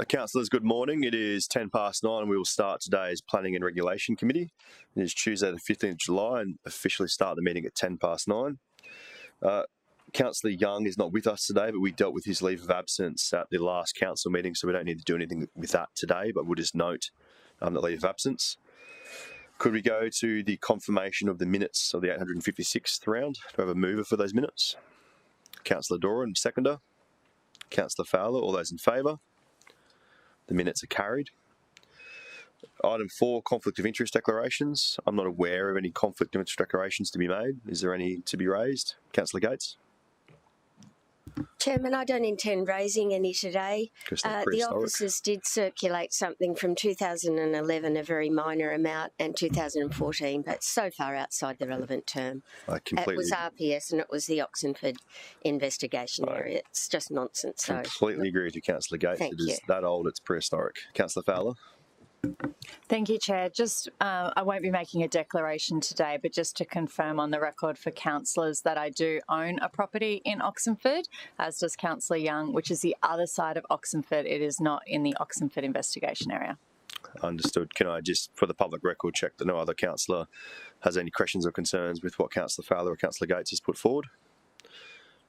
Councillors, good morning. It is 9:10 and we will start today's Planning and Regulation Committee. It is Tuesday the 15th of July and officially start the meeting at 9:10. Councillor Young is not with us today, but we dealt with his leave of absence at the last council meeting, so we don't need to do anything with that today, but we'll just note the leave of absence. Could we go to the confirmation of the minutes of the 856th round? Do I have a mover for those minutes? Councillor Doran, seconder. Councillor Fowler, all those in favour? The minutes are carried. Item 4, conflict of interest declarations. I'm not aware of any conflict of interest declarations to be made. Is there any to be raised? Councillor Gates? Chairman, I don't intend raising any today. The officers did circulate something from 2011, a very minor amount, and 2014, but so far outside the relevant term. It was RPS and it was the Oxenford investigation area. It's just nonsense. Completely agree with you, Councillor Gates. It is that old, it's prehistoric. Councillor Fowler? Thank you, Chair. Just, I won't be making a declaration today, but just to confirm on the record for councillors that I do own a property in Oxenford, as does Councillor Young, which is the other side of Oxenford. It is not in the Oxenford investigation area. Understood. Can I just, for the public record, check that no other councillor has any questions or concerns with what Councillor Fowler or Councillor Gates has put forward?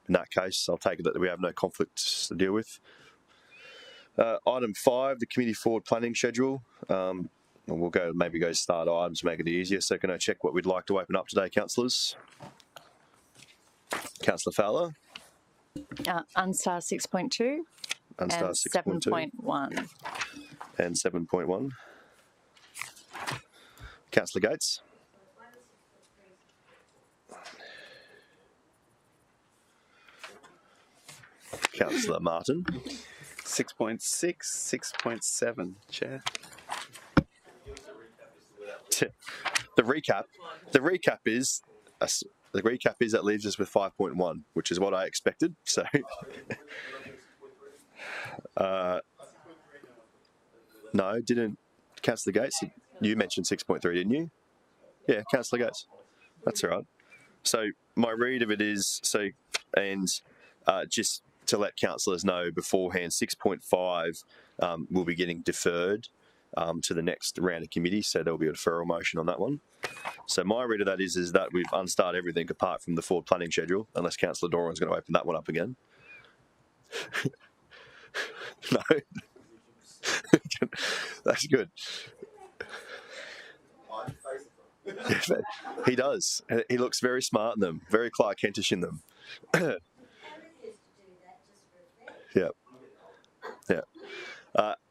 In that case, I'll take it that we have no conflicts to deal with. Item 5, the committee forward planning schedule. We'll go start items to make it easier. So can I check what we'd like to open up today, councillors? Councillor Fowler? Unstar 6.2 and 7.1. And 7.1. Councillor Gates? Councillor Martin? 6.6, 6.7, Chair. The recap is that leaves us with 5.1, which is what I expected. So, no, didn't Councillor Gates? You mentioned 6.3, didn't you? Yeah, Councillor Gates. That's all right. So my read of it is just to let councillors know beforehand, 6.5 will be getting deferred to the next round of committee, so there'll be a deferral motion on that one. So my read of that is that we've unstarted everything apart from the forward planning schedule, unless Councillor Doran's going to open that one up again. No. That's good. He does. He looks very smart in them, very Clark Kentish in them. Yeah.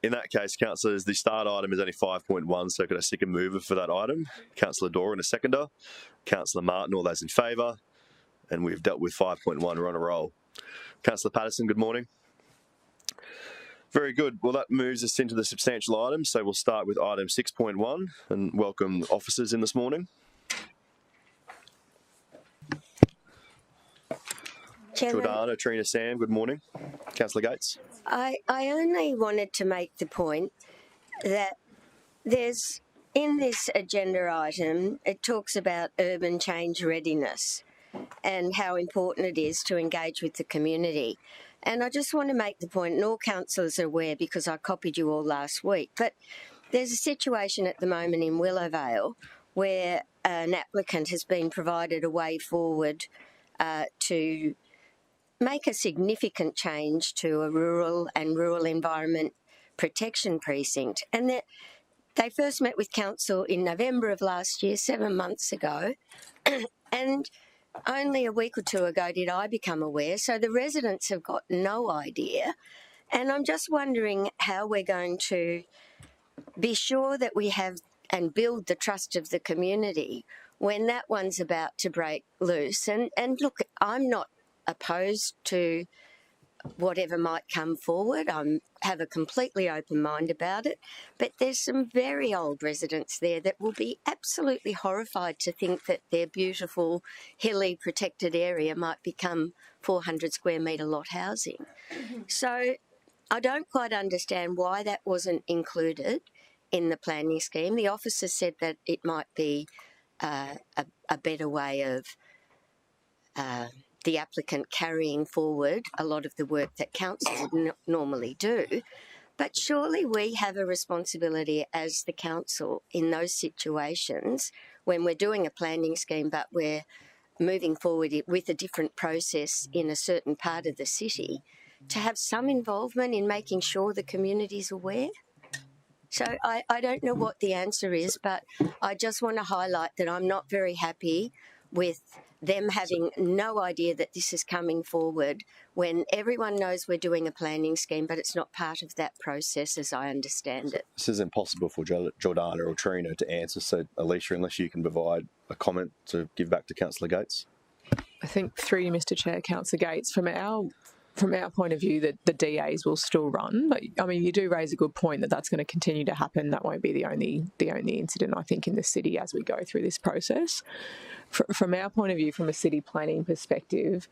In that case, councillors, the start item is only 5.1, so could I stick a mover for that item? Councillor Doran, a seconder. Councillor Martin, all those in favour. And we've dealt with 5.1, we're on a roll. Councillor Patterson, good morning. Very good. Well, that moves us into the substantial items, so we'll start with item 6.1 and welcome officers in this morning. Jordana, Trina, Sam, good morning. Councillor Gates. I only wanted to make the point that there's, in this agenda item, it talks about urban change readiness and how important it is to engage with the community. And I just want to make the point, and all councillors are aware because I copied you all last week, but there's a situation at the moment in Willowvale where an applicant has been provided a way forward to make a significant change to a rural environment protection precinct. And they first met with council in November of last year, 7 months ago, and only a week or two ago did I become aware. So the residents have got no idea. And I'm just wondering how we're going to be sure that we have and build the trust of the community when that one's about to break loose. And look, I'm not opposed to whatever might come forward. I have a completely open mind about it. But there's some very old residents there that will be absolutely horrified to think that their beautiful, hilly, protected area might become 400 square metre lot housing. So I don't quite understand why that wasn't included in the planning scheme. The officer said that it might be a better way of the applicant carrying forward a lot of the work that council would normally do. But surely we have a responsibility as the council in those situations when we're doing a planning scheme but we're moving forward with a different process in a certain part of the city, to have some involvement in making sure the community's aware. So I don't know what the answer is, but I just want to highlight that I'm not very happy with them having no idea that this is coming forward when everyone knows we're doing a planning scheme, but it's not part of that process as I understand it. This is impossible for Jordana or Trina to answer, so Alicia, unless you can provide a comment to give back to Councillor Gates. I think through you, Mr Chair, Councillor Gates, from our point of view, that the DAs will still run. But I mean, you do raise a good point that that's going to continue to happen. That won't be the only incident, I think, in the city as we go through this process. From our point of view, from a city planning perspective,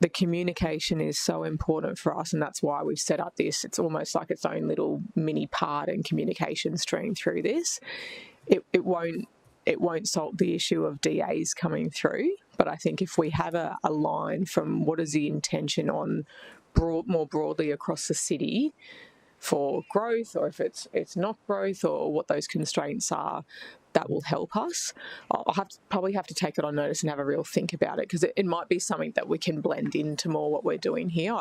the communication is so important for us, and that's why we've set up this. It's almost like its own little mini part and communication stream through this. It won't solve the issue of DAs coming through, but I think if we have a line from what is the intention on more broadly across the city for growth, or if it's not growth, or what those constraints are, that will help us. I'll probably have to take it on notice and have a real think about it, because it might be something that we can blend into more what we're doing here.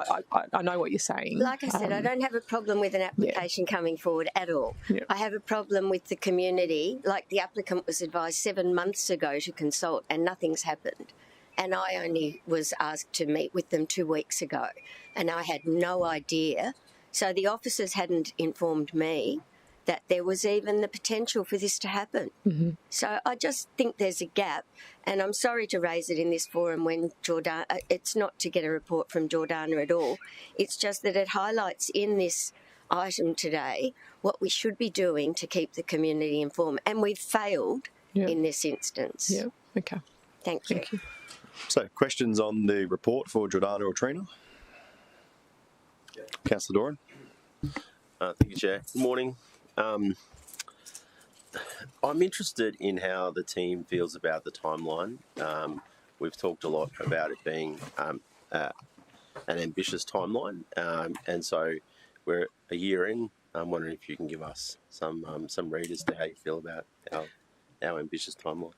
I know what you're saying. Like I said, I don't have a problem with an application coming forward at all. Yeah. I have a problem with the community. Like, the applicant was advised 7 months ago to consult and nothing's happened. And I only was asked to meet with them 2 weeks ago, and I had no idea. So the officers hadn't informed me that there was even the potential for this to happen. Mm-hmm. So I just think there's a gap, and I'm sorry to raise it in this forum when Jordana, it's not to get a report from Jordana at all, it's just that it highlights in this item today what we should be doing to keep the community informed, and we've failed in this instance. Yeah, okay. Thank you. Thank you. So, questions on the report for Jordana or Trina? Councillor Doran. Thank you, Chair. Good morning. I'm interested in how the team feels about the timeline. We've talked a lot about it being an ambitious timeline, and so we're a year in. I'm wondering if you can give us some read as to how you feel about our ambitious timeline.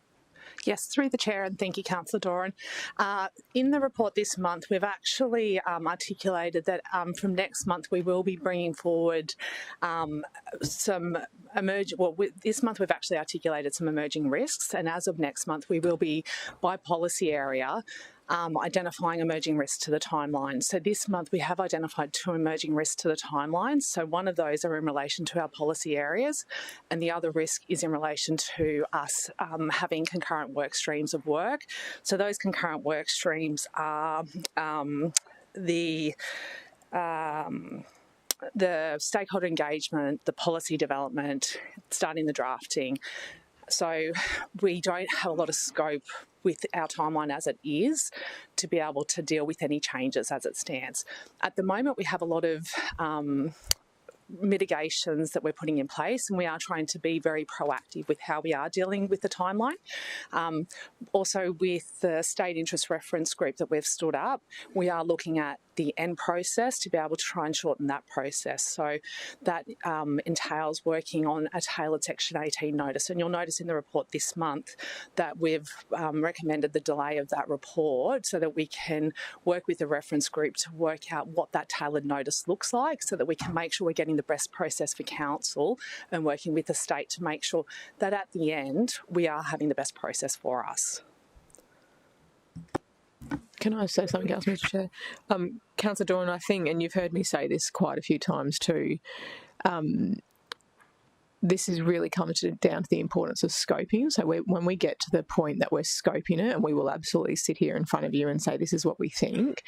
Yes, through the Chair, and thank you, Councillor Doran. In the report this month, we've actually articulated that from next month we will be bringing forward some this month we've actually articulated some emerging risks, and as of next month we will be, by policy area, identifying emerging risks to the timeline. So this month we have identified 2 emerging risks to the timeline. So one of those are in relation to our policy areas, and the other risk is in relation to us having concurrent work streams of work. So those concurrent work streams are the stakeholder engagement, the policy development, starting the drafting. So we don't have a lot of scope with our timeline as it is to be able to deal with any changes as it stands. At the moment, we have a lot of mitigations that we're putting in place, and we are trying to be very proactive with how we are dealing with the timeline. Also, with the state interest reference group that we've stood up, we are looking at the end process to be able to try and shorten that process. So that entails working on a tailored Section 18 notice. And you'll notice in the report this month that we've recommended the delay of that report so that we can work with the reference group to work out what that tailored notice looks like, so that we can make sure we're getting the best process for council and working with the state to make sure that at the end we are having the best process for us. Can I say something else, Mr Chair? Councillor Doran, I think, and you've heard me say this quite a few times too, this is really coming down to the importance of scoping. So when we get to the point that we're scoping it, and we will absolutely sit here in front of you and say this is what we think,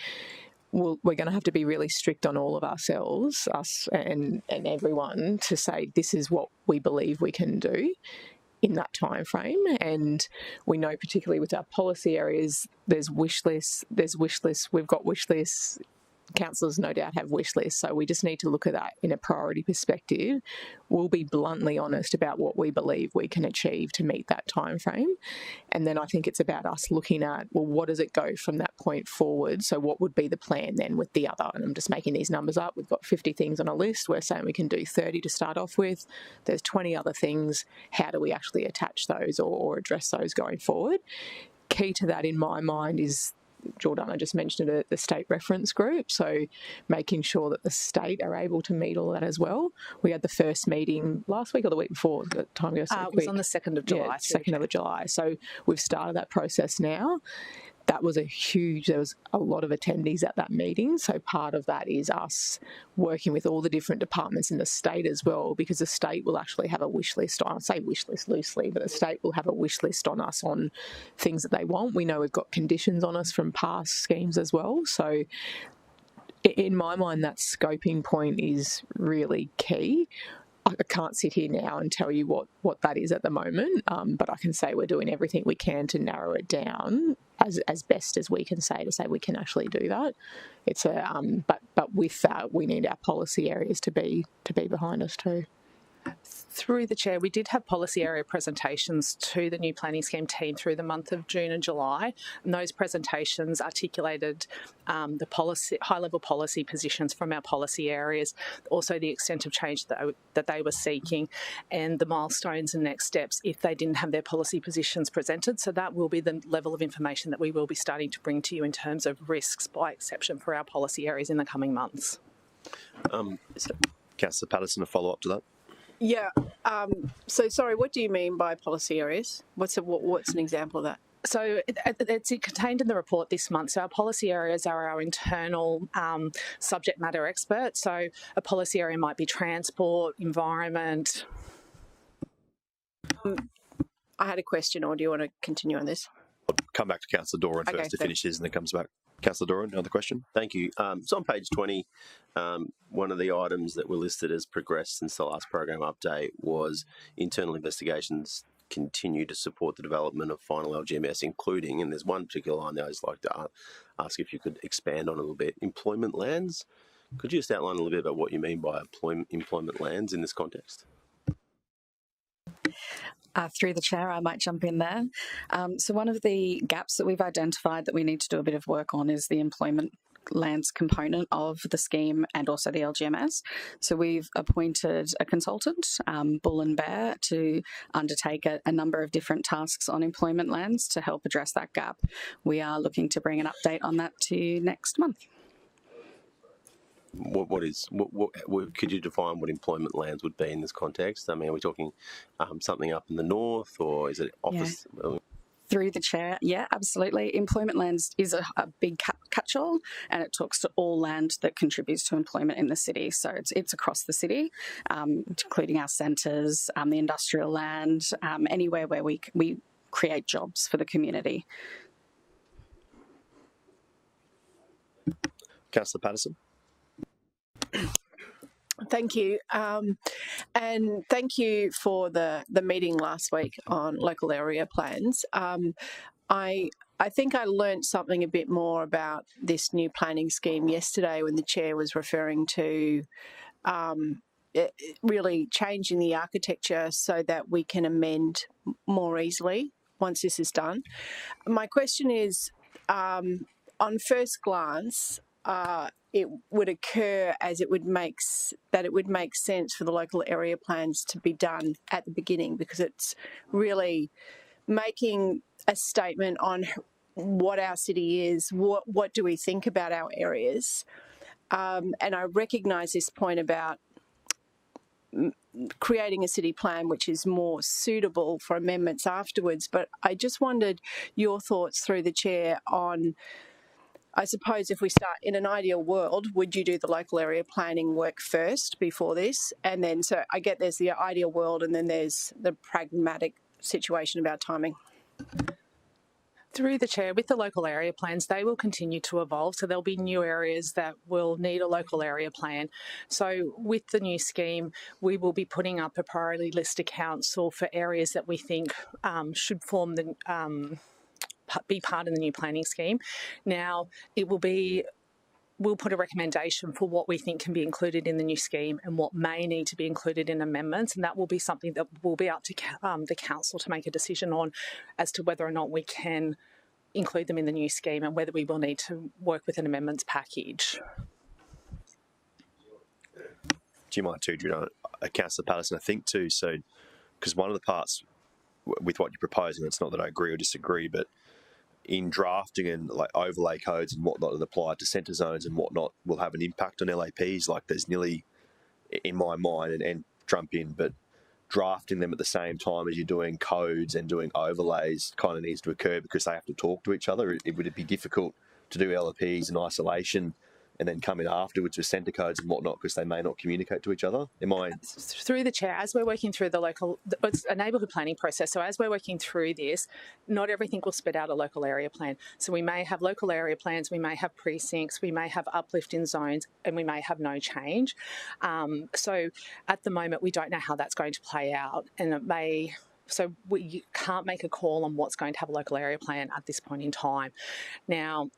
we're going to have to be really strict on all of ourselves, us and everyone, to say this is what we believe we can do in that time frame. And we know, particularly with our policy areas, there's wish lists, we've got wish lists councillors no doubt have wish lists, so we just need to look at that in a priority perspective. We'll be bluntly honest about what we believe we can achieve to meet that time frame, and then I think it's about us looking at, well, what does it go from that point forward? So what would be the plan then with the other? And I'm just making these numbers up. We've got 50 things on a list. We're saying we can do 30 to start off with. There's 20 other things. How do we actually attach those or address those going forward? Key to that in my mind is, Jordana just mentioned it, the state reference group, so making sure that the state are able to meet all that as well. We had the first meeting last week or the week before, the time goes so quick. It was on the 2nd of July. Yeah, 2nd of July. So we've started that process now. That was there was a lot of attendees at that meeting. So part of that is us working with all the different departments in the state as well, because the state will actually have a wish list. I say wish list loosely, but the state will have a wish list on us on things that they want. We know we've got conditions on us from past schemes as well. So in my mind, that scoping point is really key. I can't sit here now and tell you what that is at the moment, but I can say we're doing everything we can to narrow it down as best as we can say we can actually do that. It's but with that, we need our policy areas to be behind us too. Through the Chair, we did have policy area presentations to the new planning scheme team through the month of June and July. And those presentations articulated the policy, high-level policy positions from our policy areas, also the extent of change that they were seeking, and the milestones and next steps if they didn't have their policy positions presented. So that will be the level of information that we will be starting to bring to you in terms of risks by exception for our policy areas in the coming months. Councillor Patterson, a follow-up to that? Yeah. So, sorry, what do you mean by policy areas? What's an example of that? So it's contained in the report this month. So our policy areas are our internal subject matter experts. So a policy area might be transport, environment. I had a question, or do you want to continue on this? I'll come back to Councillor Doran first to finish his and then comes back. Councillor Doran, another question? Thank you. So on page 20, one of the items that were listed as progressed since the last program update was internal investigations continue to support the development of final LGMS, including, and there's one particular line that I just like to ask if you could expand on a little bit, employment lands. Could you just outline a little bit about what you mean by employment lands in this context? Through the Chair, I might jump in there. So one of the gaps that we've identified that we need to do a bit of work on is the employment lands component of the scheme and also the LGMS. So we've appointed a consultant, Bull and Bear, to undertake a number of different tasks on employment lands to help address that gap. We are looking to bring an update on that to you next month. Could you define what employment lands would be in this context? I mean, are we talking something up in the north, or is it office? Yeah. Through the Chair, yeah, absolutely. Employment lands is a big catch-all, and it talks to all land that contributes to employment in the city. So it's across the city, including our centres, the industrial land, anywhere where we create jobs for the community. Councillor Patterson. Thank you. And thank you for the meeting last week on local area plans. I think I learned something a bit more about this new planning scheme yesterday when the Chair was referring to really changing the architecture so that we can amend more easily once this is done. My question is, on first glance, it would occur as it would make sense for the local area plans to be done at the beginning, because it's really making a statement on what our city is, what do we think about our areas, and I recognise this point about creating a city plan which is more suitable for amendments afterwards, but I just wondered your thoughts through the Chair on, I suppose if we start in an ideal world, would you do the local area planning work first before this? And then, so I get there's the ideal world and then there's the pragmatic situation about timing. Through the Chair, with the local area plans, they will continue to evolve. So there'll be new areas that will need a local area plan. So with the new scheme, we will be putting up a priority list to council for areas that we think should form the be part of the new planning scheme. Now, it will be we'll put a recommendation for what we think can be included in the new scheme and what may need to be included in amendments, and that will be something that will be up to the council to make a decision on as to whether or not we can include them in the new scheme and whether we will need to work with an amendments package. Do you mind too, Drew? Councillor Patterson, I think too, so because one of the parts with what you're proposing, it's not that I agree or disagree, but in drafting and like overlay codes and whatnot that apply to centre zones and whatnot will have an impact on LAPs. Like there's nearly, in my mind, and jump in, but drafting them at the same time as you're doing codes and doing overlays kind of needs to occur because they have to talk to each other. It would be difficult to do LAPs in isolation and then come in afterwards with centre codes and whatnot because they may not communicate to each other. Am I? Through the chair, as we're working through it's a neighbourhood planning process, so as we're working through this, not everything will spit out a local area plan. So we may have local area plans, we may have precincts, we may have uplift in zones, and we may have no change. So at the moment, we don't know how that's going to play out, and it may... So we can't make a call on what's going to have a local area plan at this point in time. Now,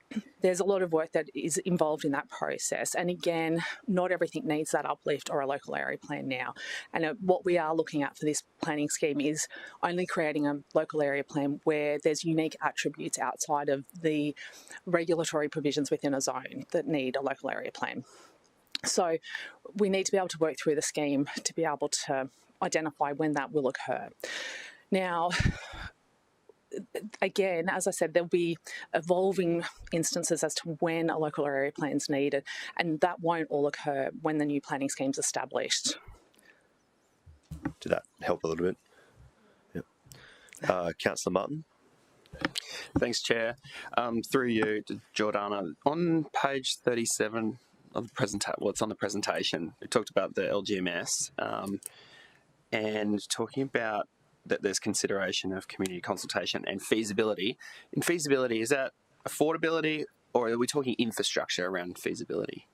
there's a lot of work that is involved in that process. And again, not everything needs that uplift or a local area plan now. And what we are looking at for this planning scheme is only creating a local area plan where there's unique attributes outside of the regulatory provisions within a zone that need a local area plan. So we need to be able to work through the scheme to be able to identify when that will occur. Now, again, as I said, there'll be evolving instances as to when a local area plan is needed, and that won't all occur when the new planning scheme's established. Did that help a little bit? Yep. Councillor Martin? Thanks, Chair. Through you to Jordana. On page 37 of the it's on the presentation, it talked about the LGMS, and talking about that there's consideration of community consultation and feasibility. In feasibility, is that affordability or are we talking infrastructure around feasibility?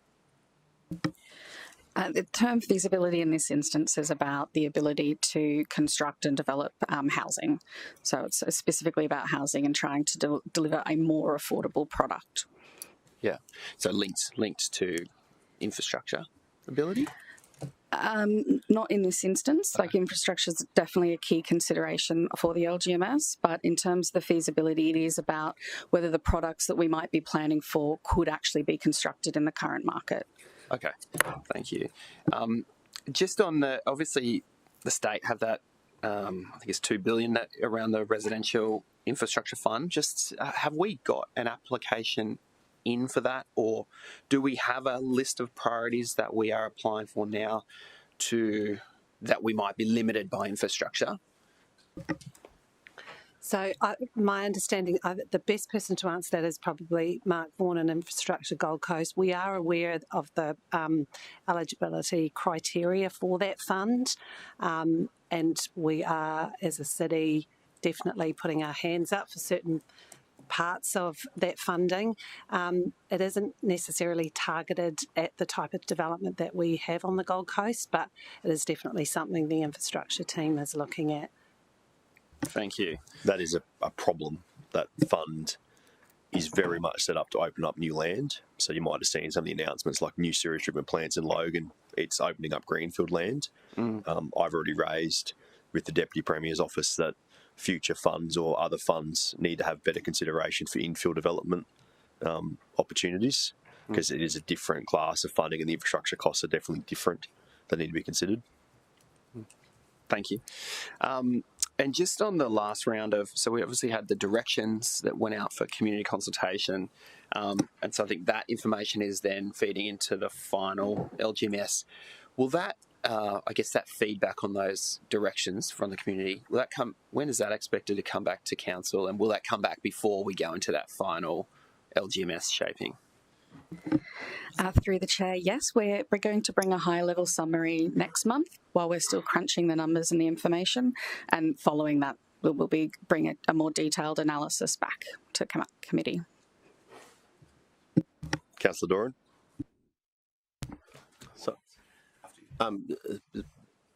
The term feasibility in this instance is about the ability to construct and develop housing. So it's specifically about housing and trying to deliver a more affordable product. Yeah, so linked to infrastructure ability? Not in this instance. Like infrastructure is definitely a key consideration for the LGMS, but in terms of the feasibility, it is about whether the products that we might be planning for could actually be constructed in the current market. Okay, thank you. Just on obviously the state have that, I think it's $2 billion that around the residential infrastructure fund. Just have we got an application in for that, or do we have a list of priorities that we are applying for now that we might be limited by infrastructure? So my understanding, the best person to answer that is probably Mark Vaughan in Infrastructure Gold Coast. We are aware of the eligibility criteria for that fund, and we are, as a city, definitely putting our hands up for certain parts of that funding. It isn't necessarily targeted at the type of development that we have on the Gold Coast, but it is definitely something the infrastructure team is looking at. Thank you. That is a problem. That fund is very much set up to open up new land. So you might have seen some of the announcements like new sewage treatment plants in Logan. It's opening up greenfield land. I've already raised with the Deputy Premier's office that future funds or other funds need to have better consideration for infill development opportunities because it is a different class of funding and the infrastructure costs are definitely different. They need to be considered. Thank you. And just on the last round so we obviously had the directions that went out for community consultation. And so I think that information is then feeding into the final LGMS. Will that, I guess that feedback on those directions from the community, will that when is that expected to come back to council, and will that come back before we go into that final LGMS shaping? Through the chair, yes, we're going to bring a high-level summary next month while we're still crunching the numbers and the information, and following that we'll be bringing a more detailed analysis back to committee. Councillor Doran? So,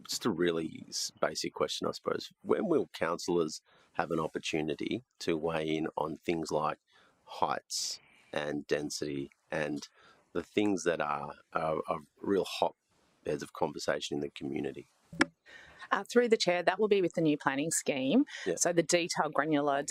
just a really basic question, I suppose. When will councillors have an opportunity to weigh in on things like heights and density and the things that are real hotbeds of conversation in the community? Through the chair, that will be with the new planning scheme. Yeah. So the detailed granular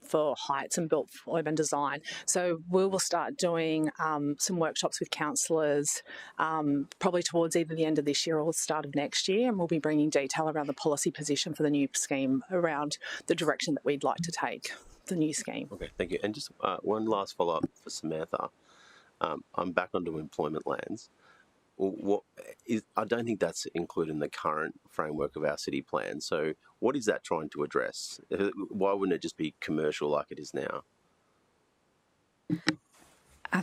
for heights and built urban design. So we will start doing some workshops with councillors probably towards either the end of this year or the start of next year, and we'll be bringing detail around the policy position for the new scheme around the direction that we'd like to take the new scheme. Okay, thank you. And just one last follow-up for Samantha. I'm back onto employment lands. I don't think that's included in the current framework of our city plan. So what is that trying to address? Why wouldn't it just be commercial like it is now?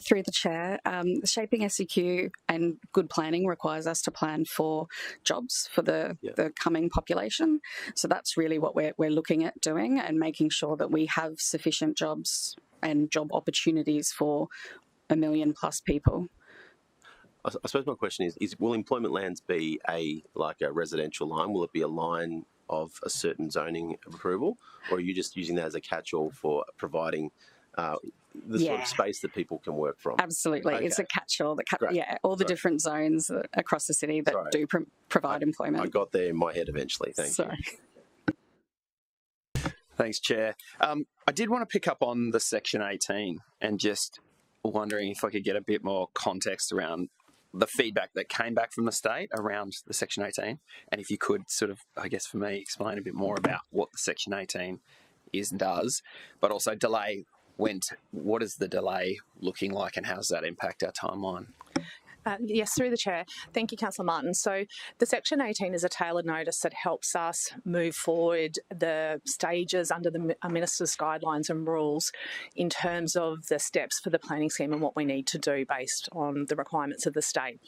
Through the chair, shaping SEQ and good planning requires us to plan for jobs for the coming population. So that's really what we're looking at doing, and making sure that we have sufficient jobs and job opportunities for 1 million plus people. I suppose my question is will employment lands be a residential line? Will it be a line of a certain zoning approval, or are you just using that as a catch-all for providing the sort of space that people can work from? Absolutely. Okay. It's a catch-all. All the different zones across the city that do provide employment. I got there in my head eventually. Thank you. Thanks, Chair. I did want to pick up on the Section 18 and just wondering if I could get a bit more context around the feedback that came back from the state around the Section 18, and if you could sort of, I guess for me, explain a bit more about what the Section 18 is and does, but also delay. What is the delay looking like, and how does that impact our timeline? Yes, through the chair. Thank you, Councillor Martin. So the Section 18 is a tailored notice that helps us move forward the stages under the Minister's guidelines and rules in terms of the steps for the planning scheme and what we need to do based on the requirements of the state.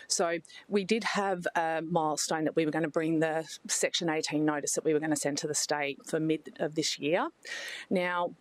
So we did have a milestone that we were going to bring the Section 18 notice that we were going to send to the state for mid of this year. Now,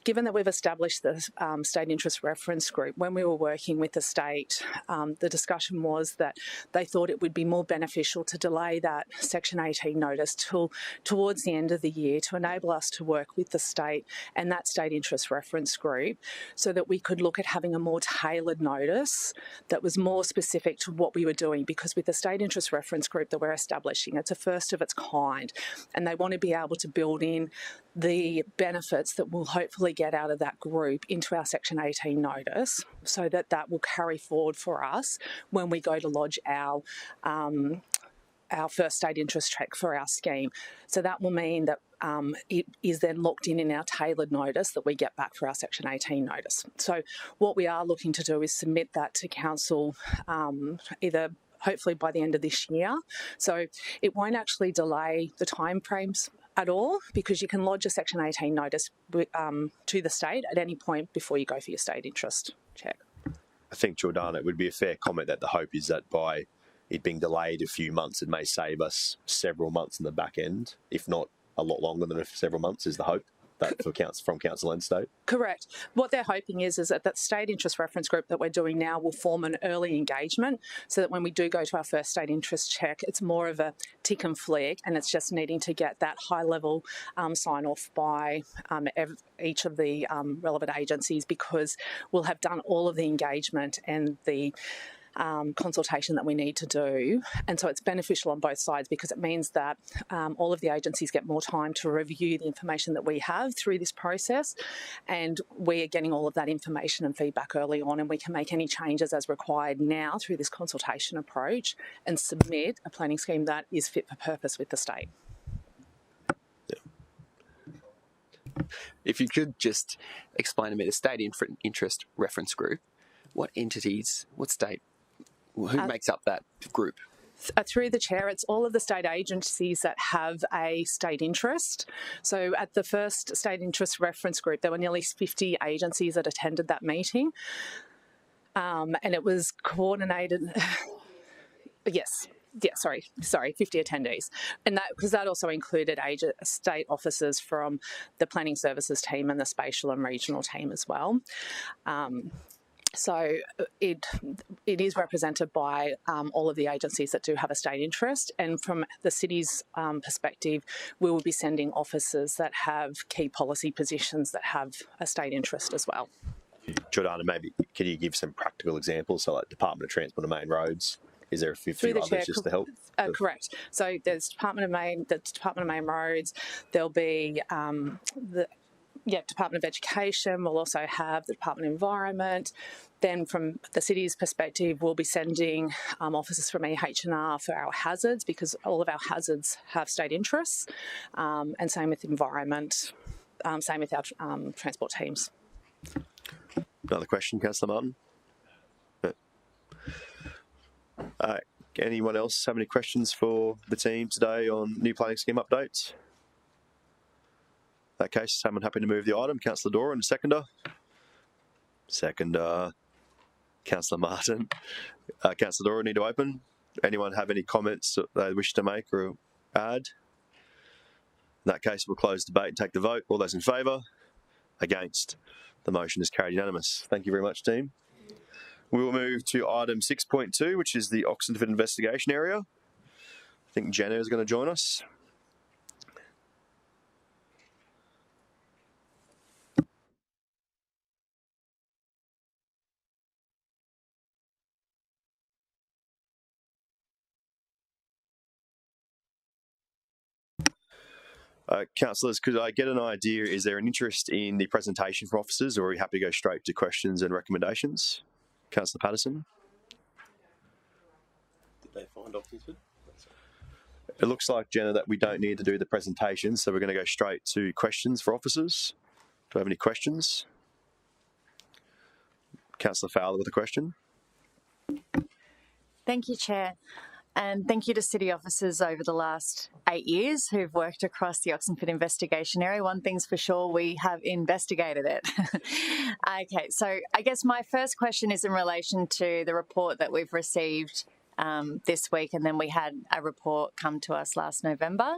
given that we've established the State Interest Reference Group, when we were working with the state, the discussion was that they thought it would be more beneficial to delay that Section 18 notice till towards the end of the year to enable us to work with the state and that State Interest Reference Group so that we could look at having a more tailored notice that was more specific to what we were doing, because with the State Interest Reference Group that we're establishing, it's a first of its kind, and they want to be able to build in the benefits that we'll hopefully get out of that group into our Section 18 notice so that that will carry forward for us when we go to lodge our first state interest check for our scheme. So that will mean that it is then locked in our tailored notice that we get back for our Section 18 notice. So what we are looking to do is submit that to Council either hopefully by the end of this year. So it won't actually delay the timeframes at all, because you can lodge a Section 18 notice to the state at any point before you go for your state interest check. I think, Jordana, it would be a fair comment that the hope is that by it being delayed a few months, it may save us several months in the back end, if not a lot longer than several months is the hope that from Council and State. Correct. What they're hoping is that that State Interest Reference Group that we're doing now will form an early engagement so that when we do go to our first state interest check, it's more of a tick and flick, and it's just needing to get that high-level sign-off by each of the relevant agencies, because we'll have done all of the engagement and the consultation that we need to do. And so it's beneficial on both sides, because it means that all of the agencies get more time to review the information that we have through this process, and we're getting all of that information and feedback early on, and we can make any changes as required now through this consultation approach and submit a planning scheme that is fit for purpose with the state. If you could just explain to me the State Interest Reference Group, what entities, what state, who makes up that group? Through the chair, it's all of the state agencies that have a state interest. So at the first State Interest Reference Group, there were nearly 50 agencies that attended that meeting, and it was coordinated. Yes. Yeah, sorry, 50 attendees. And that, because that also included state officers from the planning services team and the spatial and regional team as well. So it is represented by all of the agencies that do have a state interest, and from the city's perspective, we will be sending officers that have key policy positions that have a state interest as well. Jordana, maybe can you give some practical examples? So, like Department of Transport and Main Roads. Is there a few others just to help? Correct. So there's Department of Main Roads. There'll be Department of Education. We'll also have the Department of Environment. Then from the city's perspective, we'll be sending officers from EH&R for our hazards, because all of our hazards have state interests, and same with environment, same with our transport teams. Another question, Councillor Martin? Anyone else have any questions for the team today on new planning scheme updates? In that case, someone happy to move the item? Councillor Doran, seconder. Councillor Martin. Councillor Doran, need to open. Anyone have any comments that they wish to make or add? In that case, we'll close debate and take the vote. All those in favour? Against? The motion is carried unanimous. Thank you very much, team. We will move to item 6.2, which is the Oxenford investigation area. I think Jenna is going to join us. Councillors, could I get an idea, is there an interest in the presentation from officers, or are you happy to go straight to questions and recommendations? Councillor Patterson? Did they find Oxenford? It looks like, Jenna, that we don't need to do the presentation, so we're going to go straight to questions for officers. Do I have any questions? Councillor Fowler with a question. Thank you, Chair. And thank you to city officers over the last 8 years who've worked across the Oxenford investigation area. One thing's for sure, we have investigated it. Okay, so I guess my first question is in relation to the report that we've received this week, and then we had a report come to us last November.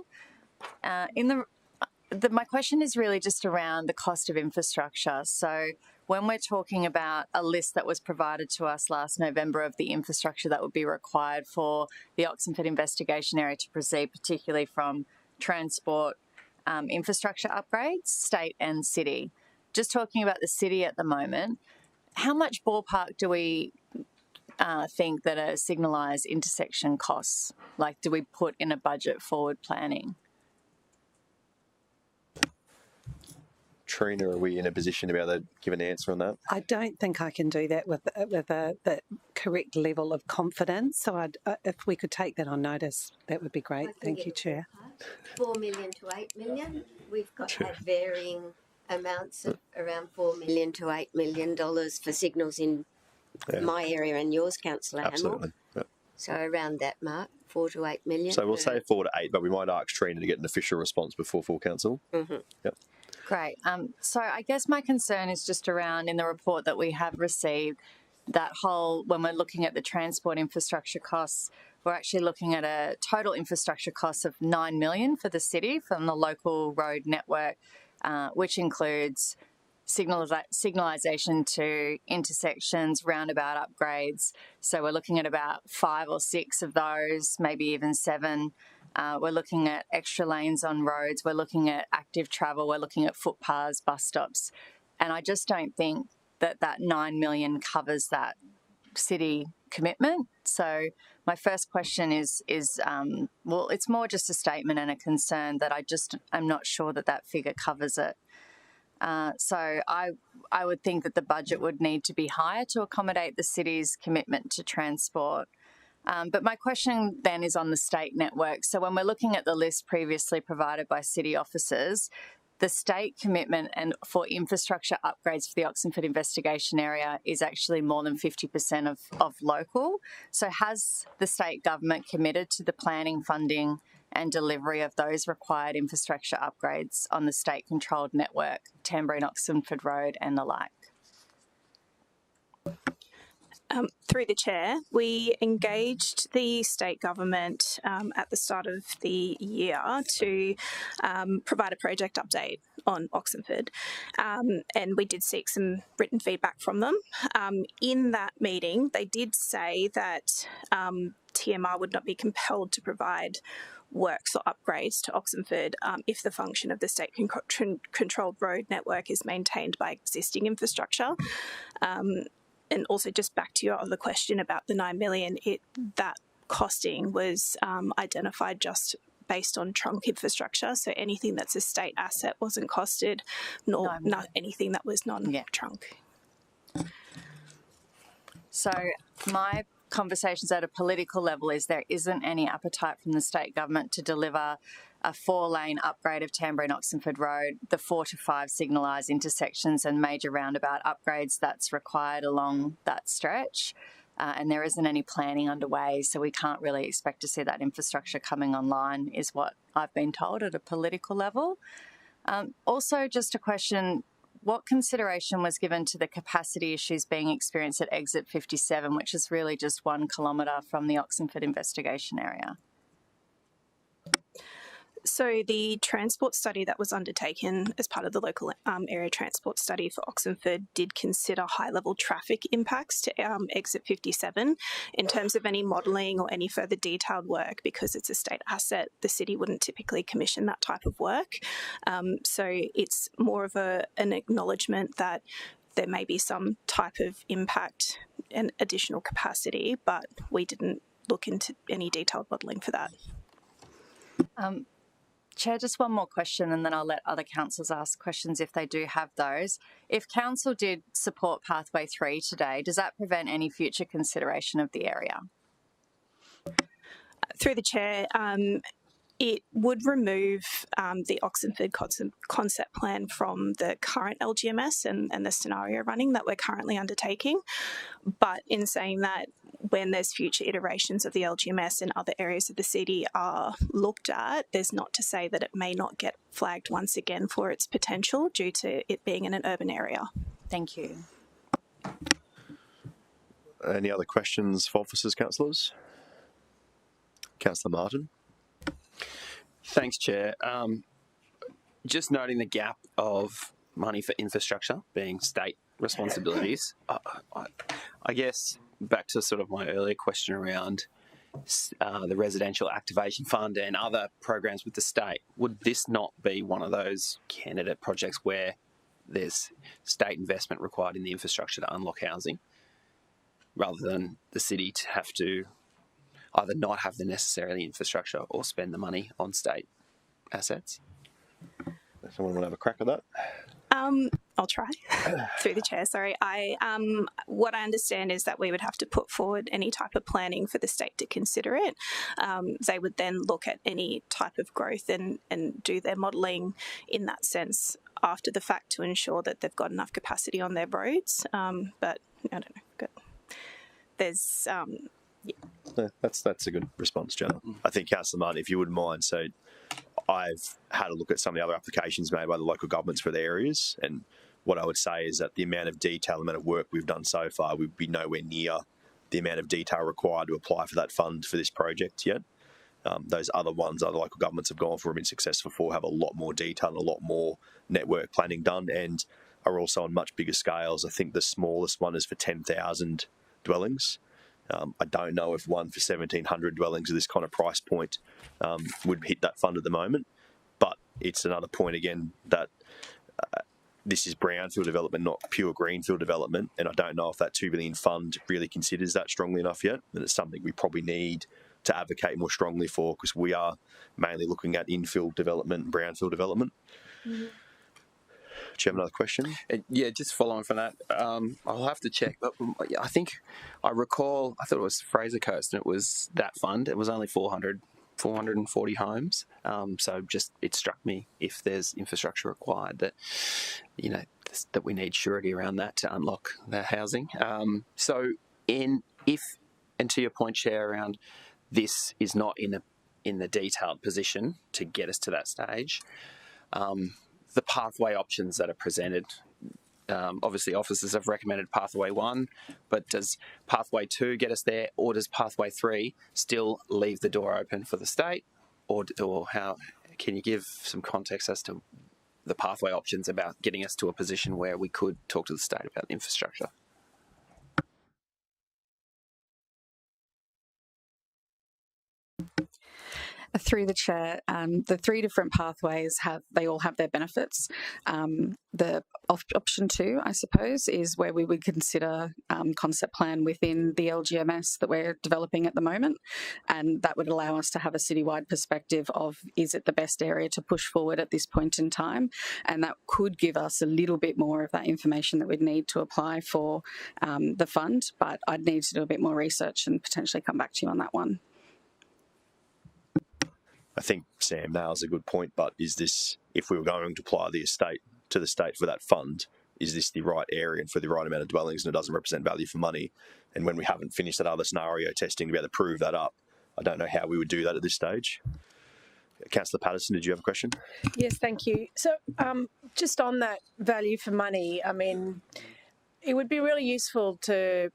My question is really just around the cost of infrastructure. So when we're talking about a list that was provided to us last November of the infrastructure that would be required for the Oxenford investigation area to proceed, particularly from transport infrastructure upgrades, state and city. Just talking about the city at the moment, how much ballpark do we think that a signalised intersection costs? Like, do we put in a budget forward planning? Trina, are we in a position to be able to give an answer on that? I don't think I can do that with the correct level of confidence. So if we could take that on notice, that would be great. Thank you, Chair. 4 million to 8 million. We've had varying amounts of around $4 million to $8 million for signals in my area and yours, Councillor Hamill. Absolutely. Yep. So around that mark, 4 to 8 million. So we'll say 4 to 8, but we might ask Trina to get an official response before full council. Mm-hmm. Yep. Great. So I guess my concern is just around, in the report that we have received, that whole, when we're looking at the transport infrastructure costs, we're actually looking at a total infrastructure cost of $9 million for the city from the local road network, which includes signalisation to intersections, roundabout upgrades. So we're looking at about 5 or 6 of those, maybe even 7. We're looking at extra lanes on roads. We're looking at active travel. We're looking at footpaths, bus stops. And I just don't think that that $9 million covers that city commitment. So my first question is well, it's more just a statement and a concern that I'm not sure that that figure covers it. So I would think that the budget would need to be higher to accommodate the city's commitment to transport. But my question then is on the state network. So when we're looking at the list previously provided by city officers, the state commitment and for infrastructure upgrades for the Oxenford investigation area is actually more than 50% of local. So has the state government committed to the planning, funding and delivery of those required infrastructure upgrades on the state-controlled network, Tamborine, Oxenford Road and the like? Through the chair, we engaged the state government at the start of the year to provide a project update on Oxenford, and we did seek some written feedback from them. In that meeting, they did say that TMR would not be compelled to provide works or upgrades to Oxenford if the function of the state-controlled road network is maintained by existing infrastructure. And also, just back to your other question about the $9 million, that costing was identified just based on trunk infrastructure. So anything that's a state asset wasn't costed, nor not anything that was non-trunk. So my conversations at a political level is there isn't any appetite from the state government to deliver a 4-lane upgrade of Tamborine Oxenford Road, the 4 to 5 signalised intersections and major roundabout upgrades that's required along that stretch. And there isn't any planning underway, so we can't really expect to see that infrastructure coming online, is what I've been told at a political level. Also, just a question, what consideration was given to the capacity issues being experienced at exit 57, which is really just 1 kilometre from the Oxenford investigation area? So the transport study that was undertaken as part of the local area transport study for Oxenford did consider high-level traffic impacts to exit 57. In terms of any modelling or any further detailed work, because it's a state asset, the city wouldn't typically commission that type of work. So it's more of an acknowledgement that there may be some type of impact and additional capacity, but we didn't look into any detailed modelling for that. Chair, just one more question and then I'll let other councillors ask questions if they do have those. If council did support Pathway 3 today, does that prevent any future consideration of the area? Through the chair, it would remove the Oxenford concept plan from the current LGMS and the scenario running that we're currently undertaking. But in saying that, when there's future iterations of the LGMS and other areas of the city are looked at, there's not to say that it may not get flagged once again for its potential due to it being in an urban area. Thank you. Any other questions for officers, councillors? Councillor Martin. Thanks, Chair. Just noting the gap of money for infrastructure being state responsibilities, I guess back to sort of my earlier question around the Residential Activation Fund and other programs with the state, would this not be one of those candidate projects where there's state investment required in the infrastructure to unlock housing, rather than the city to have to either not have the necessary infrastructure or spend the money on state assets? Someone want to have a crack at that? I'll try. Through the chair, sorry. What I understand is that we would have to put forward any type of planning for the state to consider it. They would then look at any type of growth and do their modelling in that sense after the fact to ensure that they've got enough capacity on their roads. But I don't know. Good. There's Yeah, that's a good response, Jenna. I think, Councillor Martin, if you wouldn't mind, so I've had a look at some of the other applications made by the local governments for the areas, and what I would say is that the amount of detail, the amount of work we've done so far, we'd be nowhere near the amount of detail required to apply for that fund for this project yet. Those other ones other local governments have gone for and been successful for have a lot more detail and a lot more network planning done, and are also on much bigger scales. I think the smallest one is for 10,000 dwellings. I don't know if one for 1,700 dwellings of this kind of price point would hit that fund at the moment, but it's another point again that this is brownfield development, not pure greenfield development, and I don't know if that $2 billion fund really considers that strongly enough yet, and it's something we probably need to advocate more strongly for, because we are mainly looking at infill development and brownfield development. Mm-hmm. Do you have another question? Yeah, just following from that, I'll have to check, but I think I recall, I thought it was Fraser Coast, and it was that fund. It was only 440 homes. So just it struck me, if there's infrastructure required, that that we need surety around that to unlock the housing. So and to your point, Chair, around this is not in the detailed position to get us to that stage. The pathway options that are presented, obviously officers have recommended pathway 1, but does pathway 2 get us there, or does pathway 3 still leave the door open for the state, or how can you give some context as to the pathway options about getting us to a position where we could talk to the state about infrastructure? Through the chair, the 3 different pathways they all have their benefits. The option 2, I suppose, is where we would consider concept plan within the LGMS that we're developing at the moment, and that would allow us to have a citywide perspective of, is it the best area to push forward at this point in time, and that could give us a little bit more of that information that we'd need to apply for the fund, but I'd need to do a bit more research and potentially come back to you on that one. I think Sam nails a good point, but is this, if we were going to apply the estate to the state for that fund, is this the right area and for the right amount of dwellings, and it doesn't represent value for money? And when we haven't finished that other scenario testing to be able to prove that up, I don't know how we would do that at this stage. Councillor Patterson, did you have a question? Yes, thank you. So just on that value for money, I mean, it would be really useful to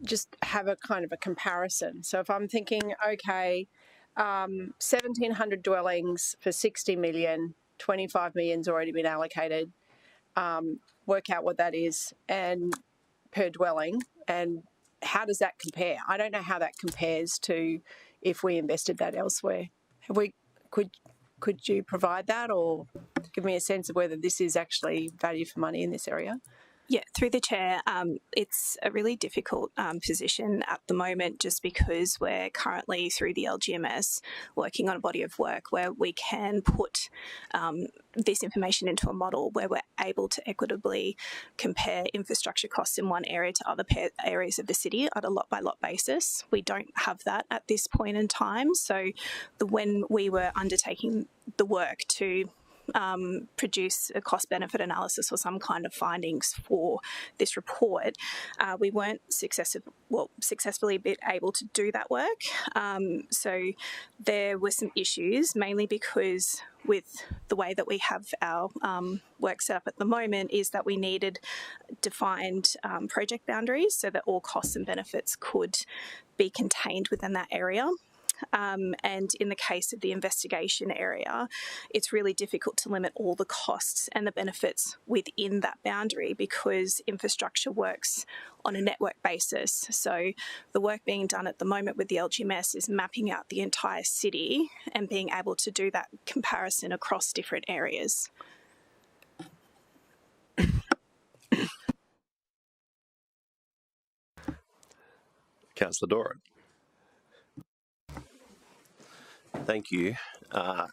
just have a kind of a comparison. So if I'm thinking, okay, 1,700 dwellings for 60 million, 25 million's already been allocated, work out what that is and per dwelling, and how does that compare? I don't know how that compares to if we invested that elsewhere. Could you provide that, or give me a sense of whether this is actually value for money in this area? Yeah, through the chair, it's a really difficult position at the moment, just because we're currently through the LGMS working on a body of work where we can put this information into a model where we're able to equitably compare infrastructure costs in one area to other areas of the city at a lot-by-lot basis. We don't have that at this point in time. So when we were undertaking the work to produce a cost-benefit analysis or some kind of findings for this report, we weren't successfully able to do that work. So there were some issues, mainly because with the way that we have our work set up at the moment is that we needed defined project boundaries so that all costs and benefits could be contained within that area. And in the case of the investigation area, it's really difficult to limit all the costs and the benefits within that boundary because infrastructure works on a network basis. So the work being done at the moment with the LGMS is mapping out the entire city and being able to do that comparison across different areas. Councillor Doran. Thank you. I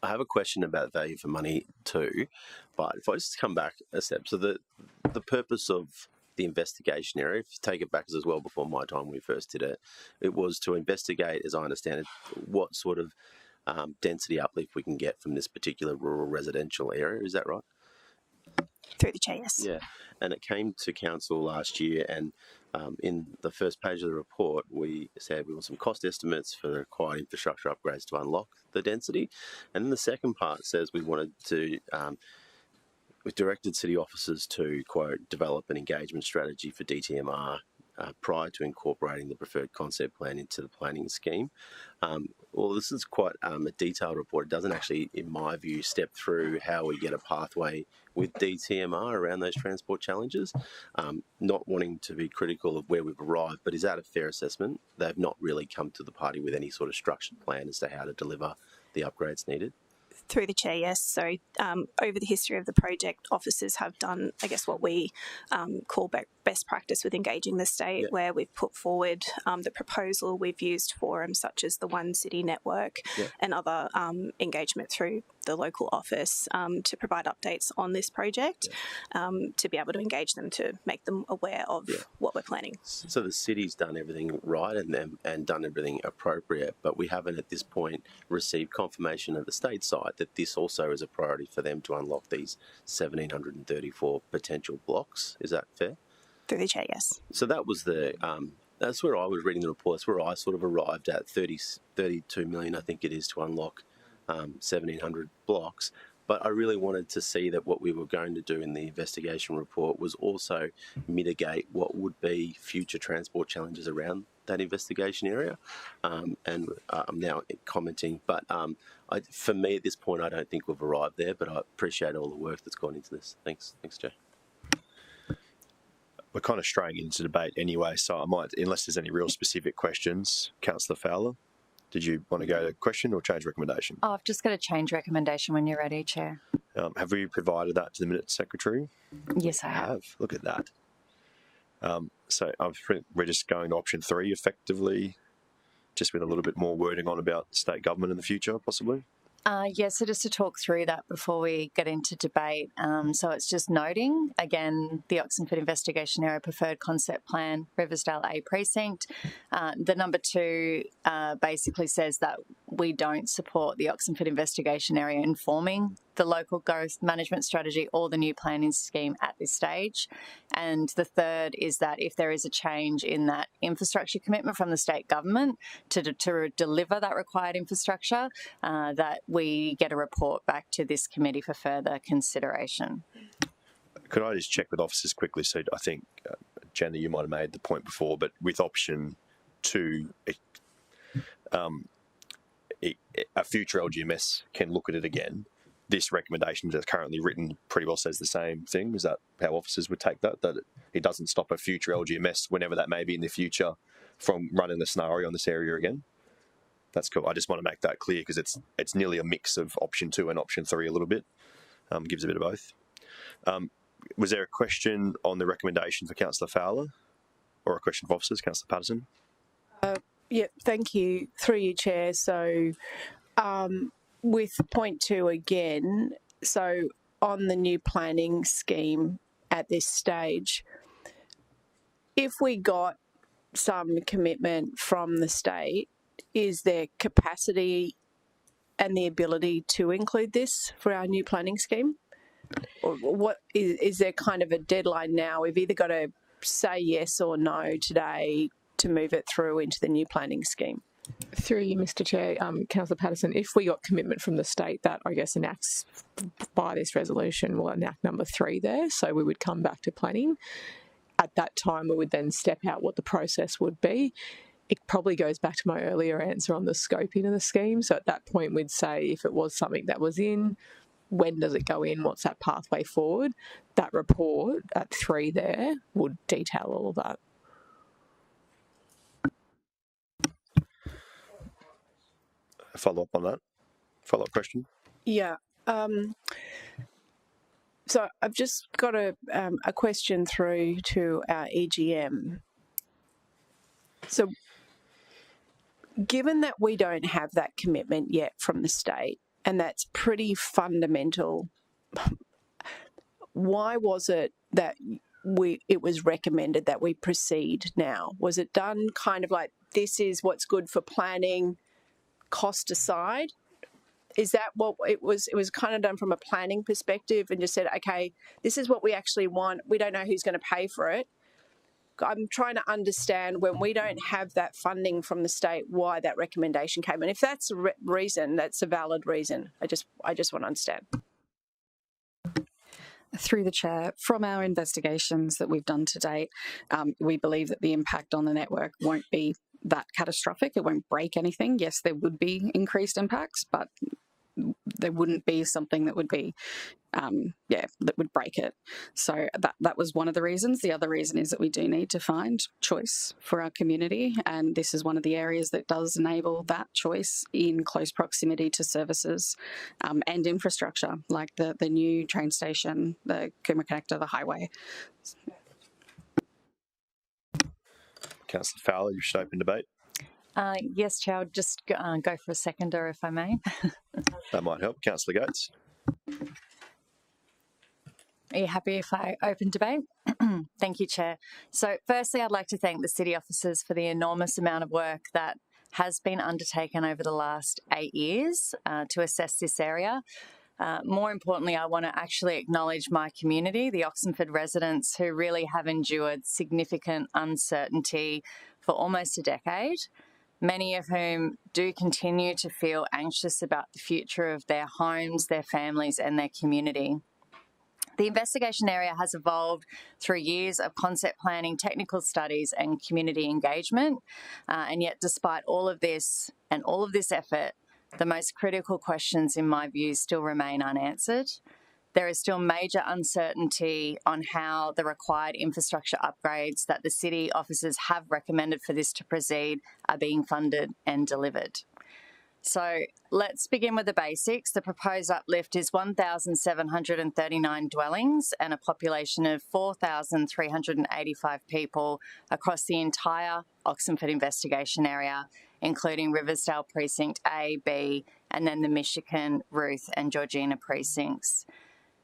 have a question about value for money too, but if I just come back a step, so the purpose of the investigation area, if you take it back as well before my time when we first did it, it was to investigate, as I understand it, what sort of density uplift we can get from this particular rural residential area. Is that right? Through the chair, yes. Yeah, and it came to council last year, and in the first page of the report, we said we want some cost estimates for the required infrastructure upgrades to unlock the density. And then the second part says we wanted to, we directed city officers to, quote, develop an engagement strategy for DTMR prior to incorporating the preferred concept plan into the planning scheme. Well, this is quite a detailed report. It doesn't actually, in my view, step through how we get a pathway with DTMR around those transport challenges. Not wanting to be critical of where we've arrived, but is that a fair assessment? They've not really come to the party with any sort of structured plan as to how to deliver the upgrades needed. Through the chair, yes. So over the history of the project, officers have done, I guess, what we call best practice with engaging the state, where we've put forward the proposal. We've used forums such as the One City Network and other engagement through the local office to provide updates on this project, to be able to engage them, to make them aware of what we're planning. So the city's done everything right and done everything appropriate, but we haven't at this point received confirmation of the state side that this also is a priority for them to unlock these 1,734 potential blocks. Is that fair? Through the chair, yes. So that was the, that's where I was reading the report. That's where I sort of arrived at 32 million, I think it is, to unlock 1,700 blocks. But I really wanted to see that what we were going to do in the investigation report was also mitigate what would be future transport challenges around that investigation area. And I'm now commenting, but for me at this point, I don't think we've arrived there, but I appreciate all the work that's gone into this. Thanks, Jay. We're kind of straying into debate anyway, so I might, unless there's any real specific questions, Councillor Fowler, did you want to go to question or change recommendation? Oh, I've just got to change recommendation when you're ready, Chair. Have we provided that to the Minutes Secretary? Yes, I have. Look at that. So we're just going to option 3 effectively, just with a little bit more wording on about state government in the future, possibly? Yes, so just to talk through that before we get into debate. So it's just noting, again, the Oxenford Investigation Area Preferred Concept Plan, Riversdale A Precinct. The number 2 basically says that we don't support the Oxenford Investigation Area informing the local growth management strategy or the new planning scheme at this stage. And the third is that if there is a change in that infrastructure commitment from the state government to deliver that required infrastructure, that we get a report back to this committee for further consideration. Could I just check with officers quickly? So I think, Jenna, you might have made the point before, but with option 2, a future LGMS can look at it again. This recommendation that's currently written pretty well says the same thing. Is that how officers would take that? That it doesn't stop a future LGMS, whenever that may be in the future, from running the scenario in this area again? That's cool. I just want to make that clear because it's nearly a mix of option 2 and option 3 a little bit. Gives a bit of both. Was there a question on the recommendation for Councillor Fowler, or a question for officers? Councillor Patterson? Yeah, thank you. Through you, Chair. So with point 2 again, so on the new planning scheme at this stage, if we got some commitment from the state, is there capacity and the ability to include this for our new planning scheme? Or what is there kind of a deadline now? We've either got to say yes or no today to move it through into the new planning scheme. Through you, Mr Chair, Councillor Patterson, if we got commitment from the state that, I guess, enacts by this resolution, we'll enact number 3 there, so we would come back to planning. At that time, we would then step out what the process would be. It probably goes back to my earlier answer on the scoping of the scheme. So at that point, we'd say if it was something that was in, when does it go in? What's that pathway forward? That report at 3 there would detail all of that. A follow-up on that? Follow-up question? Yeah. So I've just got a question through to our EGM. So given that we don't have that commitment yet from the state, and that's pretty fundamental, why was it that it was recommended that we proceed now? Was it done kind of like, this is what's good for planning, cost aside? Is that what it was? It was kind of done from a planning perspective and just said, okay, this is what we actually want. We don't know who's going to pay for it. I'm trying to understand, when we don't have that funding from the state, why that recommendation came. And if that's a reason, that's a valid reason. I just want to understand. Through the Chair, from our investigations that we've done to date, we believe that the impact on the network won't be that catastrophic. It won't break anything. Yes, there would be increased impacts, but there wouldn't be something that would be, that would break it. So that was one of the reasons. The other reason is that we do need to find choice for our community, and this is one of the areas that does enable that choice in close proximity to services and infrastructure, like the new train station, the Coomera Connector, the highway. Councillor Fowler, you should open debate. Yes, Chair, I'll just go for a seconder if I may. That might help. Councillor Gates. Are you happy if I open debate? Thank you, Chair. So firstly, I'd like to thank the city officers for the enormous amount of work that has been undertaken over the last 8 years to assess this area. More importantly, I want to actually acknowledge my community, the Oxenford residents, who really have endured significant uncertainty for almost a decade. many of whom do continue to feel anxious about the future of their homes, their families, and their community. The investigation area has evolved through years of concept planning, technical studies, and community engagement. And yet, despite all of this and all of this effort, the most critical questions, in my view, still remain unanswered. There is still major uncertainty on how the required infrastructure upgrades that the city officers have recommended for this to proceed are being funded and delivered. So let's begin with the basics. The proposed uplift is 1,739 dwellings and a population of 4,385 people across the entire Oxenford investigation area, including Riversdale Precinct A, B, and then the Michigan, Ruth and Georgina precincts.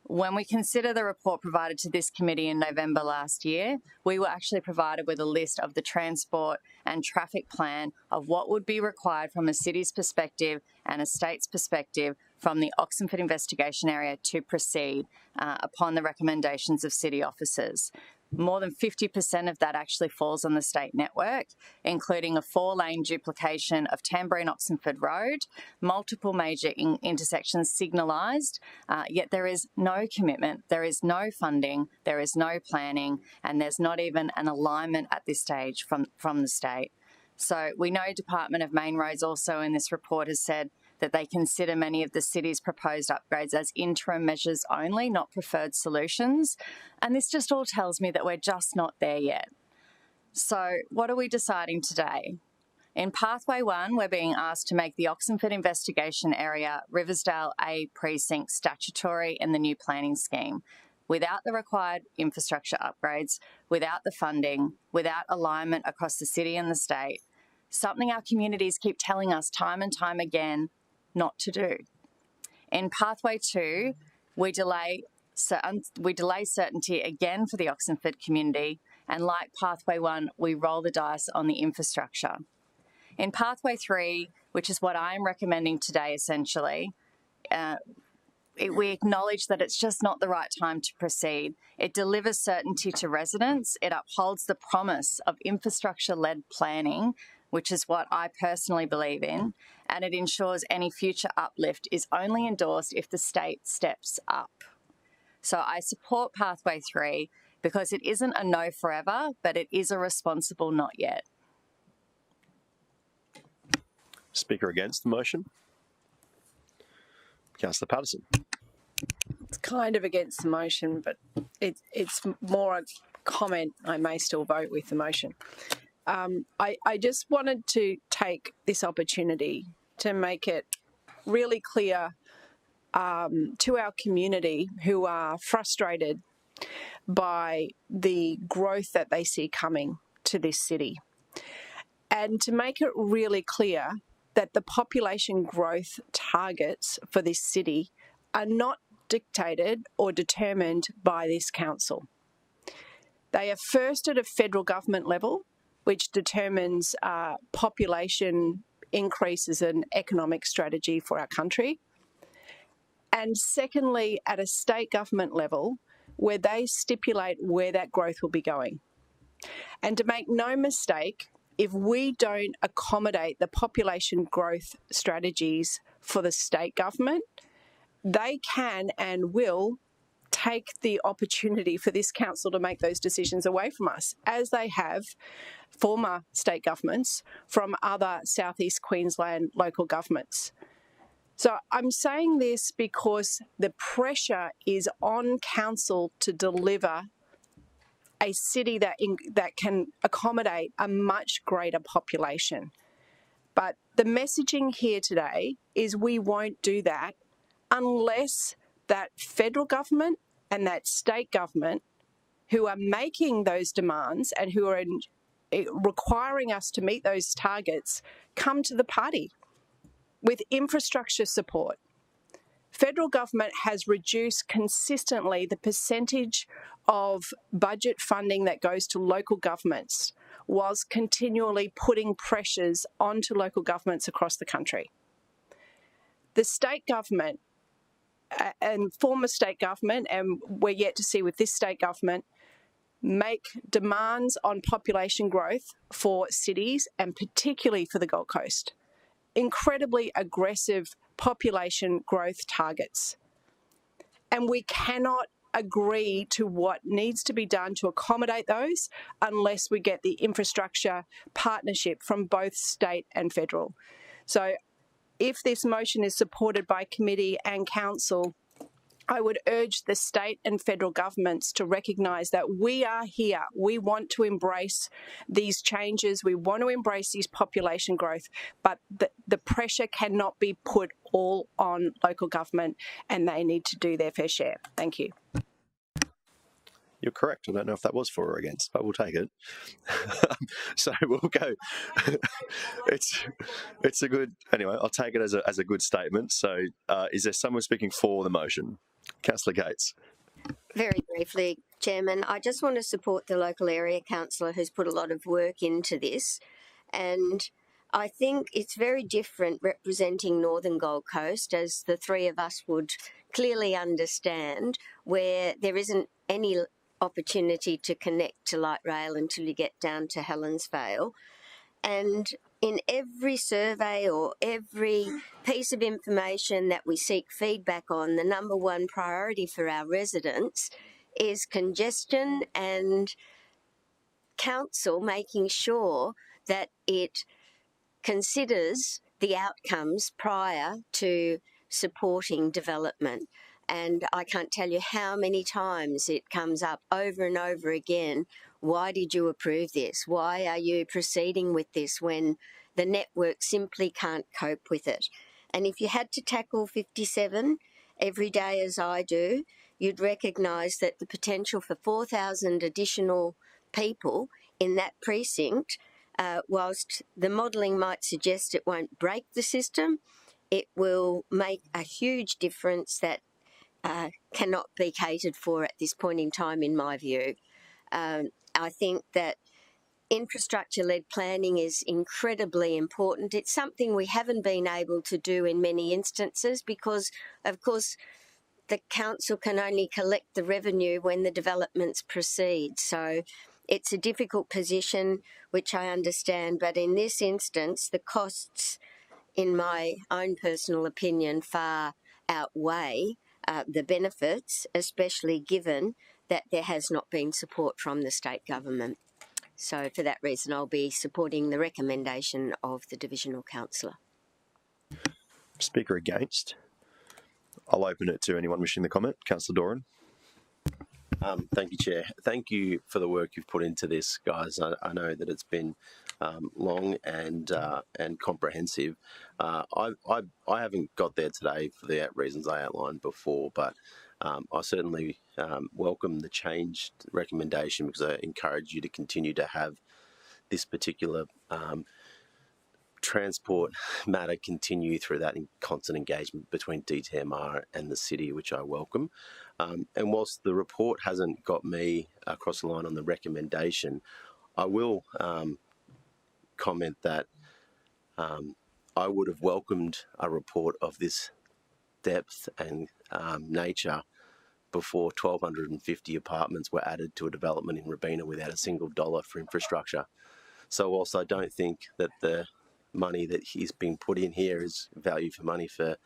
When we consider the report provided to this committee in November last year, we were actually provided with a list of the transport and traffic plan of what would be required from a city's perspective and a state's perspective from the Oxenford investigation area to proceed upon the recommendations of city officers. More than 50% of that actually falls on the state network, including a 4-lane duplication of Tamborine Oxenford Road, multiple major intersections signalised, yet there is no commitment, there is no funding, there is no planning, and there's not even an alignment at this stage from the state. So we know Department of Main Roads also in this report has said that they consider many of the city's proposed upgrades as interim measures only, not preferred solutions. And this just all tells me that we're just not there yet. So what are we deciding today? In Pathway 1, we're being asked to make the Oxenford investigation area Riversdale A precinct statutory in the new planning scheme, without the required infrastructure upgrades, without the funding, without alignment across the city and the state, something our communities keep telling us time and time again not to do. In Pathway 2, we delay certainty again for the Oxenford community, and like Pathway 1, we roll the dice on the infrastructure. In Pathway 3, which is what I'm recommending today essentially, we acknowledge that it's just not the right time to proceed. It delivers certainty to residents, it upholds the promise of infrastructure-led planning, which is what I personally believe in, and it ensures any future uplift is only endorsed if the state steps up. So I support Pathway 3 because it isn't a no forever, but it is a responsible not yet. Speaker against the motion? Councillor Patterson. It's kind of against the motion, but it's more a comment. I may still vote with the motion. I just wanted to take this opportunity to make it really clear to our community who are frustrated by the growth that they see coming to this city, and to make it really clear that the population growth targets for this city are not dictated or determined by this council. They are first at a federal government level, which determines population increases and economic strategy for our country. And secondly, at a state government level, where they stipulate where that growth will be going. And to make no mistake, if we don't accommodate the population growth strategies for the state government, they can and will take the opportunity for this council to make those decisions away from us, as they have former state governments from other Southeast Queensland local governments. So I'm saying this because the pressure is on council to deliver a city that can accommodate a much greater population. But the messaging here today is we won't do that unless that federal government and that state government, who are making those demands and who are requiring us to meet those targets, come to the party with infrastructure support. Federal government has reduced consistently the percentage of budget funding that goes to local governments, whilst continually putting pressures onto local governments across the country. The state government and former state government, and we're yet to see with this state government, make demands on population growth for cities and particularly for the Gold Coast. Incredibly aggressive population growth targets. And we cannot agree to what needs to be done to accommodate those unless we get the infrastructure partnership from both state and federal. So if this motion is supported by committee and council, I would urge the state and federal governments to recognise that we are here. We want to embrace these changes. We want to embrace this population growth, but the pressure cannot be put all on local government, and they need to do their fair share. Thank you. You're correct. I don't know if that was for or against, but we'll take it. So we'll go. It's a good. Anyway, I'll take it as a good statement. So, is there someone speaking for the motion? Councillor Gates. Very briefly, Chairman, I just want to support the local area councillor who's put a lot of work into this, and I think it's very different representing Northern Gold Coast, as the three of us would clearly understand, where there isn't any opportunity to connect to light rail until you get down to Helensvale. And in every survey or every piece of information that we seek feedback on, the number one priority for our residents is congestion and council making sure that it considers the outcomes prior to supporting development. And I can't tell you how many times it comes up over and over again. Why did you approve this? Why are you proceeding with this when the network simply can't cope with it? And if you had to tackle 57 every day as I do, you'd recognise that the potential for 4,000 additional people in that precinct, whilst the modelling might suggest it won't break the system, it will make a huge difference that cannot be catered for at this point in time, in my view. I think that infrastructure-led planning is incredibly important. It's something we haven't been able to do in many instances because, of course, the council can only collect the revenue when the developments proceed. So it's a difficult position, which I understand, but in this instance, the costs, in my own personal opinion, far outweigh the benefits, especially given that there has not been support from the state government. So for that reason, I'll be supporting the recommendation of the Divisional Councillor. Speaker against. I'll open it to anyone wishing to comment. Councillor Doran. Thank you, Chair. Thank you for the work you've put into this, guys. I know that it's been long and comprehensive. I haven't got there today for the reasons I outlined before, but I certainly welcome the changed recommendation because I encourage you to continue to have this particular transport matter continue through that constant engagement between DTMR and the city, which I welcome. And whilst the report hasn't got me across the line on the recommendation, I will comment that I would have welcomed a report of this depth and nature before 1,250 apartments were added to a development in Robina without a single dollar for infrastructure. So whilst I don't think that the money that is being put in here is value for money for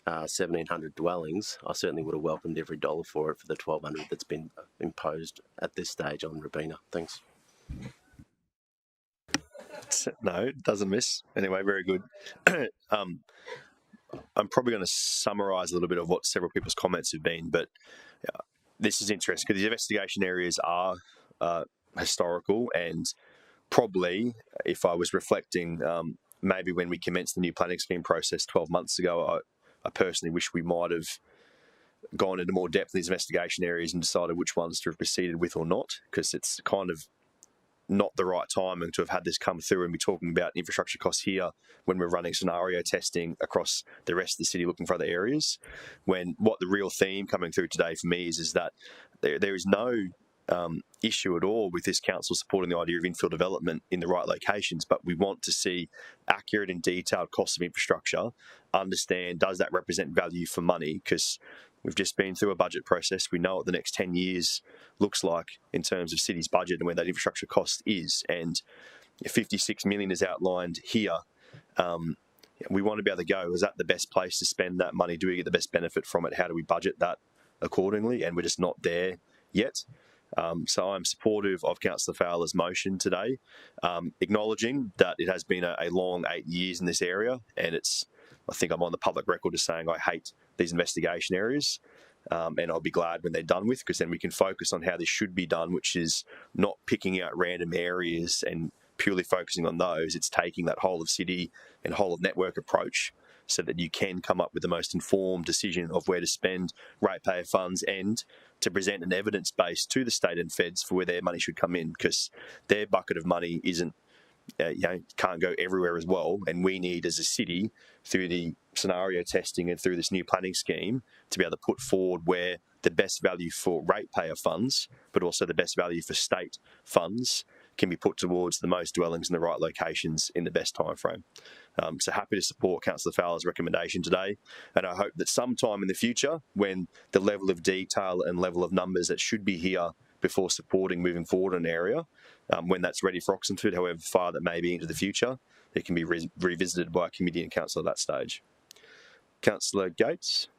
1,700 dwellings, I certainly would have welcomed every dollar for it for the 1,200 that's been imposed at this stage on Robina. Thanks. No, it doesn't miss. Anyway, very good. I'm probably going to summarise a little bit of what several people's comments have been, but this is interesting because the investigation areas are historical, and probably, if I was reflecting, maybe when we commenced the new planning scheme process 12 months ago, I personally wish we might have gone into more depth in these investigation areas and decided which ones to have proceeded with or not, because it's kind of not the right timing to have had this come through and be talking about infrastructure costs here when we're running scenario testing across the rest of the city looking for other areas. When what the real theme coming through today for me is that there is no issue at all with this council supporting the idea of infill development in the right locations, but we want to see accurate and detailed costs of infrastructure, understand does that represent value for money, because We've just been through a budget process. We know what the next 10 years looks like in terms of city's budget and where that infrastructure cost is. And 56 million is outlined here. We want to be able to go, is that the best place to spend that money? Do we get the best benefit from it? How do we budget that accordingly? And we're just not there yet. So I'm supportive of Councillor Fowler's motion today, acknowledging that it has been a long 8 years in this area, and I think I'm on the public record as saying I hate these investigation areas, and I'll be glad when they're done with, because then we can focus on how this should be done, which is not picking out random areas and purely focusing on those. It's taking that whole of city and whole of network approach so that you can come up with the most informed decision of where to spend ratepayer funds and to present an evidence base to the state and feds for where their money should come in, because their bucket of money isn't, can't go everywhere as well. And we need, as a city, through the scenario testing and through this new planning scheme, to be able to put forward where the best value for ratepayer funds, but also the best value for state funds, can be put towards the most dwellings in the right locations in the best time frame. So happy to support Councillor Fowler's recommendation today, and I hope that sometime in the future, when the level of detail and level of numbers that should be here before supporting moving forward in an area, when that's ready for Oxenford, however far that may be into the future, it can be revisited by a committee and council at that stage. Councillor Gates.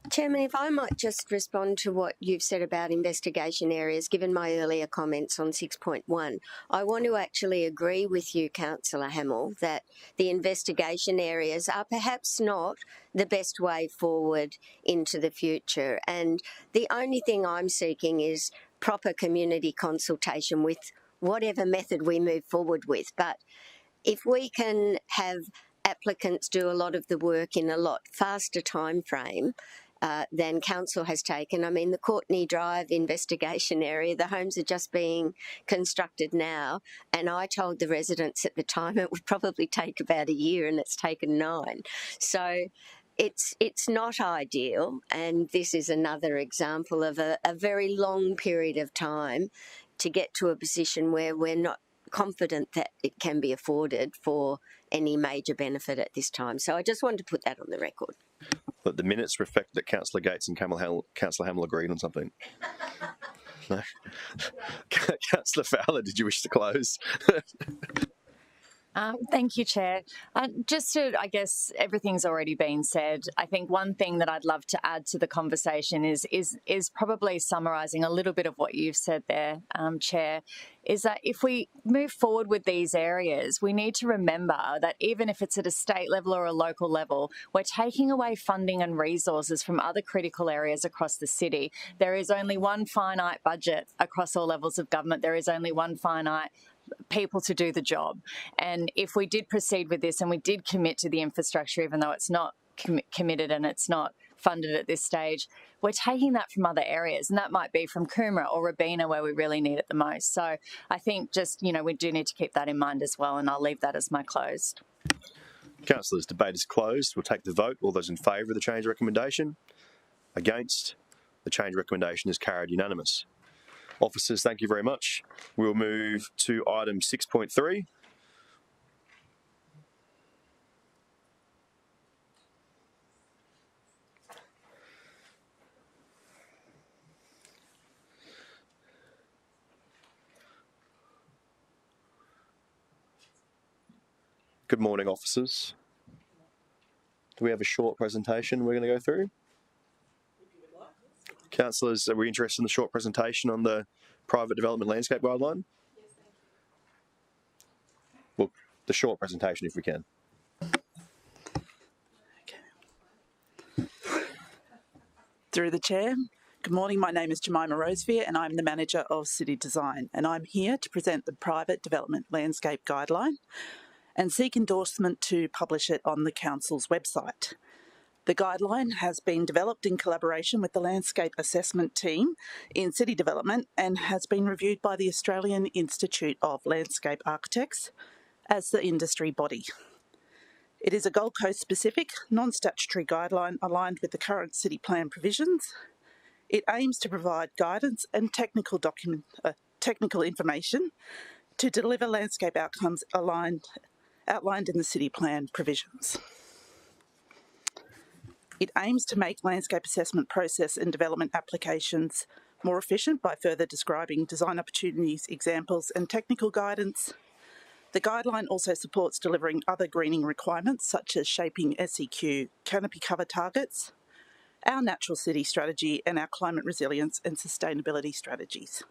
Chairman, if I might just respond to what you've said about investigation areas, given my earlier comments on 6.1. I want to actually agree with you, Councillor Hamill, that the investigation areas are perhaps not the best way forward into the future. And the only thing I'm seeking is proper community consultation with whatever method we move forward with. But if we can have applicants do a lot of the work in a lot faster time frame than council has taken. I mean, the Courtney Drive investigation area, the homes are just being constructed now, and I told the residents at the time it would probably take about a year, and it's taken 9. So it's not ideal, and this is another example of a very long period of time to get to a position where we're not confident that it can be afforded for any major benefit at this time. So I just wanted to put that on the record. But the minutes reflect that Councillor Gates and Councillor Hamill agreed on something. No. Councillor Fowler, did you wish to close? Thank you, Chair. Just to, I guess, everything's already been said. I think one thing that I'd love to add to the conversation is probably summarising a little bit of what you've said there, Chair, is that if we move forward with these areas, we need to remember that even if it's at a state level or a local level, we're taking away funding and resources from other critical areas across the city. There is only one finite budget across all levels of government. There is only one finite people to do the job. And if we did proceed with this and we did commit to the infrastructure, even though it's not committed and it's not funded at this stage, we're taking that from other areas, and that might be from Coomera or Robina where we really need it the most. So I think just, we do need to keep that in mind as well, and I'll leave that as my close. Councillors, debate is closed. We'll take the vote. All those in favour of the change recommendation? Against? The change recommendation is carried unanimous. Officers, thank you very much. We'll move to item 6.3. Good morning, officers. Do we have a short presentation we're going to go through? Councillors, are we interested in the short presentation on the private development landscape guideline? Yes, thank you. Well, the short presentation if we can. Okay. Through the chair. Good morning, my name is Jemima Rosevear and I'm the Manager of City Design, and I'm here to present the private development landscape guideline and seek endorsement to publish it on the Council's website. The guideline has been developed in collaboration with the Landscape Assessment Team in City Development and has been reviewed by the Australian Institute of Landscape Architects as the industry body. It is a Gold Coast specific, non-statutory guideline aligned with the current city plan provisions. It aims to provide guidance and technical information to deliver landscape outcomes outlined in the city plan provisions. It aims to make landscape assessment process and development applications more efficient by further describing design opportunities, examples and technical guidance. The guideline also supports delivering other greening requirements such as shaping SEQ canopy cover targets, our natural city strategy and our climate resilience and sustainability strategies.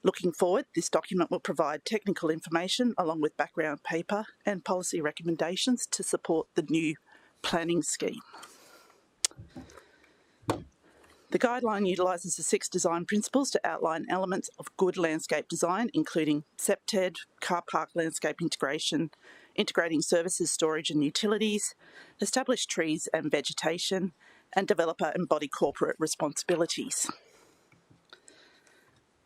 Looking forward, this document will provide technical information along with background paper and policy recommendations to support the new planning scheme. The guideline utilises the 6 design principles to outline elements of good landscape design, including SEPTED, car park landscape integration, integrating services, storage and utilities, establish trees and vegetation, and developer and body corporate responsibilities.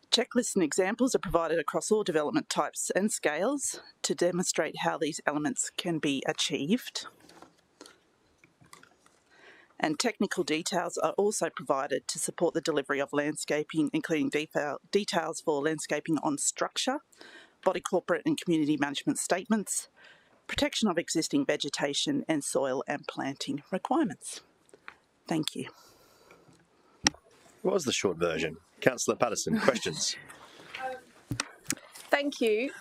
Checklists and examples are provided across all development types and scales to demonstrate how these elements can be achieved. And technical details are also provided to support the delivery of landscaping, including details for landscaping on structure, body corporate and community management statements, protection of existing vegetation and soil and planting requirements. Thank you. What was the short version? Councillor Patterson, questions? Thank you.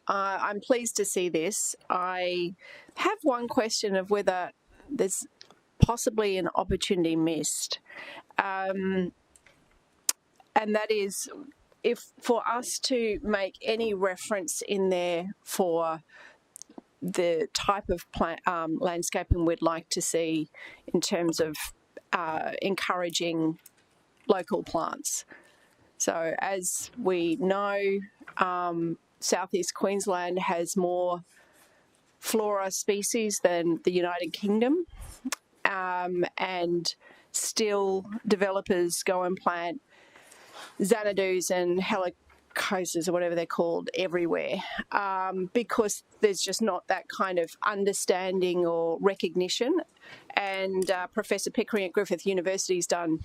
I'm pleased to see this. I have one question of whether there's possibly an opportunity missed. And that is, if for us to make any reference in there for the type of landscaping we'd like to see in terms of encouraging local plants. So as we know, Southeast Queensland has more flora species than the United Kingdom, and still developers go and plant Xanadus and helicoses or whatever they're called everywhere, because there's just not that kind of understanding or recognition. And Professor Pickering at Griffith University have done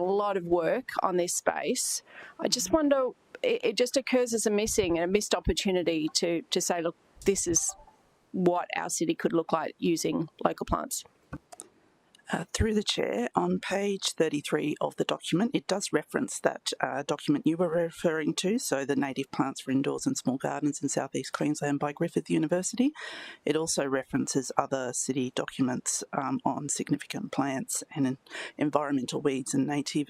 a lot of work on this space. I just wonder, it just occurs as a missed opportunity to say, look, this is what our city could look like using local plants. Through the chair, on page 33 of the document, it does reference that document you were referring to, so the Native Plants for Indoors and Small Gardens in South East Queensland by Griffith University. It also references other city documents on significant plants and environmental weeds and native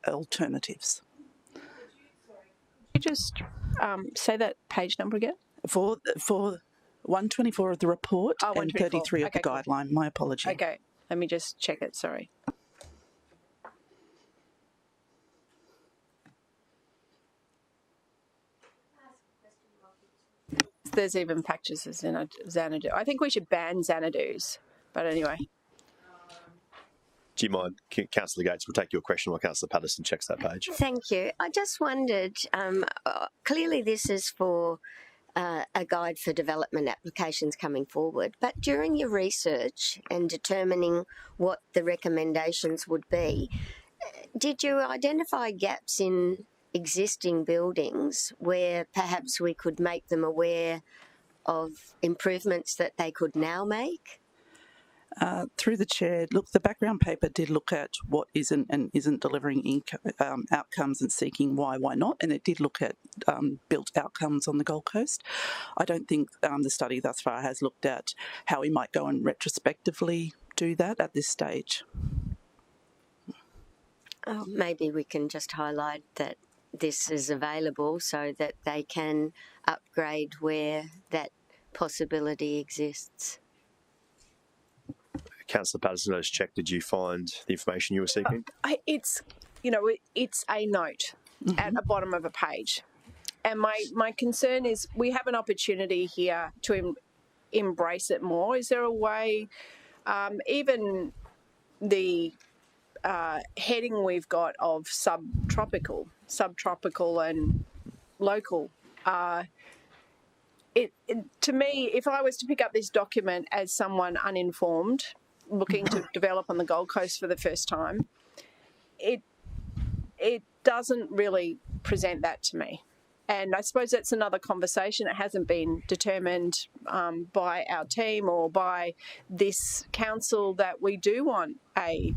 alternatives. Could you just say that page number again? For 124 of the report and 33 of the guideline. My apology. Okay. Let me just check it, sorry. There's even patches of Xanadu. I think we should ban Xanadus, but anyway. Do you mind, Councillor Gates, we'll take your question while Councillor Patterson checks that page. Thank you. I just wondered, clearly this is for a guide for development applications coming forward, but during your research and determining what the recommendations would be, did you identify gaps in existing buildings where perhaps we could make them aware of improvements that they could now make? Through the chair, look, the background paper did look at what isn't and isn't delivering outcomes and seeking why not, and it did look at built outcomes on the Gold Coast. I don't think the study thus far has looked at how we might go and retrospectively do that at this stage. Oh, maybe we can just highlight that this is available so that they can upgrade where that possibility exists. Councillor Patterson, I just checked. Did you find the information you were seeking? It's a note at the bottom of a page. And my concern is we have an opportunity here to embrace it more. Is there a way, even the heading we've got of subtropical and local, to me, if I was to pick up this document as someone uninformed, looking to develop on the Gold Coast for the first time, it doesn't really present that to me. And I suppose that's another conversation. It hasn't been determined by our team or by this council that we do want a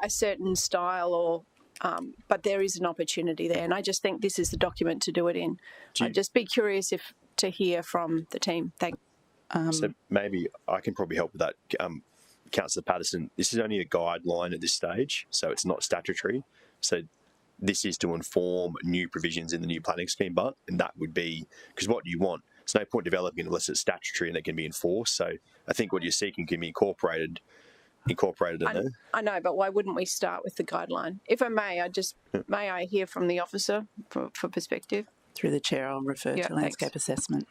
certain style or. But there is an opportunity there, and I just think this is the document to do it in. I'd just be curious to hear from the team. Thanks. So maybe I can probably help with that. Councillor Patterson, this is only a guideline at this stage, so it's not statutory. So this is to inform new provisions in the new planning scheme, and that would be, because what you want, there's no point developing it unless it's statutory and it can be enforced. So I think what you're seeking can be incorporated in there. I know, but why wouldn't we start with the guideline? If I may, may I hear from the officer for perspective? Through the chair, I'll refer to landscape assessment.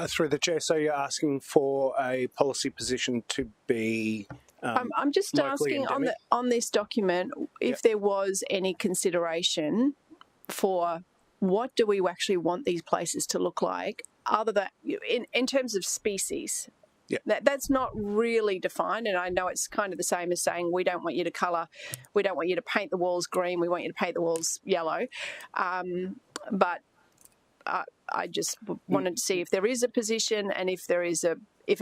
Through the chair, so you're asking for a policy position to be I'm just asking on this document if there was any consideration for what do we actually want these places to look like, other than in terms of species. Yeah. That's not really defined, and I know it's kind of the same as saying we don't want you to colour, we don't want you to paint the walls green, we want you to paint the walls yellow. But I just wanted to see if there is a position and if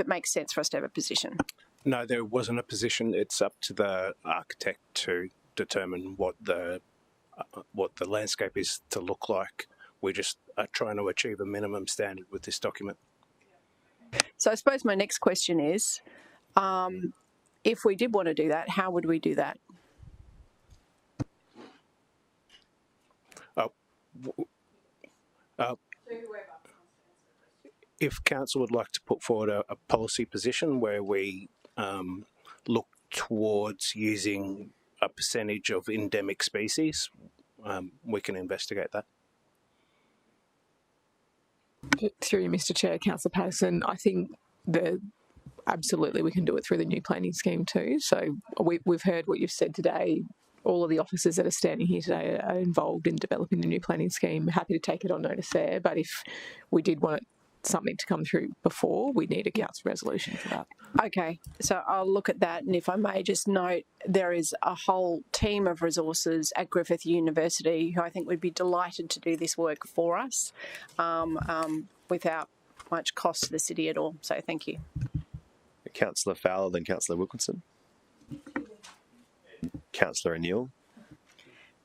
it makes sense for us to have a position. No, there wasn't a position. It's up to the architect to determine what the landscape is to look like. We just are trying to achieve a minimum standard with this document. So I suppose my next question is, if we did want to do that, how would we do that? If council would like to put forward a policy position where we look towards using a percentage of endemic species, we can investigate that. Through you, Mr. Chair, Councillor Patterson, I think absolutely we can do it through the new planning scheme too. So we've heard what you've said today. All of the officers that are standing here today are involved in developing the new planning scheme. Happy to take it on notice there, but if we did want something to come through before, we need a council resolution for that. Okay, so I'll look at that, and if I may just note, there is a whole team of resources at Griffith University who I think would be delighted to do this work for us without much cost to the city at all. So thank you. Councillor Fowler, then Councillor Wilkinson. Councillor O'Neill.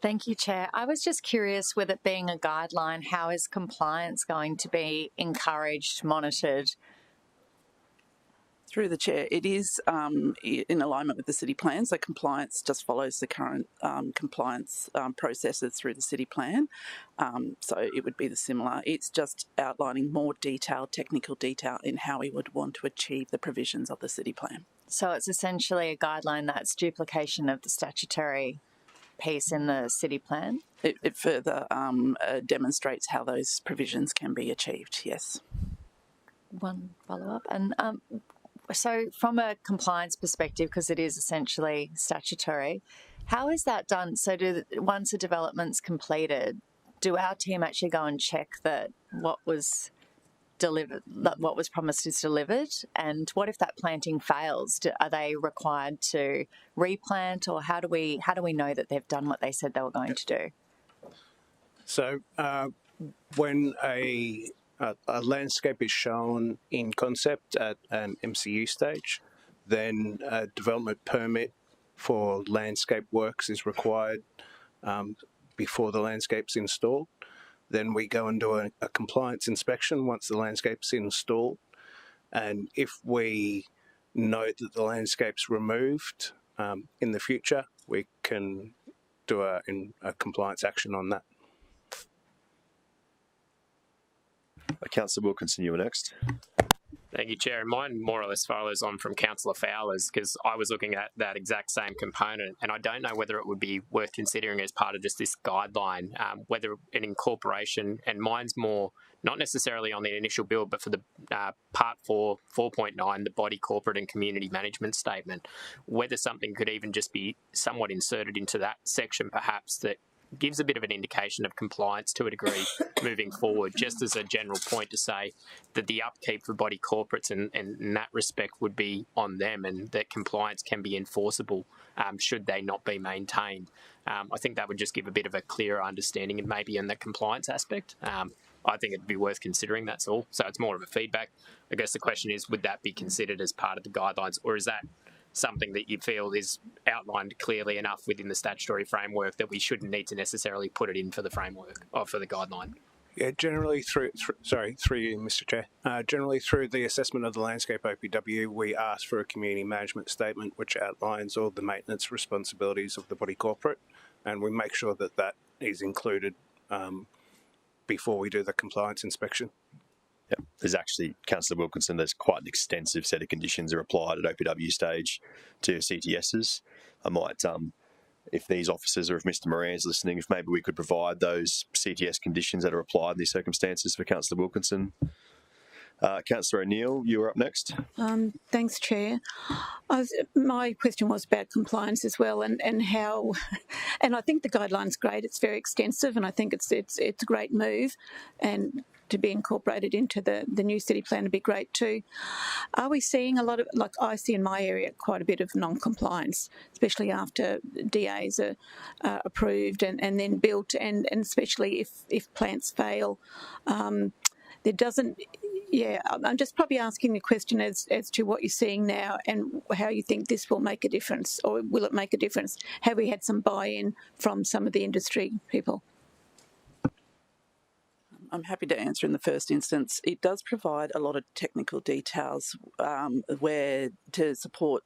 Thank you, Chair. I was just curious, with it being a guideline, how is compliance going to be encouraged, monitored? Through the chair, it is in alignment with the city plan, so compliance just follows the current compliance processes through the city plan. So it would be similar. It's just outlining more technical detail in how we would want to achieve the provisions of the city plan. So it's essentially a guideline that's duplication of the statutory piece in the city plan? It further demonstrates how those provisions can be achieved, yes. One follow-up. And so from a compliance perspective, because it is essentially statutory, how is that done? So once a development's completed, do our team actually go and check that what was delivered, what was promised is delivered? And what if that planting fails? Are they required to replant, or how do we know that they've done what they said they were going to do? So when a landscape is shown in concept at an MCU stage, then a development permit for landscape works is required before the landscape's installed. Then we go and do a compliance inspection once the landscape's installed. And if we note that the landscape's removed in the future, we can do a compliance action on that. Councillor Wilkinson, you were next. Thank you, Chair. And mine more or less follows on from Councillor Fowler's, because I was looking at that exact same component, and I don't know whether it would be worth considering as part of just this guideline, whether an incorporation, and mine's more not necessarily on the initial build, but for the part 4.9, the body corporate and community management statement, whether something could even just be somewhat inserted into that section, perhaps, that gives a bit of an indication of compliance to a degree moving forward, just as a general point to say that the upkeep for body corporates and in that respect would be on them, and that compliance can be enforceable should they not be maintained. I think that would just give a bit of a clearer understanding, and maybe in the compliance aspect. I think it'd be worth considering, that's all. So it's more of a feedback. I guess the question is, would that be considered as part of the guidelines, or is that something that you feel is outlined clearly enough within the statutory framework that we shouldn't need to necessarily put it in for the framework or for the guideline? Yeah, generally through you, Mr. Chair. Generally through the assessment of the landscape OPW, we ask for a community management statement which outlines all the maintenance responsibilities of the body corporate, and we make sure that that is included before we do the compliance inspection. Yeah, there's actually, Councillor Wilkinson, there's quite an extensive set of conditions that are applied at OPW stage to CTSs. I might, if these officers or if Mr. Moran's listening, if maybe we could provide those CTS conditions that are applied in these circumstances for Councillor Wilkinson. Councillor O'Neill, you were up next. Thanks, Chair. My question was about compliance as well, and how. And I think the guideline's great. It's very extensive, and I think it's a great move, and to be incorporated into the new city plan would be great too. Are we seeing a lot of, like I see in my area, quite a bit of non-compliance, especially after DAs are approved and then built, and especially if plants fail, there doesn't. Yeah, I'm just probably asking the question as to what you're seeing now and how you think this will make a difference, or will it make a difference? Have we had some buy-in from some of the industry people? I'm happy to answer in the first instance. It does provide a lot of technical details where to support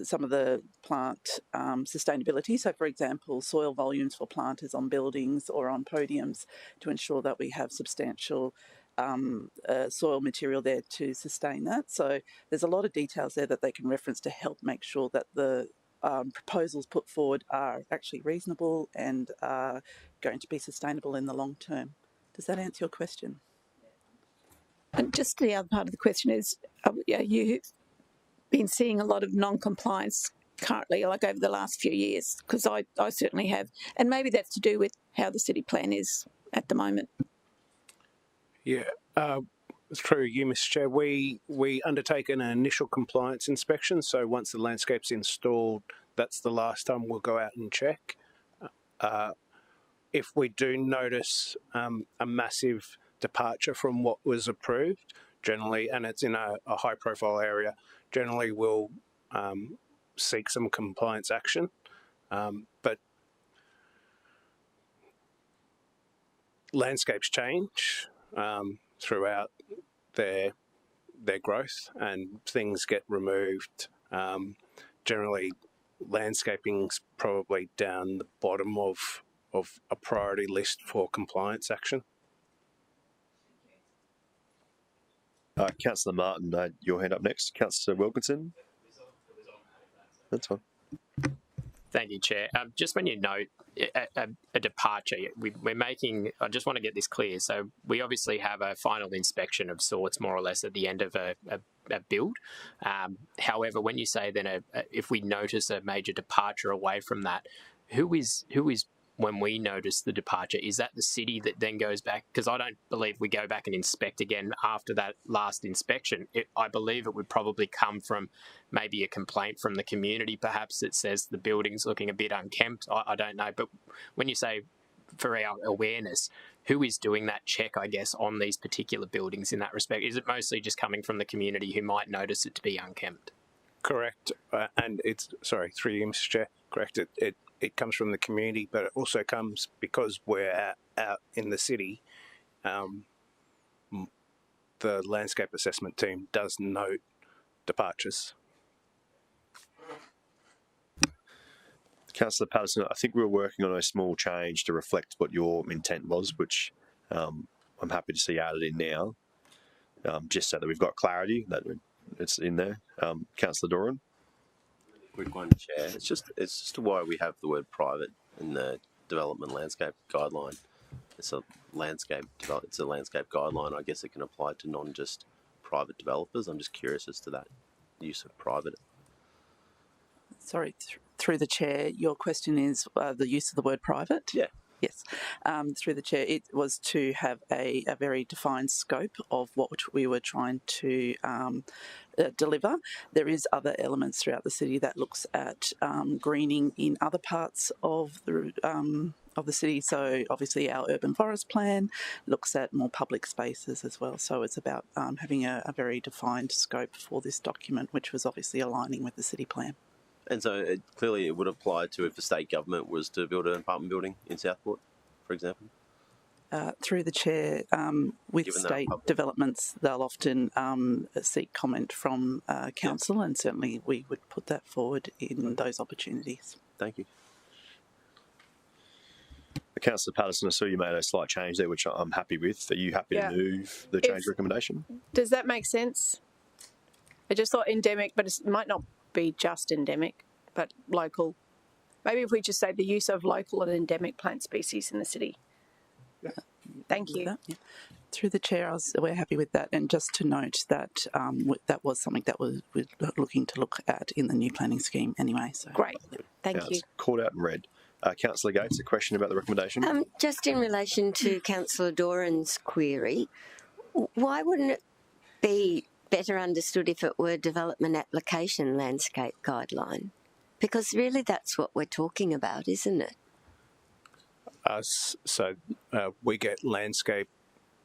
some of the plant sustainability. So, for example, soil volumes for planters on buildings or on podiums to ensure that we have substantial soil material there to sustain that. So there's a lot of details there that they can reference to help make sure that the proposals put forward are actually reasonable and are going to be sustainable in the long term. Does that answer your question? And just the other part of the question is, you've been seeing a lot of non-compliance currently, like over the last few years, because I certainly have. And maybe that's to do with how the city plan is at the moment. Yeah, through you, Mr. Chair, we undertake an initial compliance inspection. So once the landscape's installed, that's the last time we'll go out and check. If we do notice a massive departure from what was approved, generally, and it's in a high-profile area, generally we'll seek some compliance action. But landscapes change throughout their growth, and things get removed. Generally, landscaping's probably down the bottom of a priority list for compliance action. Councillor Martin, your hand up next. Councillor Wilkinson. That's fine. Thank you, Chair. Just when you note a departure, we're making, I just want to get this clear. So we obviously have a final inspection of sorts, more or less, at the end of a build. However, when you say then if we notice a major departure away from that, who is when we notice the departure? Is that the city that then goes back? Because I don't believe we go back and inspect again after that last inspection. I believe it would probably come from maybe a complaint from the community, perhaps, that says the building's looking a bit unkempt. I don't know. But when you say for our awareness, who is doing that check, I guess, on these particular buildings in that respect? Is it mostly just coming from the community who might notice it to be unkempt? Correct. And it's, sorry, through you, Mr. Chair, correct. It comes from the community, but it also comes because we're out in the city. The landscape assessment team does note departures. Councillor Patterson, I think we were working on a small change to reflect what your intent was, which I'm happy to see added in now, just so that we've got clarity that it's in there. Councillor Doran. Quick one, Chair. It's just why we have the word private in the development landscape guideline. It's a landscape guideline. I guess it can apply to non just private developers. I'm just curious as to that use of private. Sorry, through the Chair, your question is the use of the word private? Yeah. Yes, through the chair, it was to have a very defined scope of what we were trying to deliver. There is other elements throughout the city that looks at greening in other parts of the city. So obviously our urban forest plan looks at more public spaces as well. So it's about having a very defined scope for this document, which was obviously aligning with the city plan. And so clearly it would apply to if the state government was to build an apartment building in Southport, for example? Through the chair, with Given state developments, they'll often seek comment from council, and certainly we would put that forward in those opportunities. Thank you. Councillor Patterson, I saw you made a slight change there, which I'm happy with. Are you happy to move the change recommendation? Does that make sense? I just thought endemic, but it might not be just endemic, but local. Maybe if we just say the use of local and endemic plant species in the city. Yeah. Thank you. Through the chair, we're happy with that. And just to note that that was something that we're looking to look at in the new planning scheme anyway. So great. Thank you. It's called out in red. Councillor Gates, a question about the recommendation? Just in relation to Councillor Doran's query, why wouldn't it be better understood if it were development application landscape guideline? Because really that's what we're talking about, isn't it? We get landscape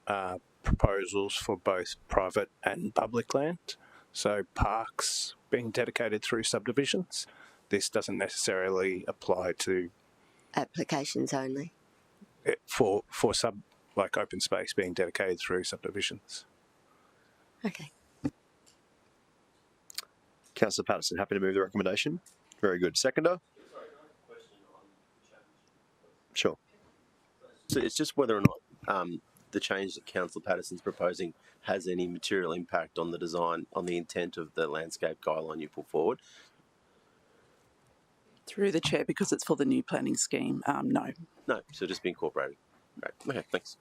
proposals for both private and public land. So parks being dedicated through subdivisions. This doesn't necessarily apply to applications only for like open space being dedicated through subdivisions. Okay. Councillor Patterson, happy to move the recommendation. Very good. Seconder? Sure. So it's just whether or not the change that Councillor Patterson's proposing has any material impact on the design, on the intent of the landscape guideline you put forward. Through the chair, because it's for the new planning scheme, no. No, so just be incorporated. Great. Okay, thanks.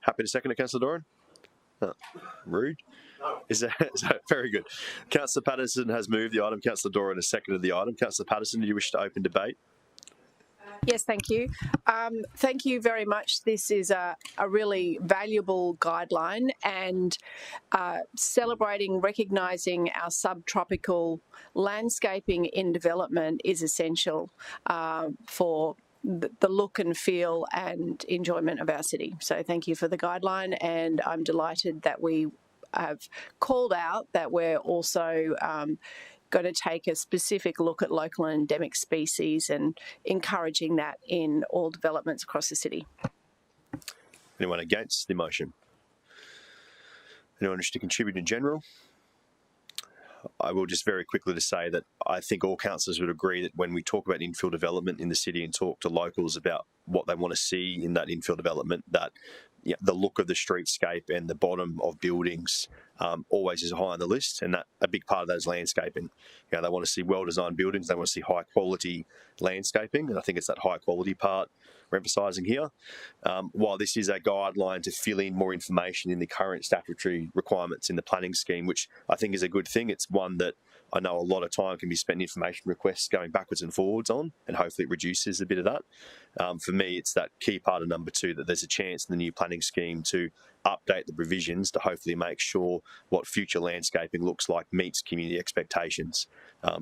Happy to second it, Councillor Doran? Oh, rude. No. Is that very good? Councillor Patterson has moved the item. Councillor Doran has seconded the item. Councillor Patterson, do you wish to open debate? Yes, thank you. Thank you very much. This is a really valuable guideline, and celebrating, recognising our subtropical landscaping in development is essential for the look and feel and enjoyment of our city. So thank you for the guideline, and I'm delighted that we have called out that we're also going to take a specific look at local and endemic species and encouraging that in all developments across the city. Anyone against the motion? Anyone wish to contribute in general? I will just very quickly to say that I think all councillors would agree that when we talk about infill development in the city and talk to locals about what they want to see in that infill development, that the look of the streetscape and the bottom of buildings always is high on the list, and that a big part of that is landscaping. They want to see well-designed buildings, they want to see high-quality landscaping, and I think it's that high-quality part we're emphasising here. While this is a guideline to fill in more information in the current statutory requirements in the planning scheme, which I think is a good thing, it's one that I know a lot of time can be spent in information requests going backwards and forwards on, and hopefully it reduces a bit of that. For me, it's that key part of number 2, that there's a chance in the new planning scheme to update the provisions to hopefully make sure what future landscaping looks like meets community expectations.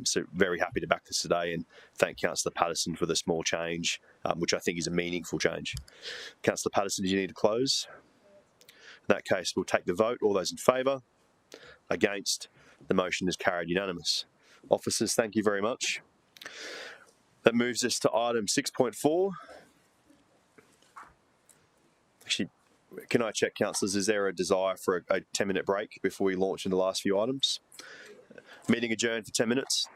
So very happy to back this today, and thank Councillor Patterson for the small change, which I think is a meaningful change. Councillor Patterson, do you need to close? In that case, we'll take the vote. All those in favour? Against? The motion is carried unanimous. Officers, thank you very much. That moves us to item 6.4. Actually, can I check, councillors, is there a desire for a 10-minute break before we launch into the last few items? Meeting adjourned for 10 minutes.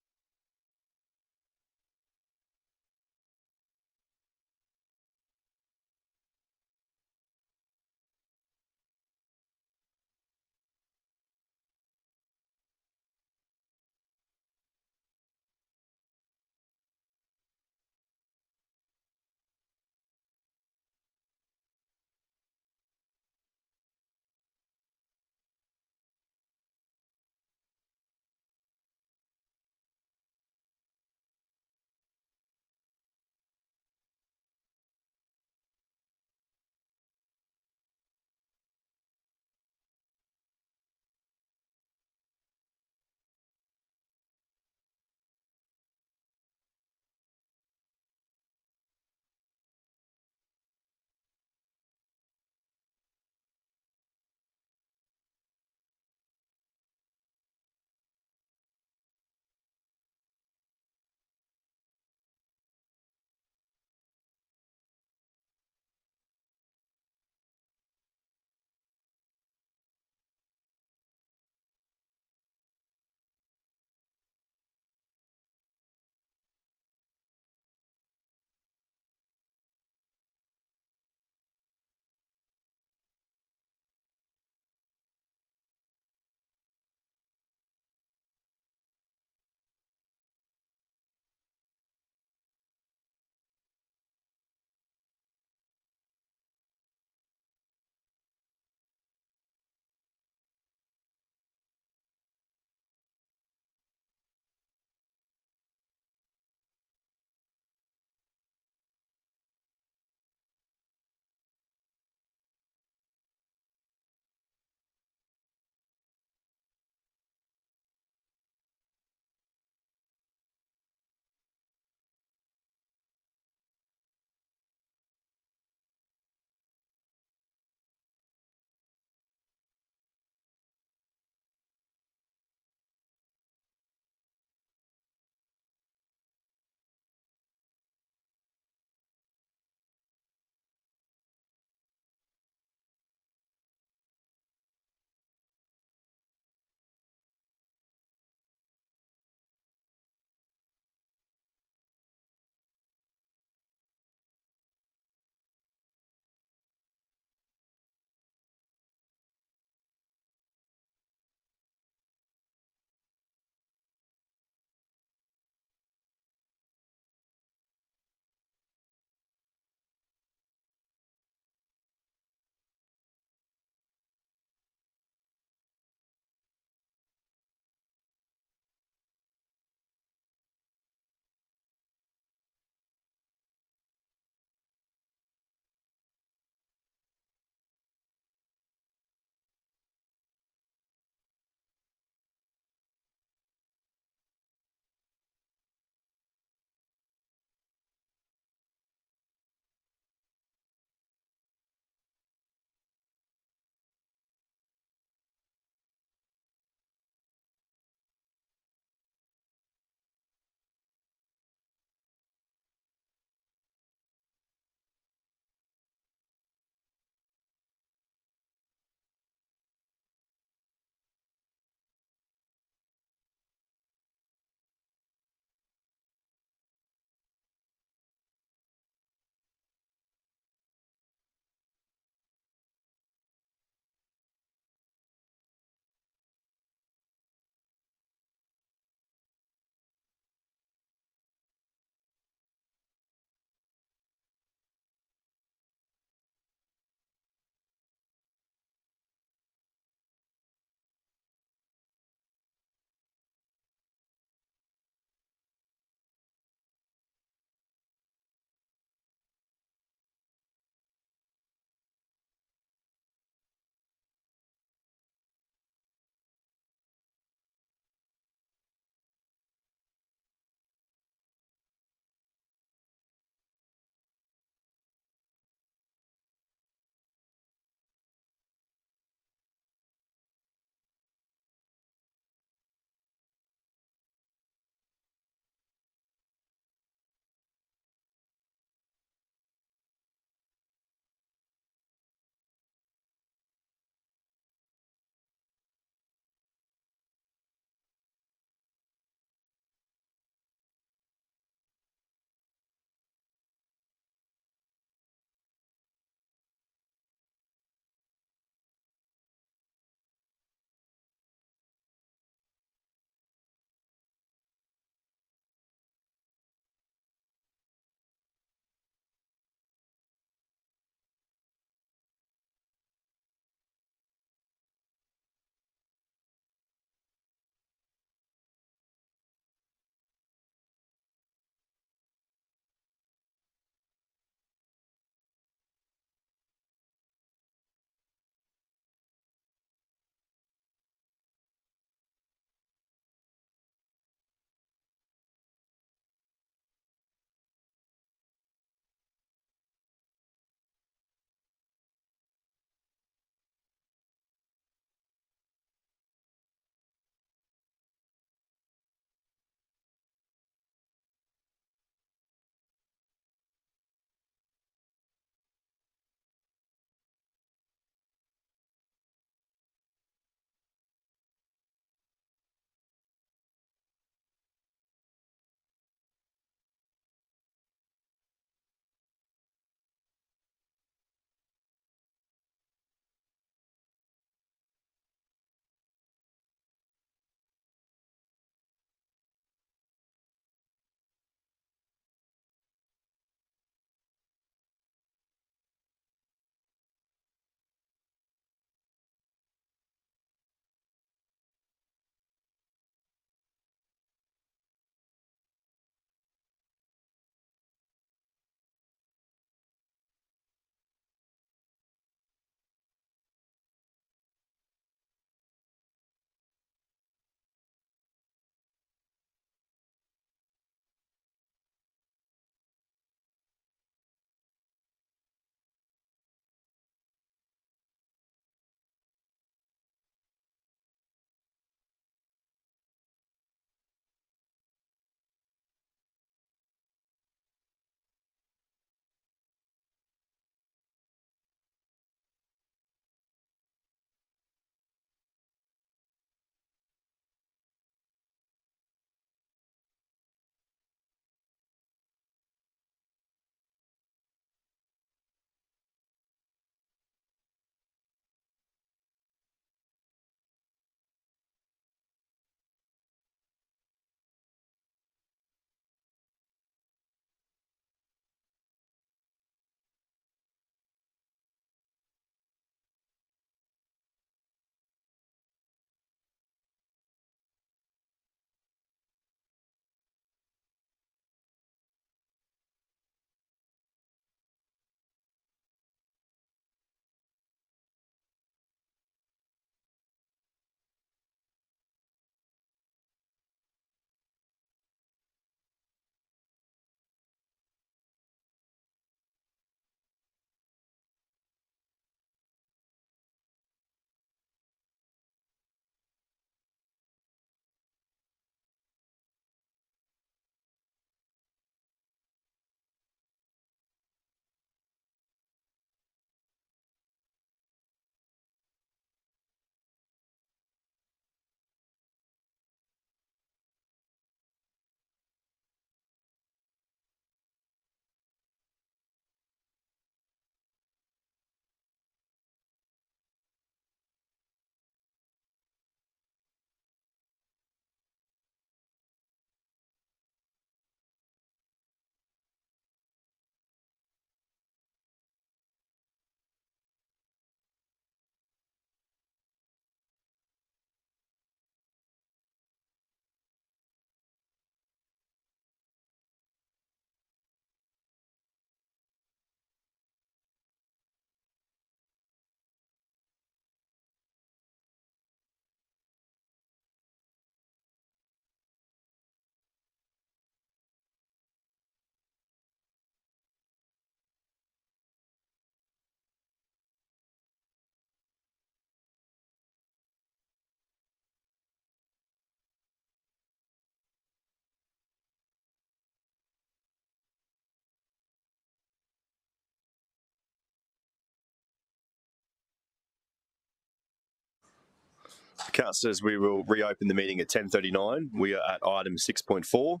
Councillors, we will reopen the meeting at 10:39. We are at item 6.4.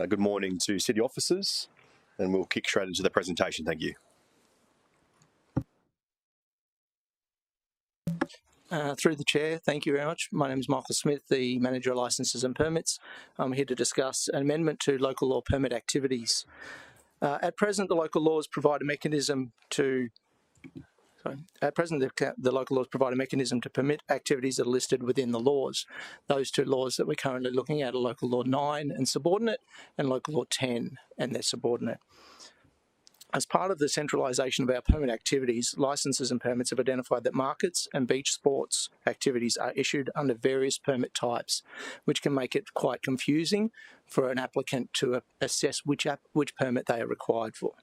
Good morning to city officers, and we'll kick straight into the presentation. Thank you. Through the chair, thank you very much. My name is Michael Smith, the Manager of Licences and Permits. I'm here to discuss an amendment to local law permit activities. At present, the local laws provide a mechanism to the local laws provide a mechanism to permit activities that are listed within the laws. Those two laws that we're currently looking at are Local Law 9 and Subordinate, and Local Law 10 and their Subordinate. As part of the centralisation of our permit activities, licences and permits have identified that markets and beach sports activities are issued under various permit types, which can make it quite confusing for an applicant to assess which permit they are required for.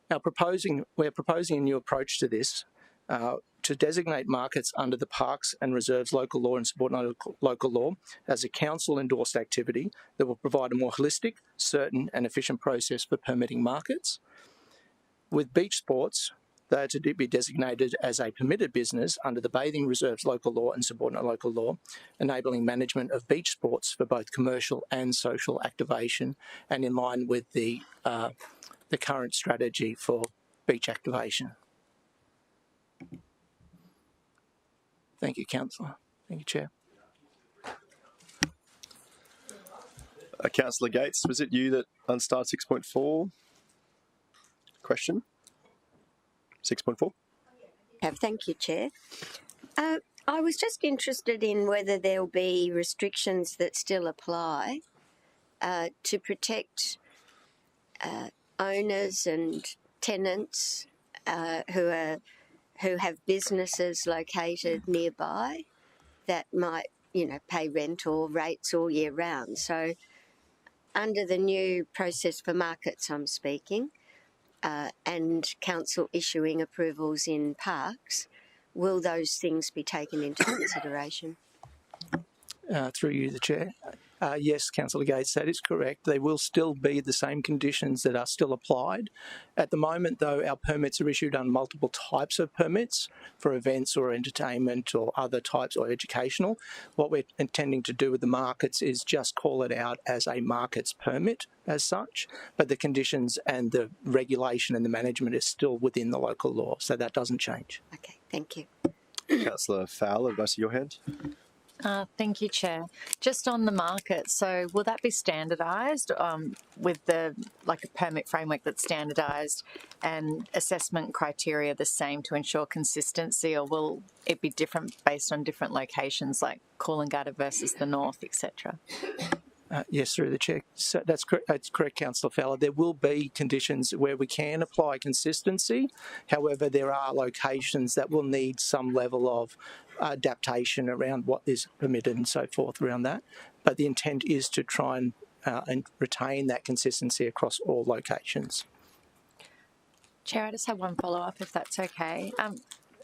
We're proposing a new approach to this to designate markets under the Parks and Reserves Local Law and Subordinate Local Law as a council-endorsed activity that will provide a more holistic, certain and efficient process for permitting markets. With beach sports, they are to be designated as a permitted business under the Bathing Reserves Local Law and Subordinate Local Law, enabling management of beach sports for both commercial and social activation, and in line with the current strategy for beach activation. Thank you, Councillor. Thank you, Chair. Councillor Gates, was it you that unstarred 6.4? Question? 6.4? Thank you, Chair. I was just interested in whether there'll be restrictions that still apply to protect owners and tenants who have businesses located nearby that might, pay rent or rates all year round. So under the new process for markets I'm speaking, and council issuing approvals in parks, will those things be taken into consideration? Through you, the Chair. Yes, Councillor Gates, that is correct. They will still be the same conditions that are still applied. At the moment, though, our permits are issued on multiple types of permits for events or entertainment or other types or educational. What we're intending to do with the markets is just call it out as a markets permit as such, but the conditions and the regulation and the management is still within the local law, so that doesn't change. Okay, thank you. Councillor Fowler, do I see your hand? Thank you, Chair. Just on the market, so will that be standardised with a permit framework that's standardised and assessment criteria the same to ensure consistency, or will it be different based on different locations like Coolangatta versus the north, etc.? Yes, through the Chair. So that's correct, Councillor Fowler. There will be conditions where we can apply consistency. However, there are locations that will need some level of adaptation around what is permitted and so forth around that. But the intent is to try and retain that consistency across all locations. Chair, I just have one follow-up, if that's okay.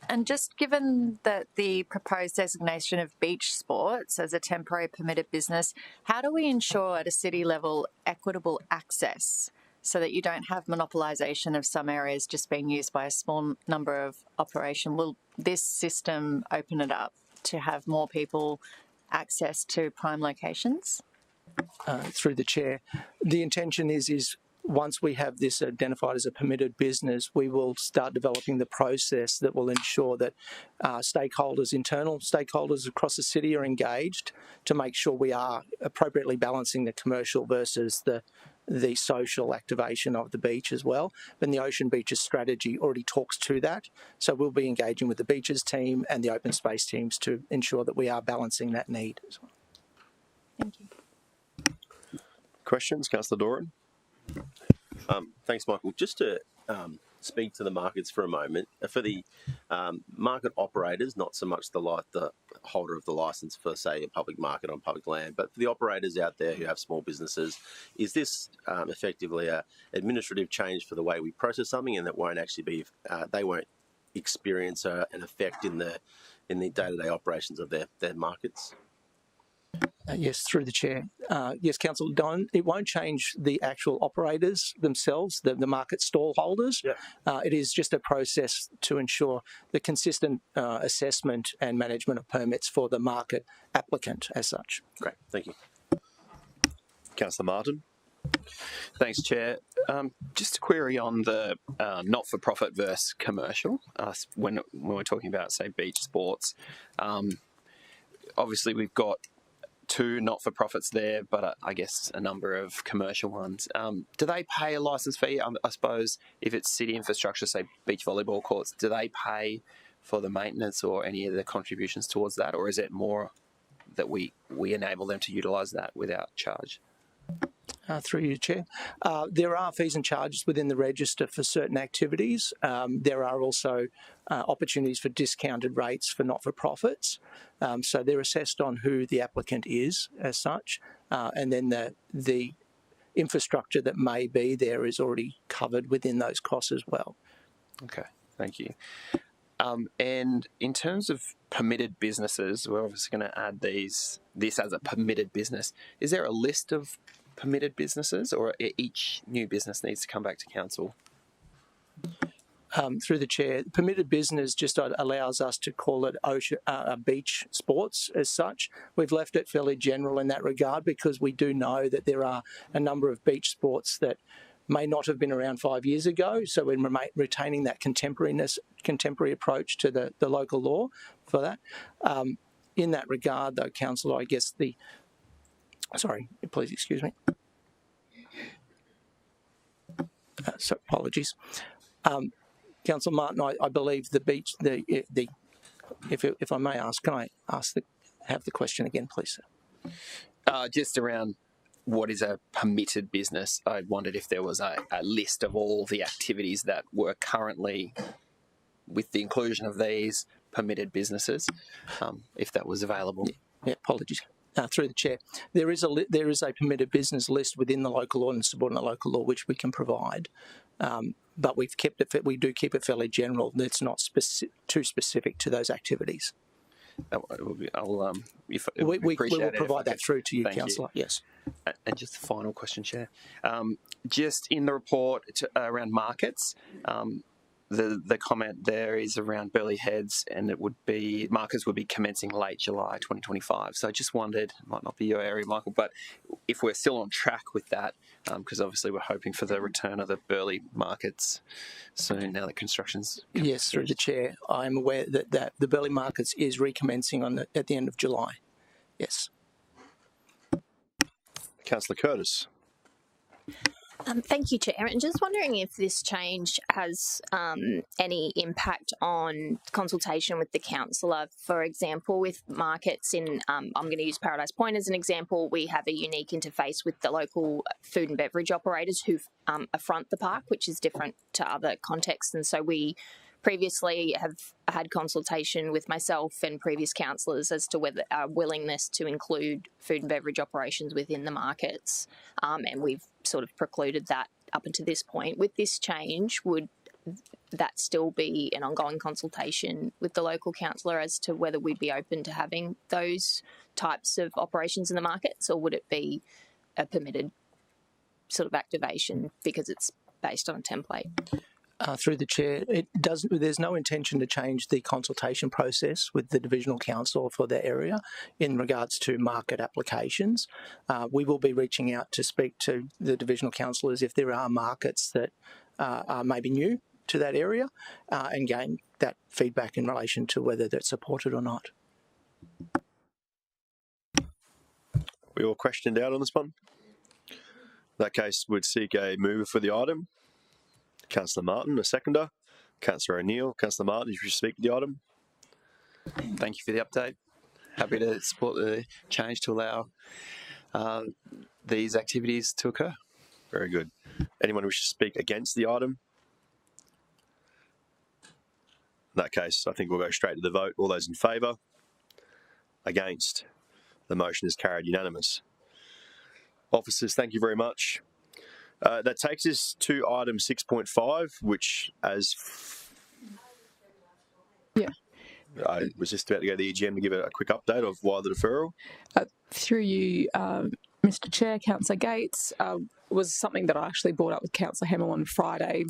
And just given that the proposed designation of beach sports as a temporary permitted business, how do we ensure at a city level equitable access so that you don't have monopolisation of some areas just being used by a small number of operations? Will this system open it up to have more people access to prime locations? Through the Chair, the intention is once we have this identified as a permitted business, we will start developing the process that will ensure that stakeholders, internal stakeholders across the city are engaged to make sure we are appropriately balancing the commercial versus the social activation of the beach as well. And the Ocean Beaches strategy already talks to that. So we'll be engaging with the beaches team and the open space teams to ensure that we are balancing that need as well. Thank you. Questions? Councillor Doran? Thanks, Michael. Just to speak to the markets for a moment, for the market operators, not so much the holder of the licence for, say, a public market on public land, but for the operators out there who have small businesses, is this effectively an administrative change for the way we process something, and that won't actually be, they won't experience an effect in the day-to-day operations of their markets? Yes, through the chair. Yes, Councillor Don, it won't change the actual operators themselves, the market stall holders. Yep. It is just a process to ensure the consistent assessment and management of permits for the market applicant as such. Great, thank you. Councillor Martin. Thanks, Chair. Just a query on the not-for-profit versus commercial. When we're talking about, say, beach sports, obviously we've got 2 not-for-profits there, but I guess a number of commercial ones. Do they pay a licence fee? I suppose if it's city infrastructure, say beach volleyball courts, do they pay for the maintenance or any of the contributions towards that, or is it more that we enable them to utilise that without charge? Through you, Chair. There are fees and charges within the register for certain activities. There are also opportunities for discounted rates for not-for-profits. So they're assessed on who the applicant is as such, and then the infrastructure that may be there is already covered within those costs as well. Okay, thank you. And in terms of permitted businesses, we're obviously going to add this as a permitted business. Is there a list of permitted businesses, or each new business needs to come back to council? Through the chair, permitted business just allows us to call it beach sports as such. We've left it fairly general in that regard because we do know that there are a number of beach sports that may not have been around 5 years ago, so we're retaining that contemporary approach to the local law for that. In that regard, though, Councillor, I guess sorry, please excuse me. So apologies. Councillor Martin, I believe if I may ask, can I have the question again, please, sir? Just around what is a permitted business. I wondered if there was a list of all the activities that were currently, with the inclusion of these, permitted businesses, if that was available. Yeah, apologies. Through the chair, there is a permitted business list within the local law and subordinate local law which we can provide, but we do keep it fairly general. It's not too specific to those activities. We will provide that through to you, Councillor. Yes. And just the final question, Chair. Just in the report around markets, the comment there is around Burleigh Heads, and markets would be commencing late July 2025. So I just wondered, it might not be your area, Michael, but if we're still on track with that, because obviously we're hoping for the return of the Burleigh markets soon now that construction's complete. Yes, through the chair, I am aware that the Burleigh markets is recommencing at the end of July. Yes. Councillor Curtis. Thank you, Chair. And just wondering if this change has any impact on consultation with the councillor. For example, with markets I'm going to use Paradise Point as an example. We have a unique interface with the local food and beverage operators who affront the park, which is different to other contexts. And so we previously have had consultation with myself and previous councillors as to whether our willingness to include food and beverage operations within the markets, and we've sort of precluded that up until this point. With this change, would that still be an ongoing consultation with the local councillor as to whether we'd be open to having those types of operations in the markets, or would it be a permitted sort of activation because it's based on a template? Through the chair, there's no intention to change the consultation process with the Divisional Council for the area in regards to market applications. We will be reaching out to speak to the Divisional Councillors if there are markets that are maybe new to that area and gain that feedback in relation to whether that's supported or not. We all questioned out on this one? In that case, we'd seek a mover for the item. Councillor Martin, a seconder. Councillor O'Neill. Councillor Martin, if you speak to the item. Thank you for the update. Happy to support the change to allow these activities to occur. Very good. Anyone wish to speak against the item? In that case, I think we'll go straight to the vote. All those in favour? Against? The motion is carried unanimous. Officers, thank you very much. That takes us to item 6.5, which I was just about to go to the EGM to give a quick update of why the deferral. Through you, Mr Chair, Councillor Gates, was something that I actually brought up with Councillor Hemmel on Friday.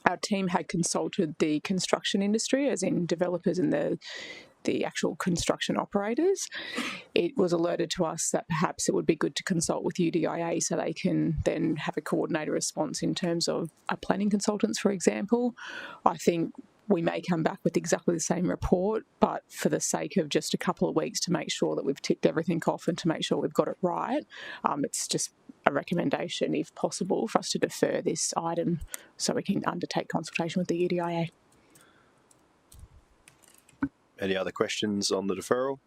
Our team had consulted the construction industry, as in developers and the actual construction operators. It was alerted to us that perhaps it would be good to consult with UDIA so they can then have a coordinated response in terms of planning consultants, for example. I think we may come back with exactly the same report, but for the sake of just a couple of weeks to make sure that we've ticked everything off and to make sure we've got it right, it's just a recommendation, if possible, for us to defer this item so we can undertake consultation with the UDIA. Any other questions on the deferral?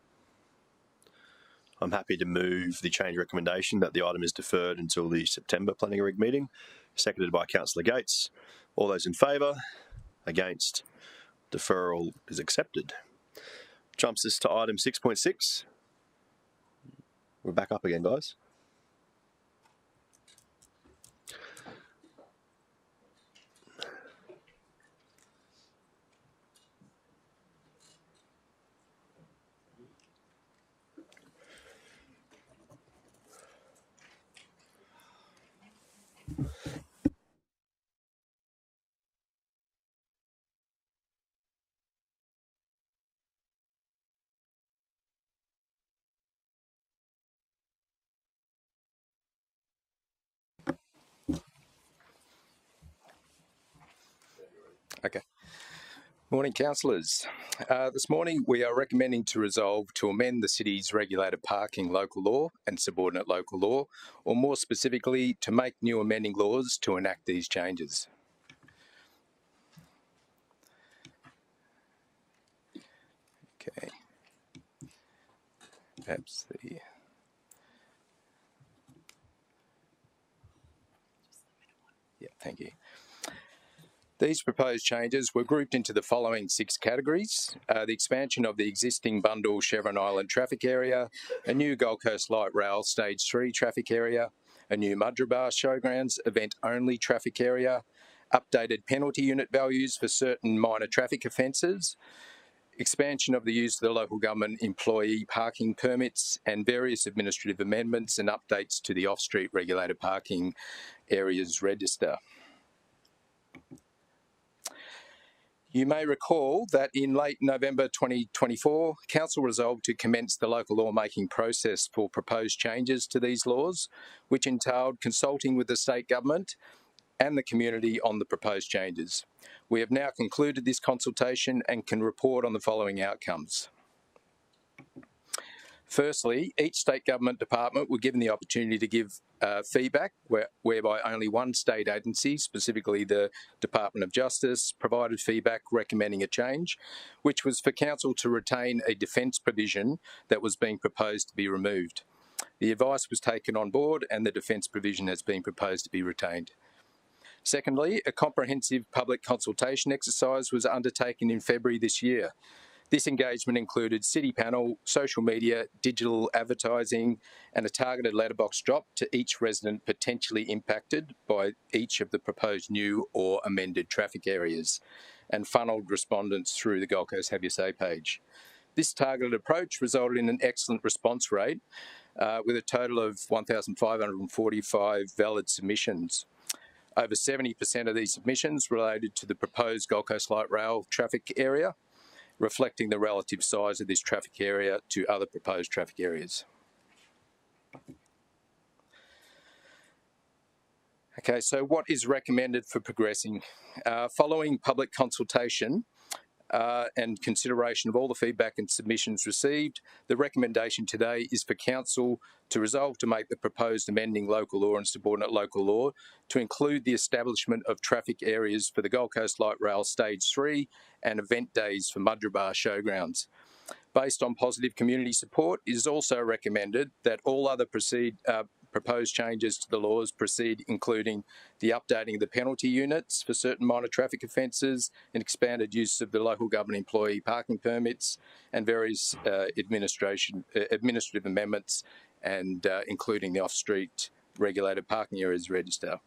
I'm happy to move the change recommendation that the item is deferred until the September Planning Reg meeting, seconded by Councillor Gates. All those in favour? Against? Deferral is accepted. Jumps us to item 6.6. We're back up again, guys. Okay. Morning, councillors. This morning we are recommending to resolve to amend the city's regulated parking local law and subordinate local law, or more specifically, to make new amending laws to enact these changes. Okay. Perhaps the... Yeah, thank you. These proposed changes were grouped into the following 6 categories: the expansion of the existing Bundall Chevron Island traffic area, a new Gold Coast Light Rail Stage 3 traffic area, a new Mudgeerbar Showgrounds event-only traffic area, updated penalty unit values for certain minor traffic offences, expansion of the use of the local government employee parking permits, and various administrative amendments and updates to the off-street regulated parking areas register. You may recall that in late November 2024, Council resolved to commence the local lawmaking process for proposed changes to these laws, which entailed consulting with the state government and the community on the proposed changes. We have now concluded this consultation and can report on the following outcomes. Firstly, each state government department were given the opportunity to give feedback, whereby only one state agency, specifically the Department of Justice, provided feedback recommending a change, which was for Council to retain a defence provision that was being proposed to be removed. The advice was taken on board and the defence provision has been proposed to be retained. Secondly, a comprehensive public consultation exercise was undertaken in February this year. This engagement included city panel, social media, digital advertising, and a targeted letterbox drop to each resident potentially impacted by each of the proposed new or amended traffic areas, and funnelled respondents through the Gold Coast Have Your Say page. This targeted approach resulted in an excellent response rate, with a total of 1,545 valid submissions. Over 70% of these submissions related to the proposed Gold Coast Light Rail traffic area, reflecting the relative size of this traffic area to other proposed traffic areas. Okay, so what is recommended for progressing? Following public consultation and consideration of all the feedback and submissions received, the recommendation today is for Council to resolve to make the proposed amending local law and subordinate local law to include the establishment of traffic areas for the Gold Coast Light Rail Stage 3 and event days for Mudgeerbar Showgrounds. Based on positive community support, it is also recommended that all other proposed changes to the laws proceed, including the updating of the penalty units for certain minor traffic offences, and expanded use of the local government employee parking permits, and various administrative amendments, and including the off-street regulated parking areas register.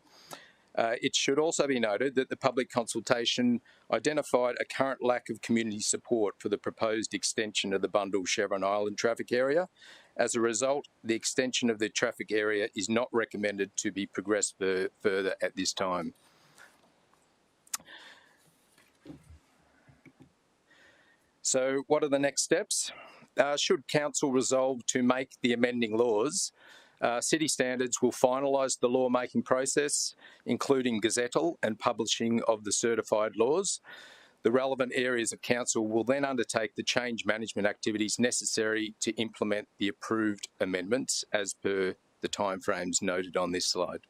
It should also be noted that the public consultation identified a current lack of community support for the proposed extension of the bundle Chevron Island traffic area. As a result, the extension of the traffic area is not recommended to be progressed further at this time. So what are the next steps? Should Council resolve to make the amending laws, City Standards will finalise the law-making process, including gazettal and publishing of the certified laws. The relevant areas of Council will then undertake the change management activities necessary to implement the approved amendments as per the timeframes noted on this slide.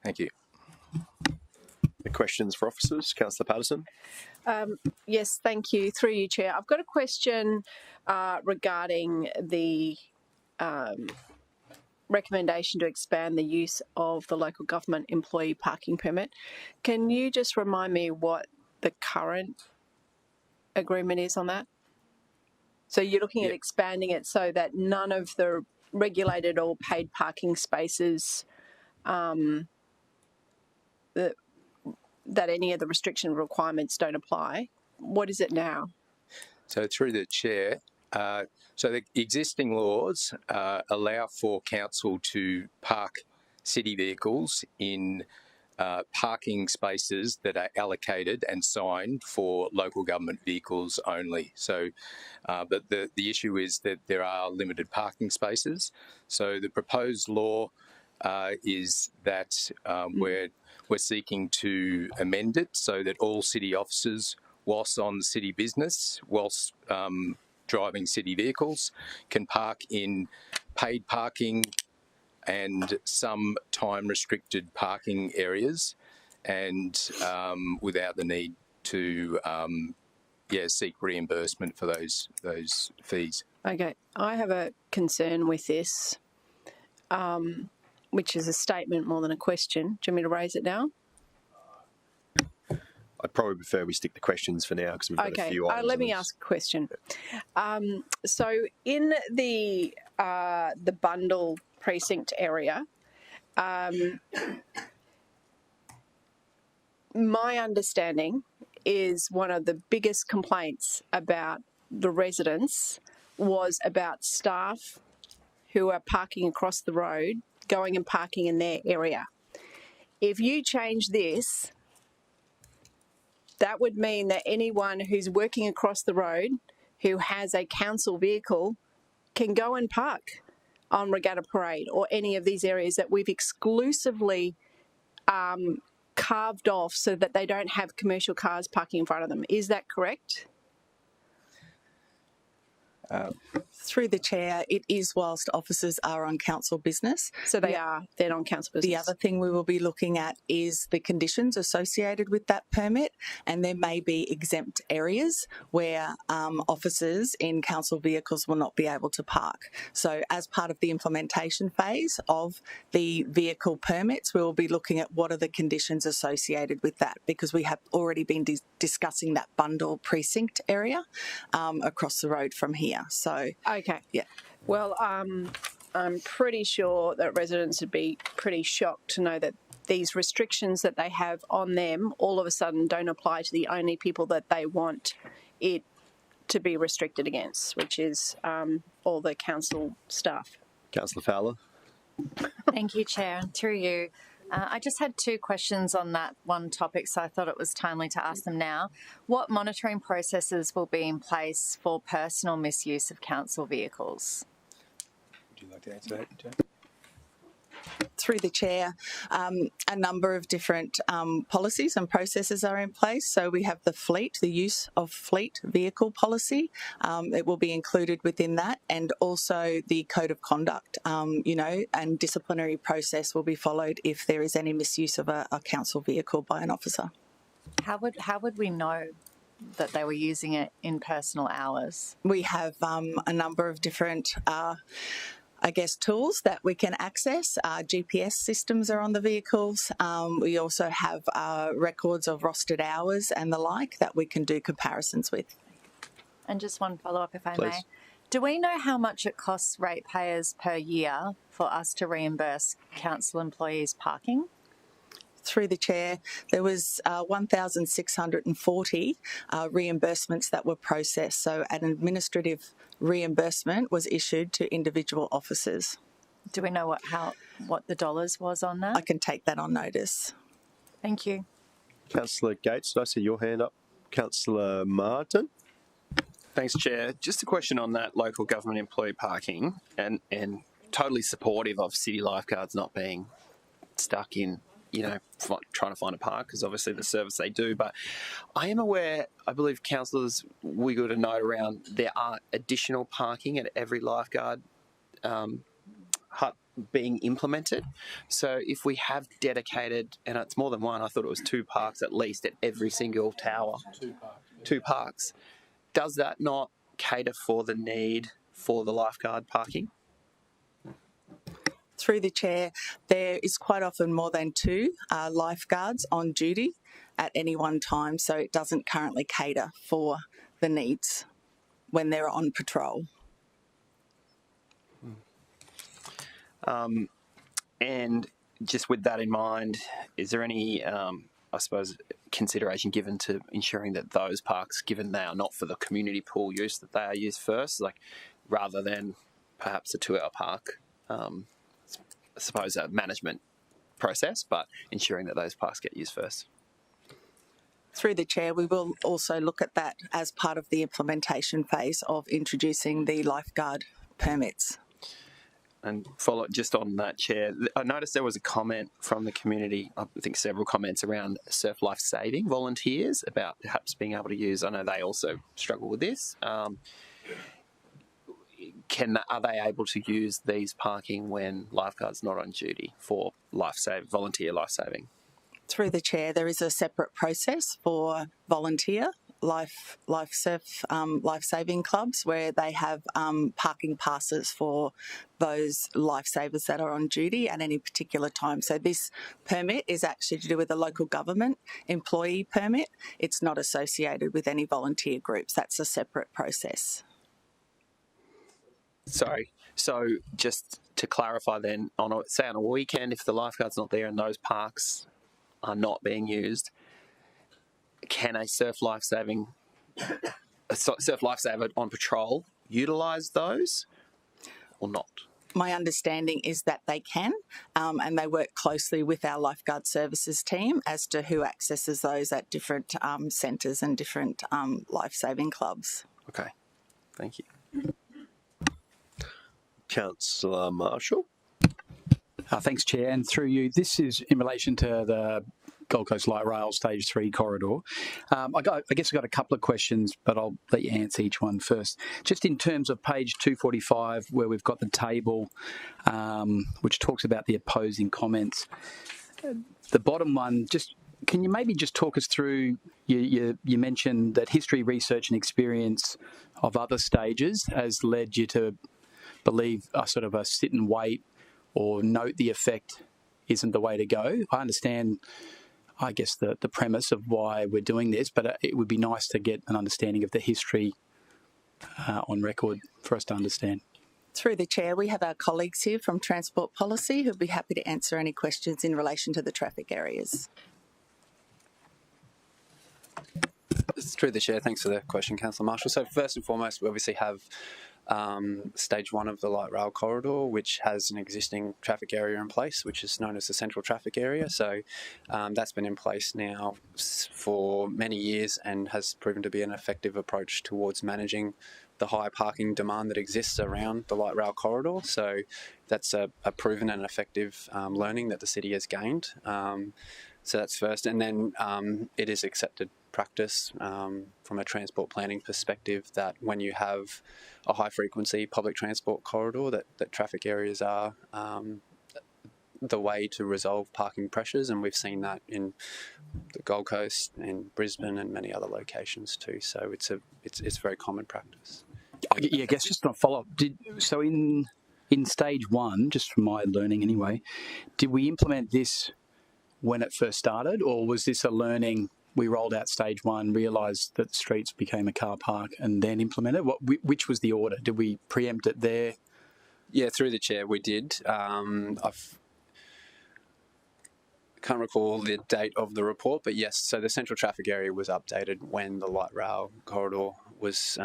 Thank you. The questions for officers, Councillor Patterson. Yes, thank you. Through you, Chair. I've got a question regarding the recommendation to expand the use of the local government employee parking permit. Can you just remind me what the current agreement is on that? So you're looking at expanding it so that none of the regulated or paid parking spaces that any of the restriction requirements don't apply. What is it now? So through the Chair, so the existing laws allow for Council to park city vehicles in parking spaces that are allocated and signed for local government vehicles only. So, but the issue is that there are limited parking spaces. So the proposed law is that we're seeking to amend it so that all city officers, whilst on city business, whilst driving city vehicles, can park in paid parking and some time-restricted parking areas, and without the need to seek reimbursement for those fees. Okay, I have a concern with this, which is a statement more than a question. Do you want me to raise it now? I'd probably prefer we stick to questions for now because we've got a few items. Let me ask a question. So in the bundle precinct area, my understanding is one of the biggest complaints about the residents was about staff who are parking across the road, going and parking in their area. If you change this, that would mean that anyone who's working across the road who has a council vehicle can go and park on Regatta Parade or any of these areas that we've exclusively carved off so that they don't have commercial cars parking in front of them. Is that correct? Through the Chair, it is whilst officers are on council business. So they're on council business. The other thing we will be looking at is the conditions associated with that permit, and there may be exempt areas where officers in council vehicles will not be able to park. So as part of the implementation phase of the vehicle permits, we will be looking at what are the conditions associated with that, because we have already been discussing that bundle precinct area across the road from here. So okay, yeah. Well, I'm pretty sure that residents would be pretty shocked to know that these restrictions that they have on them all of a sudden don't apply to the only people that they want it to be restricted against, which is all the council staff. Councillor Fowler. Thank you, Chair. Through you. I just had two questions on that one topic, so I thought it was timely to ask them now. What monitoring processes will be in place for personal misuse of council vehicles? Would you like to answer that, Jane? Through the Chair, a number of different policies and processes are in place. So we have the use of fleet vehicle policy. It will be included within that, and also the code of conduct, and disciplinary process will be followed if there is any misuse of a council vehicle by an officer. How would we know that they were using it in personal hours? We have a number of different tools that we can access. GPS systems are on the vehicles. We also have records of rostered hours and the like that we can do comparisons with. And just one follow-up, if I Please. may. Do we know how much it costs ratepayers per year for us to reimburse council employees parking? Through the chair, there was 1,640 reimbursements that were processed. So an administrative reimbursement was issued to individual officers. Do we know what the dollars was on that? I can take that on notice. Thank you. Councillor Gates, did I see your hand up? Councillor Martin? Thanks, Chair. Just a question on that local government employee parking, and totally supportive of city lifeguards not being stuck in, trying to find a park, because obviously the service they do. But I am aware, I believe councillors wiggled a note around, there are additional parking at every lifeguard hut being implemented. So if we have dedicated, and it's more than one, I thought it was 2 parks at least at every single tower. 2 parks. Does that not cater for the need for the lifeguard parking? Through the chair, there is quite often more than 2 lifeguards on duty at any one time, so it doesn't currently cater for the needs when they're on patrol. And just with that in mind, is there any, I suppose, consideration given to ensuring that those parks, given they are not for the community pool use, that they are used first, like rather than perhaps a 2-hour park? I suppose a management process, but ensuring that those parks get used first. Through the chair, we will also look at that as part of the implementation phase of introducing the lifeguard permits. And follow just on that, Chair, I noticed there was a comment from the community, I think several comments around surf life saving volunteers about perhaps being able to use, I know they also struggle with this. Are they able to use these parking when lifeguards not on duty for volunteer life saving? Through the chair, there is a separate process for volunteer life-saving clubs where they have parking passes for those lifesavers that are on duty at any particular time. So this permit is actually to do with a local government employee permit. It's not associated with any volunteer groups. That's a separate process. Sorry. So just to clarify then, on a weekend, if the lifeguard's not there and those parks are not being used, can a surf lifesaver on patrol utilise those or not? My understanding is that they can, and they work closely with our lifeguard services team as to who accesses those at different centres and different life-saving clubs. Okay, thank you. Councillor Marshall. Thanks, Chair. And through you, this is in relation to the Gold Coast Light Rail Stage 3 corridor. I guess I've got a couple of questions, but I'll let you answer each one first. Just in terms of page 245, where we've got the table, which talks about the opposing comments. The bottom one, can you maybe just talk us through, you mentioned that history, research and experience of other stages has led you to believe a sort of a sit and wait or note the effect isn't the way to go. I understand, I guess, the premise of why we're doing this, but it would be nice to get an understanding of the history on record for us to understand. Through the chair, we have our colleagues here from Transport Policy who'd be happy to answer any questions in relation to the traffic areas. Through the chair, thanks for the question, Councillor Marshall. So first and foremost, we obviously have stage 1 of the light rail corridor, which has an existing traffic area in place, which is known as the central traffic area. So that's been in place now for many years and has proven to be an effective approach towards managing the high parking demand that exists around the light rail corridor. So that's a proven and effective learning that the city has gained. So that's first. And then it is accepted practice from a transport planning perspective that when you have a high frequency public transport corridor, that traffic areas are the way to resolve parking pressures, and we've seen that in the Gold Coast, in Brisbane and many other locations too. So it's very common practice. Yeah, I guess just on a follow-up, so in stage 1, just from my learning anyway, did we implement this when it first started, or was this a learning we rolled out stage one, realised that streets became a car park, and then implemented? Which was the order? Did we preempt it there? Yeah, through the chair, we did. Can't recall the date of the report, but yes, so the central traffic area was updated when the light rail corridor was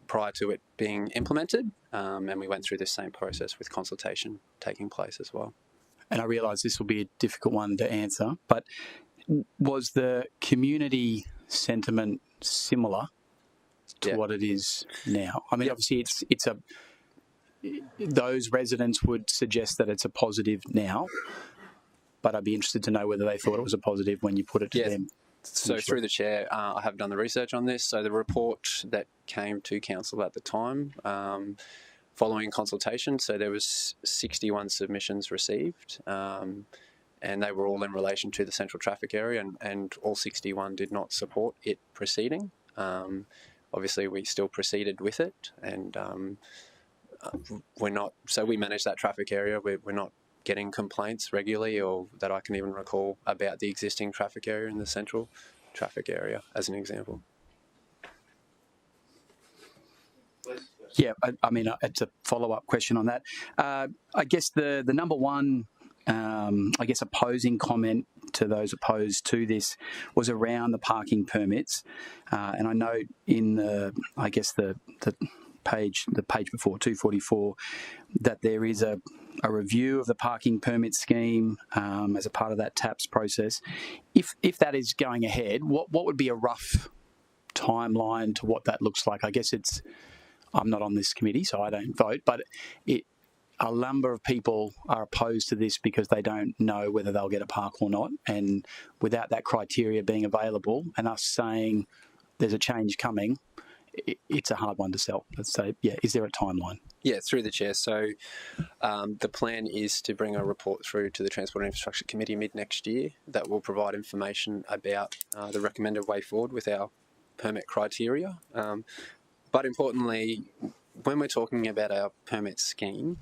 prior to it being implemented, and we went through the same process with consultation taking place as well. And I realise this will be a difficult one to answer, but was the community sentiment similar to what it is now? I mean, obviously, those residents would suggest that it's a positive now, but I'd be interested to know whether they thought it was a positive when you put it to them. So through the chair, I have done the research on this. So the report that came to council at the time, following consultation, so there was 61 submissions received, and they were all in relation to the central traffic area, and all 61 did not support it proceeding. Obviously, we still proceeded with it, and we manage that traffic area. We're not getting complaints regularly, or that I can even recall, about the existing traffic area in the central traffic area, as an example. Yeah, I mean, it's a follow-up question on that. I guess the number one, opposing comment to those opposed to this was around the parking permits, and I know in the page before 244 that there is a review of the parking permit scheme as a part of that TAPS process. If that is going ahead, what would be a rough timeline to what that looks like? I guess I'm not on this committee, so I don't vote, but a number of people are opposed to this because they don't know whether they'll get a park or not, and without that criteria being available and us saying there's a change coming, it's a hard one to sell. Let's say, is there a timeline? Yeah, through the chair. So the plan is to bring a report through to the Transport and Infrastructure Committee mid-next year that will provide information about the recommended way forward with our permit criteria. But importantly, when we're talking about our permit scheme,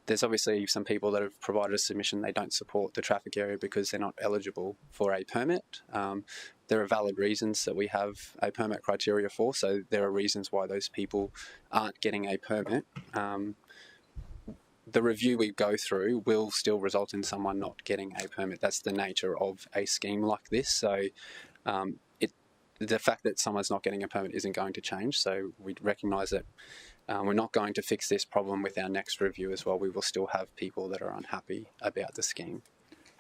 there's obviously some people that have provided a submission they don't support the traffic area because they're not eligible for a permit. There are valid reasons that we have a permit criteria for, so there are reasons why those people aren't getting a permit. The review we go through will still result in someone not getting a permit. That's the nature of a scheme like this. So the fact that someone's not getting a permit isn't going to change. So we recognise that we're not going to fix this problem with our next review as well. We will still have people that are unhappy about the scheme.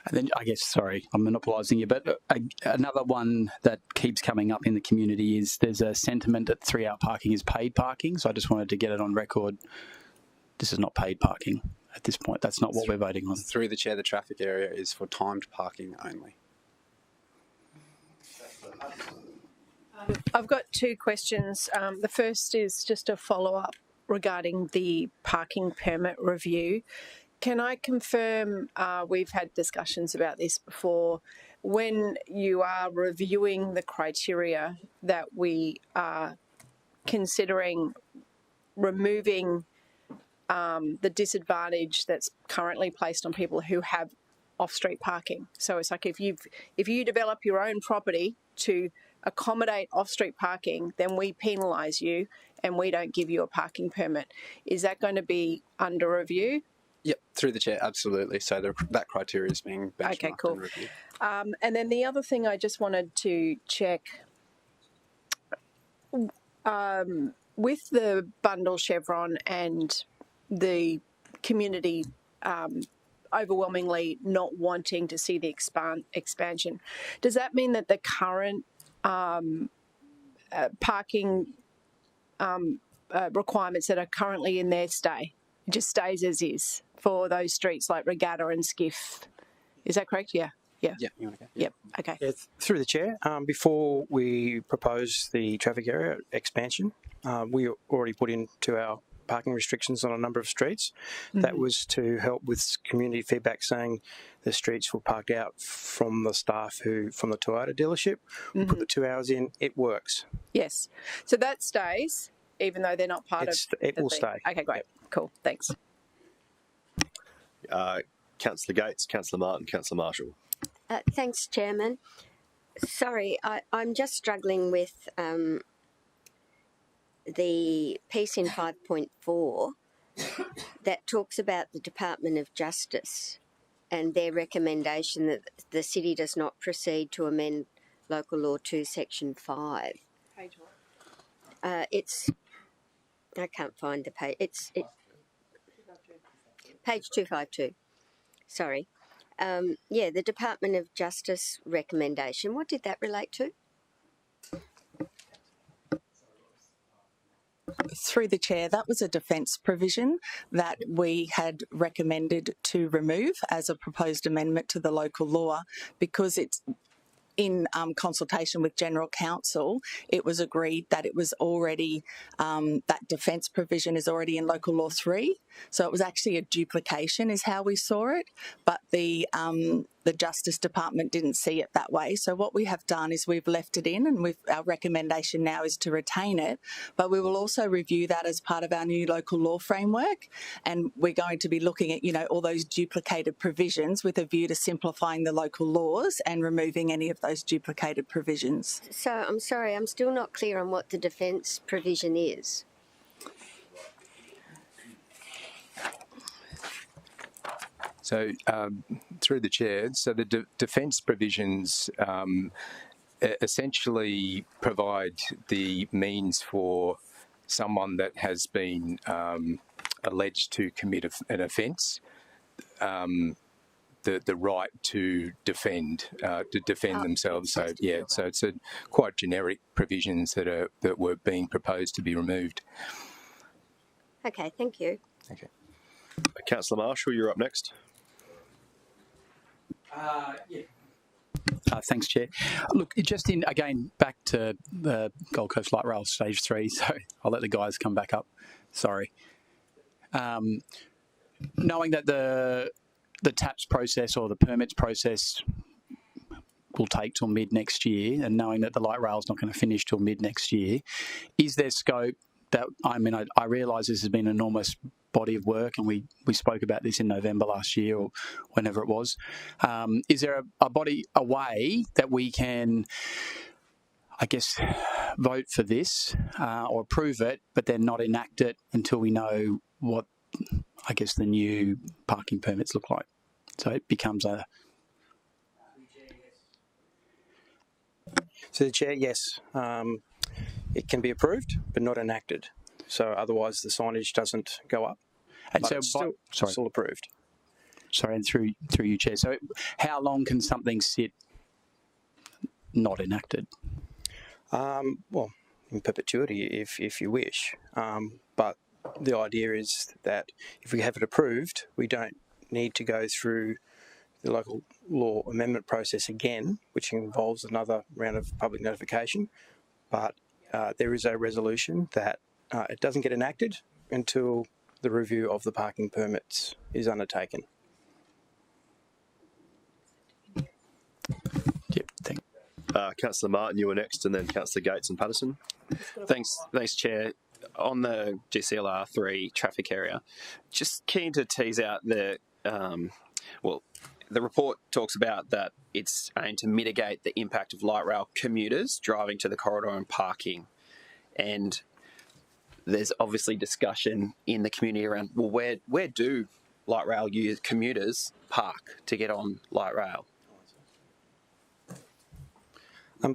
And then I guess, sorry, I'm monopolising you, but another one that keeps coming up in the community is there's a sentiment that 3-hour parking is paid parking. So I just wanted to get it on record. This is not paid parking at this point. That's not what we're voting on. Through the chair, the traffic area is for timed parking only. I've got two questions. The first is just a follow-up regarding the parking permit review. Can I confirm, we've had discussions about this before, when you are reviewing the criteria that we are considering removing the disadvantage that's currently placed on people who have off-street parking. So it's like if you develop your own property to accommodate off-street parking, then we penalise you and we don't give you a parking permit. Is that going to be under review? Yep, through the chair, absolutely. So that criteria is being benchmarked and reviewed. And then the other thing I just wanted to check, with the bundle chevron and the community overwhelmingly not wanting to see the expansion, does that mean that the current parking requirements that are currently in there just stays as is for those streets like Regatta and Skiff? Is that correct? Yeah. Yeah, you want to go? Yep. Okay. Yeah, through the chair, before we propose the traffic area expansion, we already put into our parking restrictions on a number of streets. Mm-hmm. That was to help with community feedback saying the streets were parked out from the staff from the Toyota dealership. Mm-hmm. We put the 2 hours in, it works. Yes. So that stays, even though they're not part of it will stay. Okay, great. Yep. Cool. Thanks. Councillor Gates, Councillor Martin, Councillor Marshall. Thanks, Chairman. Sorry, I'm just struggling with the piece in 5.4 that talks about the Department of Justice and their recommendation that the city does not proceed to amend Local Law 2, Section 5. Page what? I can't find the page. Page 252. Sorry. Yeah, the Department of Justice recommendation. What did that relate to? Through the chair, that was a defence provision that we had recommended to remove as a proposed amendment to the local law because it's in consultation with General Counsel. It was agreed that it was already, that defence provision is already in Local Law 3. So it was actually a duplication is how we saw it, but the Justice Department didn't see it that way. So what we have done is we've left it in, and our recommendation now is to retain it, but we will also review that as part of our new local law framework, and we're going to be looking at, all those duplicated provisions with a view to simplifying the local laws and removing any of those duplicated provisions. So I'm sorry, I'm still not clear on what the defence provision is. So, through the chair, so the defence provisions essentially provide the means for someone that has been alleged to commit an offence, the right to defend themselves. So, yeah, so it's quite generic provisions that were being proposed to be removed. Okay, thank you. Okay. Councillor Marshall, you're up next. Thanks, Chair. Look, just again, back to the Gold Coast Light Rail Stage 3, so I'll let the guys come back up. Sorry. Knowing that the TAPS process or the permits process will take till mid next year, and knowing that the light rail is not going to finish till mid next year, is there scope that, I realise this has been an enormous body of work, and we spoke about this in November last year or whenever it was. Is there a way that we can, I guess, vote for this or approve it, but then not enact it until we know what, I guess, the new parking permits look like? So it becomes a... So the Chair, yes, it can be approved but not enacted. So otherwise the signage doesn't go up. And but so, it's still approved. Sorry, and through you, Chair. So how long can something sit not enacted? Well, in perpetuity, if you wish. But the idea is that if we have it approved, we don't need to go through the local law amendment process again, which involves another round of public notification. But there is a resolution that it doesn't get enacted until the review of the parking permits is undertaken. Yep, thank you. Councillor Martin, you were next, and then Councillor Gates and Patterson. Thanks, Chair. On the GCLR 3 traffic area, just keen to tease out the report talks about that it's aimed to mitigate the impact of light rail commuters driving to the corridor and parking. And there's obviously discussion in the community around, well, where do light rail commuters park to get on light rail?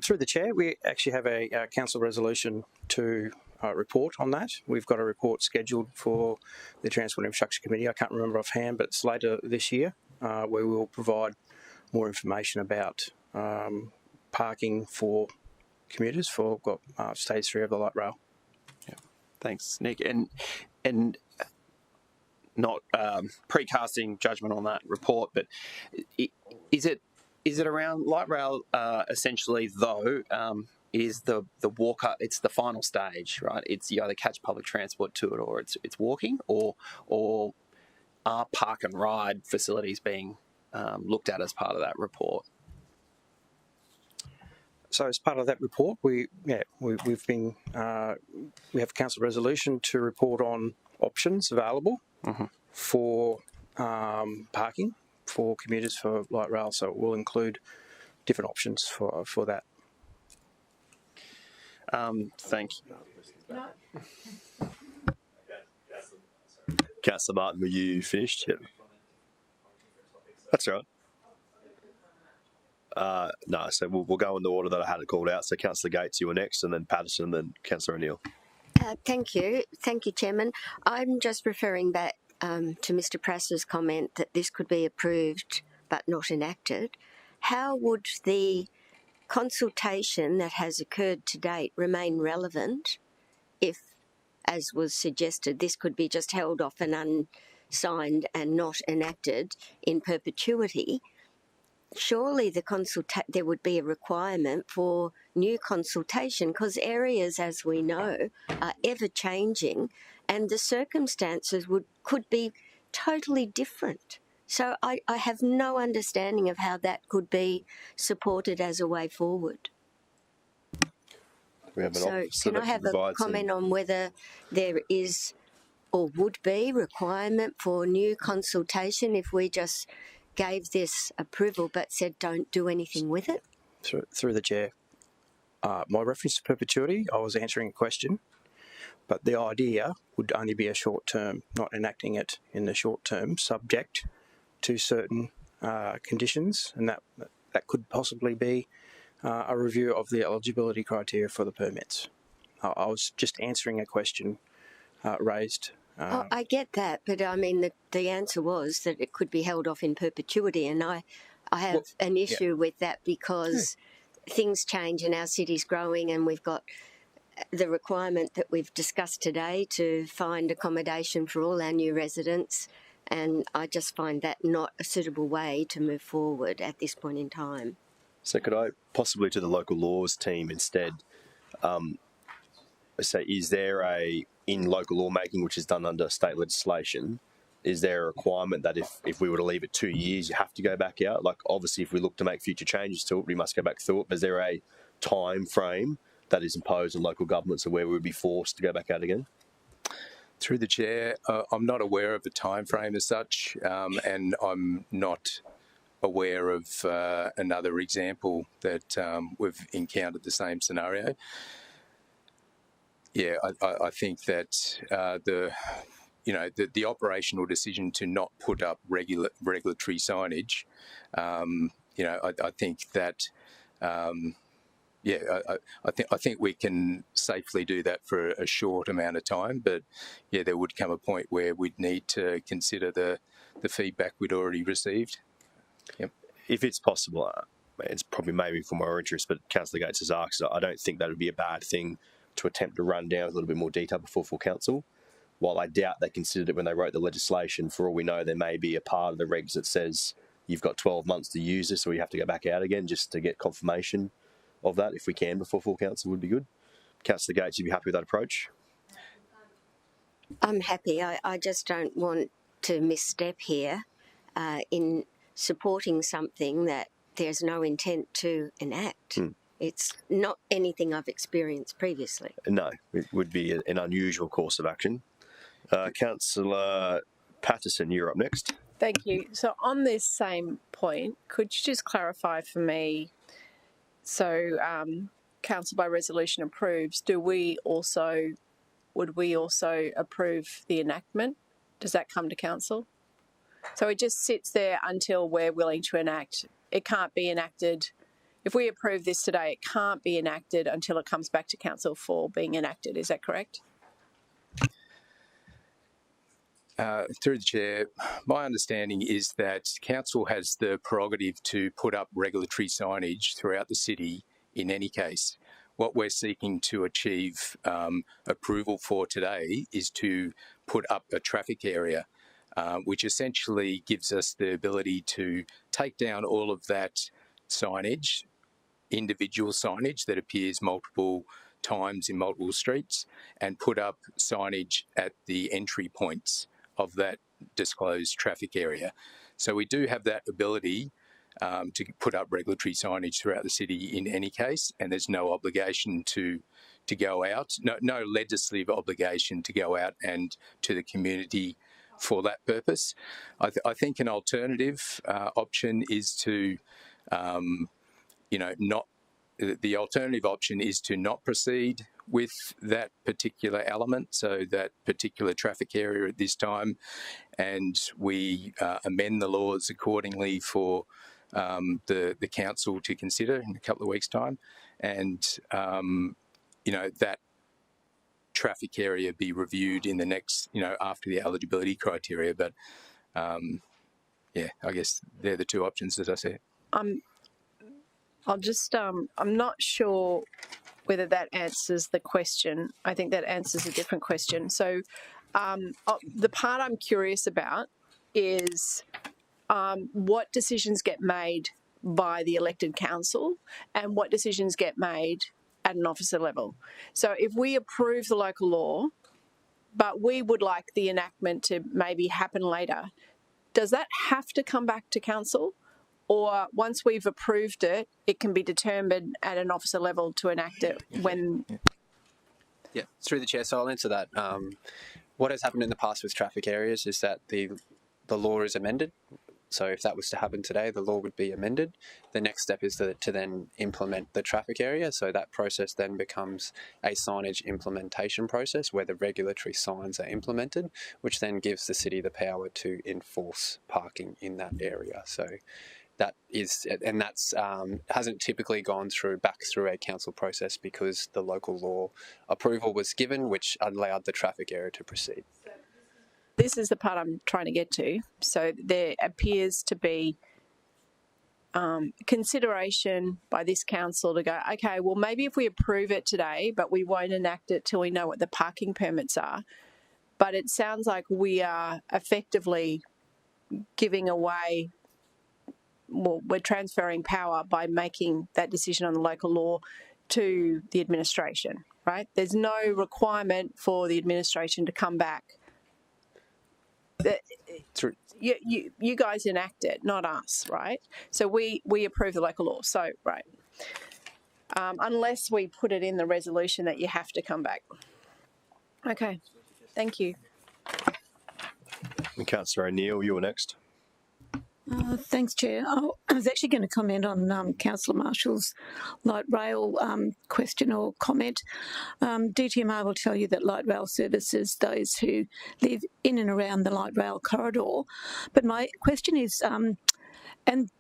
Through the Chair, we actually have a council resolution to report on that. We've got a report scheduled for the Transport Infrastructure Committee. I can't remember offhand, but it's later this year, where we will provide more information about parking for commuters for stage 3 of the light rail. Yeah, thanks, Nick. And not precasting judgment on that report, but is it around light rail essentially though? Is the walker? It's the final stage, right? It's you either catch public transport to it or it's walking, or are park and ride facilities being looked at as part of that report? So as part of that report, we have a council resolution to report on options available for parking for commuters for light rail. So it will include different options for that. Thank you. Councillor Martin, were you finished? Yep. That's all right. No, so we'll go in the order that I had it called out. So Councillor Gates, you were next, and then Patterson, and then Councillor O'Neill. Thank you, Chairman. I'm just referring back to Mr. Prass's comment that this could be approved but not enacted. How would the consultation that has occurred to date remain relevant if, as was suggested, this could be just held off and unsigned and not enacted in perpetuity? Surely there would be a requirement for new consultation, because areas, as we know, are ever changing and the circumstances could be totally different. So I have no understanding of how that could be supported as a way forward. So can I have a comment on whether there is or would be requirement for new consultation if we just gave this approval but said don't do anything with it? Through the chair, my reference to perpetuity, I was answering a question, but the idea would only be a short term, not enacting it in the short term, subject to certain conditions, and that could possibly be a review of the eligibility criteria for the permits. I was just answering a question raised. I get that, but I mean the answer was that it could be held off in perpetuity, and I have an issue with that because things change and our city's growing, and we've got the requirement that we've discussed today to find accommodation for all our new residents, and I just find that not a suitable way to move forward at this point in time. So could I possibly to the local laws team instead say, is there in local lawmaking, which is done under state legislation, is there a requirement that if we were to leave it 2 years, you have to go back out? Like, obviously, if we look to make future changes to it, we must go back through it. But is there a time frame that is imposed on local governments where we would be forced to go back out again? Through the chair, I'm not aware of a time frame as such, and I'm not aware of another example that we've encountered the same scenario. Yeah, I think that the operational decision to not put up regulatory signage, I think that. I think we can safely do that for a short amount of time, but yeah, there would come a point where we'd need to consider the feedback we'd already received. Yep. If it's possible, it's probably maybe for more interest, but Councillor Gates has asked, I don't think that would be a bad thing to attempt to run down a little bit more detail before full council. While I doubt they considered it when they wrote the legislation, for all we know, there may be a part of the regs that says you've got 12 months to use this, or you have to go back out again just to get confirmation of that. If we can before full council would be good. Councillor Gates, you'd be happy with that approach? I'm happy. I just don't want to misstep here in supporting something that there's no intent to enact. It's not anything I've experienced previously. No, it would be an unusual course of action. Councillor Patterson, you're up next. Thank you. So on this same point, could you just clarify for me, so council by resolution approves, would we also approve the enactment? Does that come to council? So it just sits there until we're willing to enact. It can't be enacted. If we approve this today, it can't be enacted until it comes back to council for being enacted. Is that correct? Through the chair, my understanding is that council has the prerogative to put up regulatory signage throughout the city in any case. What we're seeking to achieve approval for today is to put up a traffic area, which essentially gives us the ability to take down all of that signage, individual signage that appears multiple times in multiple streets, and put up signage at the entry points of that disclosed traffic area. So we do have that ability to put up regulatory signage throughout the city in any case, and there's no obligation to go out, no legislative obligation to go out and to the community for that purpose. I think an alternative option is to not the alternative option is to not proceed with that particular element, so that particular traffic area at this time, and we amend the laws accordingly for the council to consider in a couple of weeks' time, and that traffic area be reviewed in the next, after the eligibility criteria. But I guess they're the two options, as I said. I'm not sure whether that answers the question. I think that answers a different question. So the part I'm curious about is what decisions get made by the elected council and what decisions get made at an officer level. So if we approve the local law, but we would like the enactment to maybe happen later, does that have to come back to council? Or once we've approved it, it can be determined at an officer level to enact it when... Yeah, through the chair, so I'll answer that. What has happened in the past with traffic areas is that the law is amended. So if that was to happen today, the law would be amended. The next step is to then implement the traffic area. So that process then becomes a signage implementation process where the regulatory signs are implemented, which then gives the city the power to enforce parking in that area. So that is, and that's hasn't typically gone back through a council process because the local law approval was given, which allowed the traffic area to proceed. This is the part I'm trying to get to. So there appears to be consideration by this council to go, okay, well, maybe if we approve it today, but we won't enact it till we know what the parking permits are. But it sounds like we are effectively giving away, well, we're transferring power by making that decision on the local law to the administration, right? There's no requirement for the administration to come back. You guys enact it, not us, right? So we approve the local law. So, right. Unless we put it in the resolution that you have to come back. Okay, thank you. And Councillor O'Neill, you're next. Thanks, Chair. I was actually going to comment on Councillor Marshall's light rail question or comment. DTMR will tell you that light rail services those who live in and around the light rail corridor. But my question is, and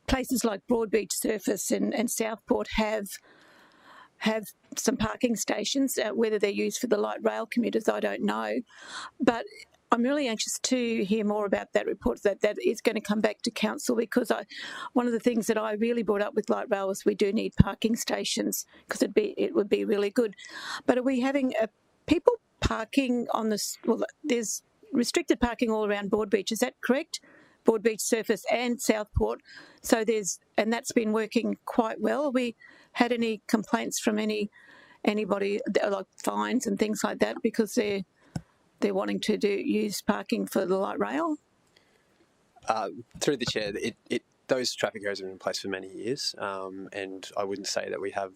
places like Broadbeach Surface and Southport have some parking stations. Whether they're used for the light rail commuters, I don't know. But I'm really anxious to hear more about that report that is going to come back to council, because one of the things that I really brought up with light rail is we do need parking stations, because it would be really good. But are we having people parking on this? Well, there's restricted parking all around Broadbeach. Is that correct? Broadbeach Surface and Southport. So and that's been working quite well. Have we had any complaints from anybody like fines and things like that because they're wanting to use parking for the light rail? Through the chair, those traffic areas have been in place for many years, and I wouldn't say that we have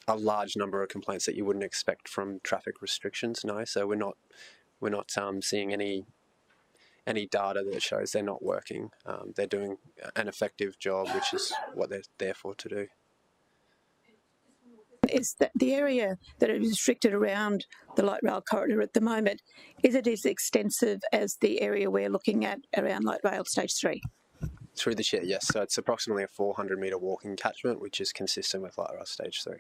a large number of complaints that you wouldn't expect from traffic restrictions. No, so we're not seeing any data that shows they're not working. They're doing an effective job, which is what they're there for to do. Is that the area that is restricted around the light rail corridor at the moment, is it as extensive as the area we're looking at around light rail stage 3? Through the chair, yes. So it's approximately a 400-metre walking catchment, which is consistent with light rail stage 3.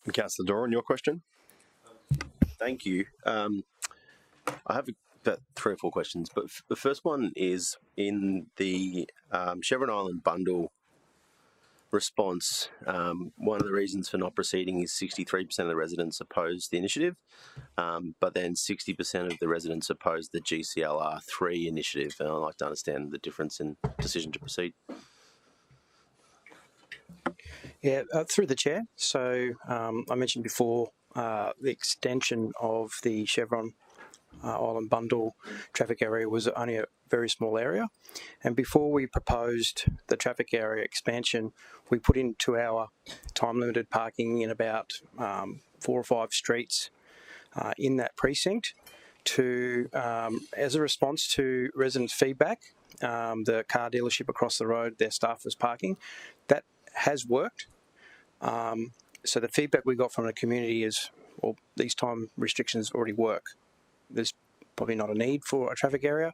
And Councillor Doran, your question? Thank you. I have about 3 or 4 questions, but the first one is in the Chevron Island bundle response. One of the reasons for not proceeding is 63% of the residents opposed the initiative, but then 60% of the residents opposed the GCLR3 initiative, and I'd like to understand the difference in decision to proceed. Yeah, through the chair. So I mentioned before the extension of the Chevron Island bundle traffic area was only a very small area, and before we proposed the traffic area expansion, we put into our time limited parking in about 4 or 5 streets in that precinct to as a response to resident feedback the car dealership across the road, their staff was parking. That has worked. So the feedback we got from the community is, well, these time restrictions already work. There's probably not a need for a traffic area.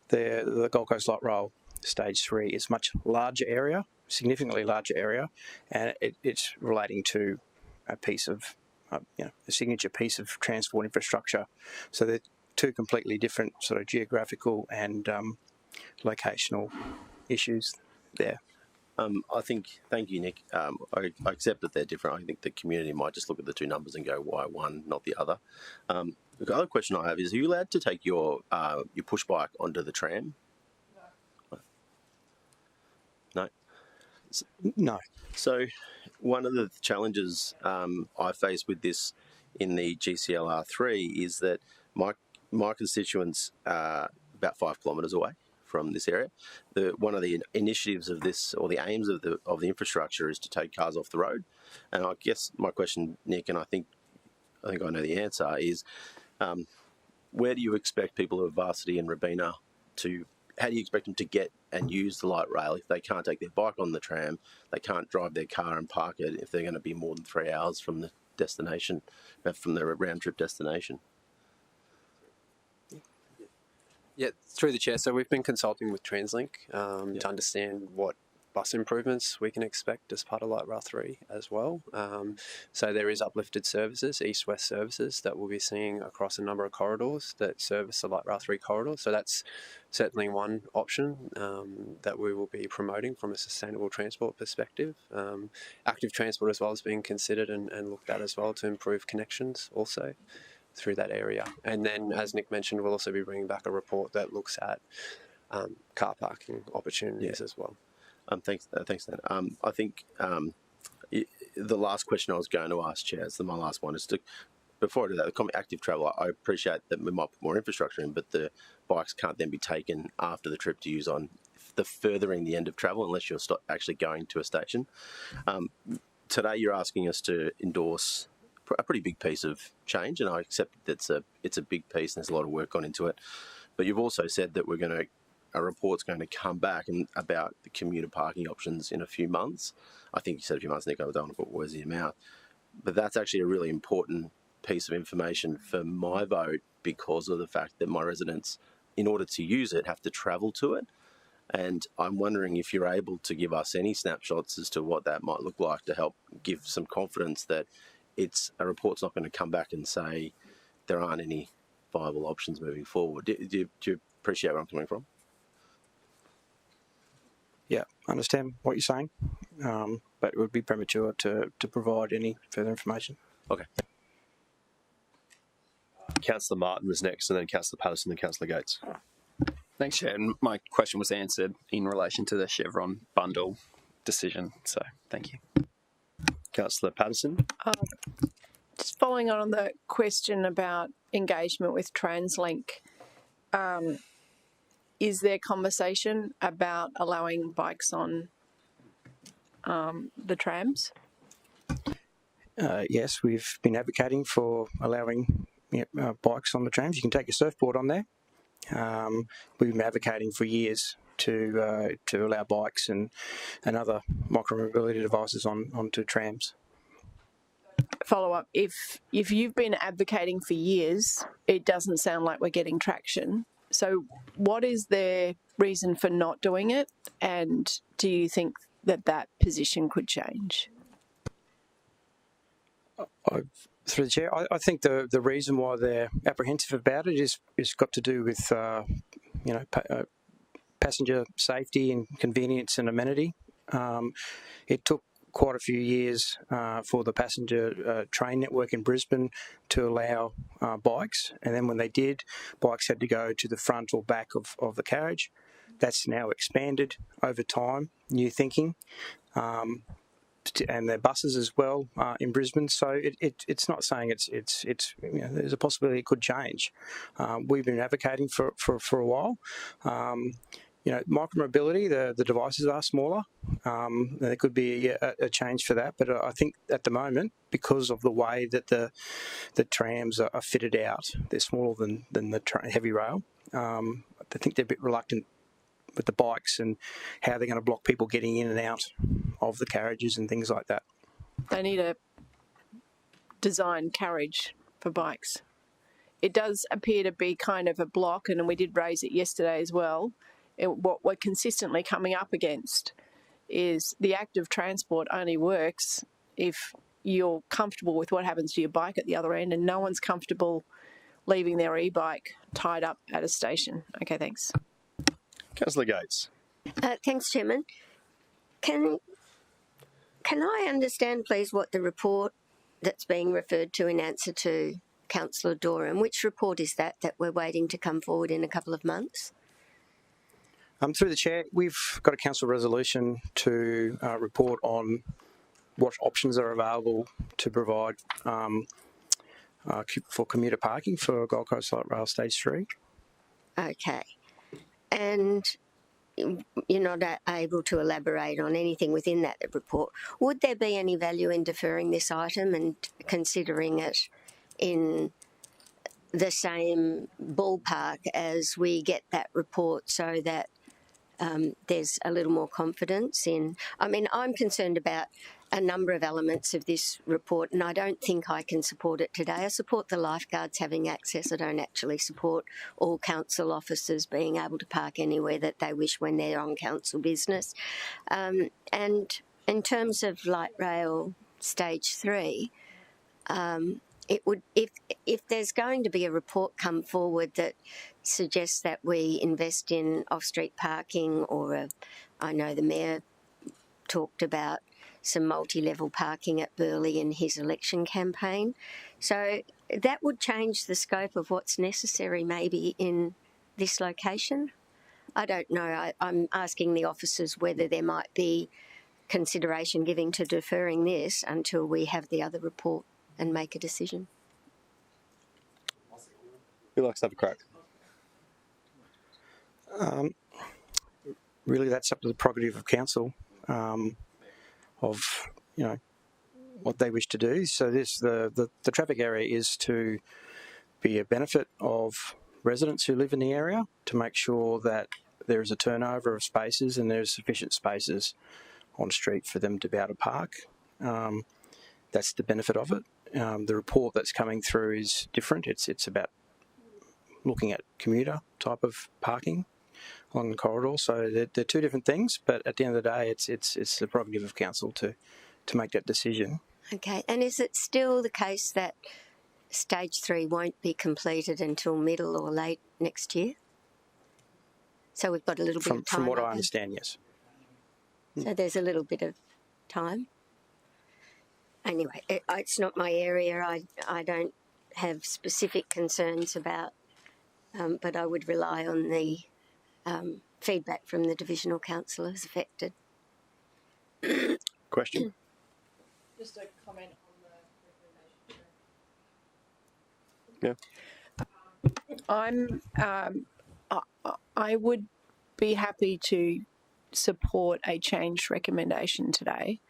The Gold Coast Light Rail Stage 3 is much larger area, significantly larger area, and it's relating to a piece of, a signature piece of transport infrastructure. So they're two completely different sort of geographical and locational issues there. I think, thank you, Nick. I accept that they're different. I think the community might just look at the two numbers and go, why one, not the other? The other question I have is, are you allowed to take your push bike onto the tram? No. No. So one of the challenges I face with this in the GCLR3 is that my constituents are about 5 kilometres away from this area. One of the initiatives of this, or the aims of the infrastructure, is to take cars off the road. And I guess my question, Nick, and I think I know the answer, is where do you expect people of Varsity and Robina how do you expect them to get and use the light rail if they can't take their bike on the tram, they can't drive their car and park it if they're going to be more than 3 hours from the destination, from their round trip destination? Yeah, through the chair. So we've been consulting with TransLink to understand what bus improvements we can expect as part of Light Rail 3 as well. So there is uplifted services, east-west services, that we'll be seeing across a number of corridors that service the Light Rail 3 corridor. So that's certainly one option that we will be promoting from a sustainable transport perspective. Active transport as well is being considered and looked at as well to improve connections also through that area. And then, as Nick mentioned, we'll also be bringing back a report that looks at car parking opportunities as well. Thanks, Dan. I think the last question I was going to ask, Chair, my last one, is before I do that, the active travel, I appreciate that we might put more infrastructure in, but the bikes can't then be taken after the trip to use on the furthering the end of travel unless you're actually going to a station. Today you're asking us to endorse a pretty big piece of change, and I accept that it's a big piece and there's a lot of work gone into it. But you've also said that a report's going to come back about the commuter parking options in a few months. I think you said a few months, Nick. I don't want to put words in your mouth. But that's actually a really important piece of information for my vote because of the fact that my residents, in order to use it, have to travel to it. And I'm wondering if you're able to give us any snapshots as to what that might look like to help give some confidence that a report's not going to come back and say there aren't any viable options moving forward. Do you appreciate where I'm coming from? Yeah, I understand what you're saying, but it would be premature to provide any further information. Okay. Councillor Martin was next, and then Councillor Patterson and Councillor Gates. Thanks, Chair. And my question was answered in relation to the Chevron bundle decision, so thank you. Councillor Patterson. Just following on the question about engagement with TransLink, is there conversation about allowing bikes on the trams? Yes, we've been advocating for allowing bikes on the trams. You can take your surfboard on there. We've been advocating for years to allow bikes and other micromobility devices onto trams. Follow up, if you've been advocating for years, it doesn't sound like we're getting traction. So what is the reason for not doing it, and do you think that position could change? Through the chair, I think the reason why they're apprehensive about it is got to do with passenger safety and convenience and amenity. It took quite a few years for the passenger train network in Brisbane to allow bikes, and then when they did, bikes had to go to the front or back of the carriage. That's now expanded over time, new thinking, and their buses as well in Brisbane. So it's not saying it's there's a possibility it could change. We've been advocating for a while. Micromobility, the devices are smaller. There could be a change for that, but I think at the moment, because of the way that the trams are fitted out, they're smaller than the heavy rail. I think they're a bit reluctant the bikes and how they're going to block people getting in and out of the carriages and things like that. They need a design carriage for bikes. It does appear to be kind of a block, and we did raise it yesterday as well. What we're consistently coming up against is the active transport only works if you're comfortable with what happens to your bike at the other end, and no one's comfortable leaving their e-bike tied up at a station. Okay, thanks. Councillor Gates. Thanks, Chairman. Can I understand, please, what the report that's being referred to in answer to Councillor Doran, which report is that we're waiting to come forward in a couple of months? Through the Chair, we've got a council resolution to report on what options are available to provide for commuter parking for Gold Coast Light Rail Stage 3. Okay. And you're not able to elaborate on anything within that report. Would there be any value in deferring this item and considering it in the same ballpark as we get that report, so that there's a little more confidence in... I mean, I'm concerned about a number of elements of this report, and I don't think I can support it today. I support the lifeguards having access. I don't actually support all council officers being able to park anywhere that they wish when they're on council business. And in terms of light rail stage 3, it would, if there's going to be a report come forward that suggests that we invest in off-street parking, or I know the Mayor talked about some multi-level parking at Burleigh in his election campaign. So that would change the scope of what's necessary maybe in this location. I don't know. I'm asking the officers whether there might be consideration given to deferring this until we have the other report and make a decision. Who likes to have a crack? Really, that's up to the prerogative of council. Of what they wish to do. So the traffic area is to be a benefit of residents who live in the area, to make sure that there is a turnover of spaces and there's sufficient spaces on street for them to be able to park. That's the benefit of it. The report that's coming through is different. It's about looking at commuter type of parking along the corridor. So they're two different things, but at the end of the day, it's the prerogative of council to make that decision. Okay, and is it still the case that stage 3 won't be completed until middle or late next year? So we've got a little bit of time. From what I understand, yes. So there's a little bit of time. Anyway, it's not my area. I don't have specific concerns about, but I would rely on the feedback from the divisional councillors affected. Question? Just a comment on the recommendation. Yeah. I would be happy to support a changed recommendation today.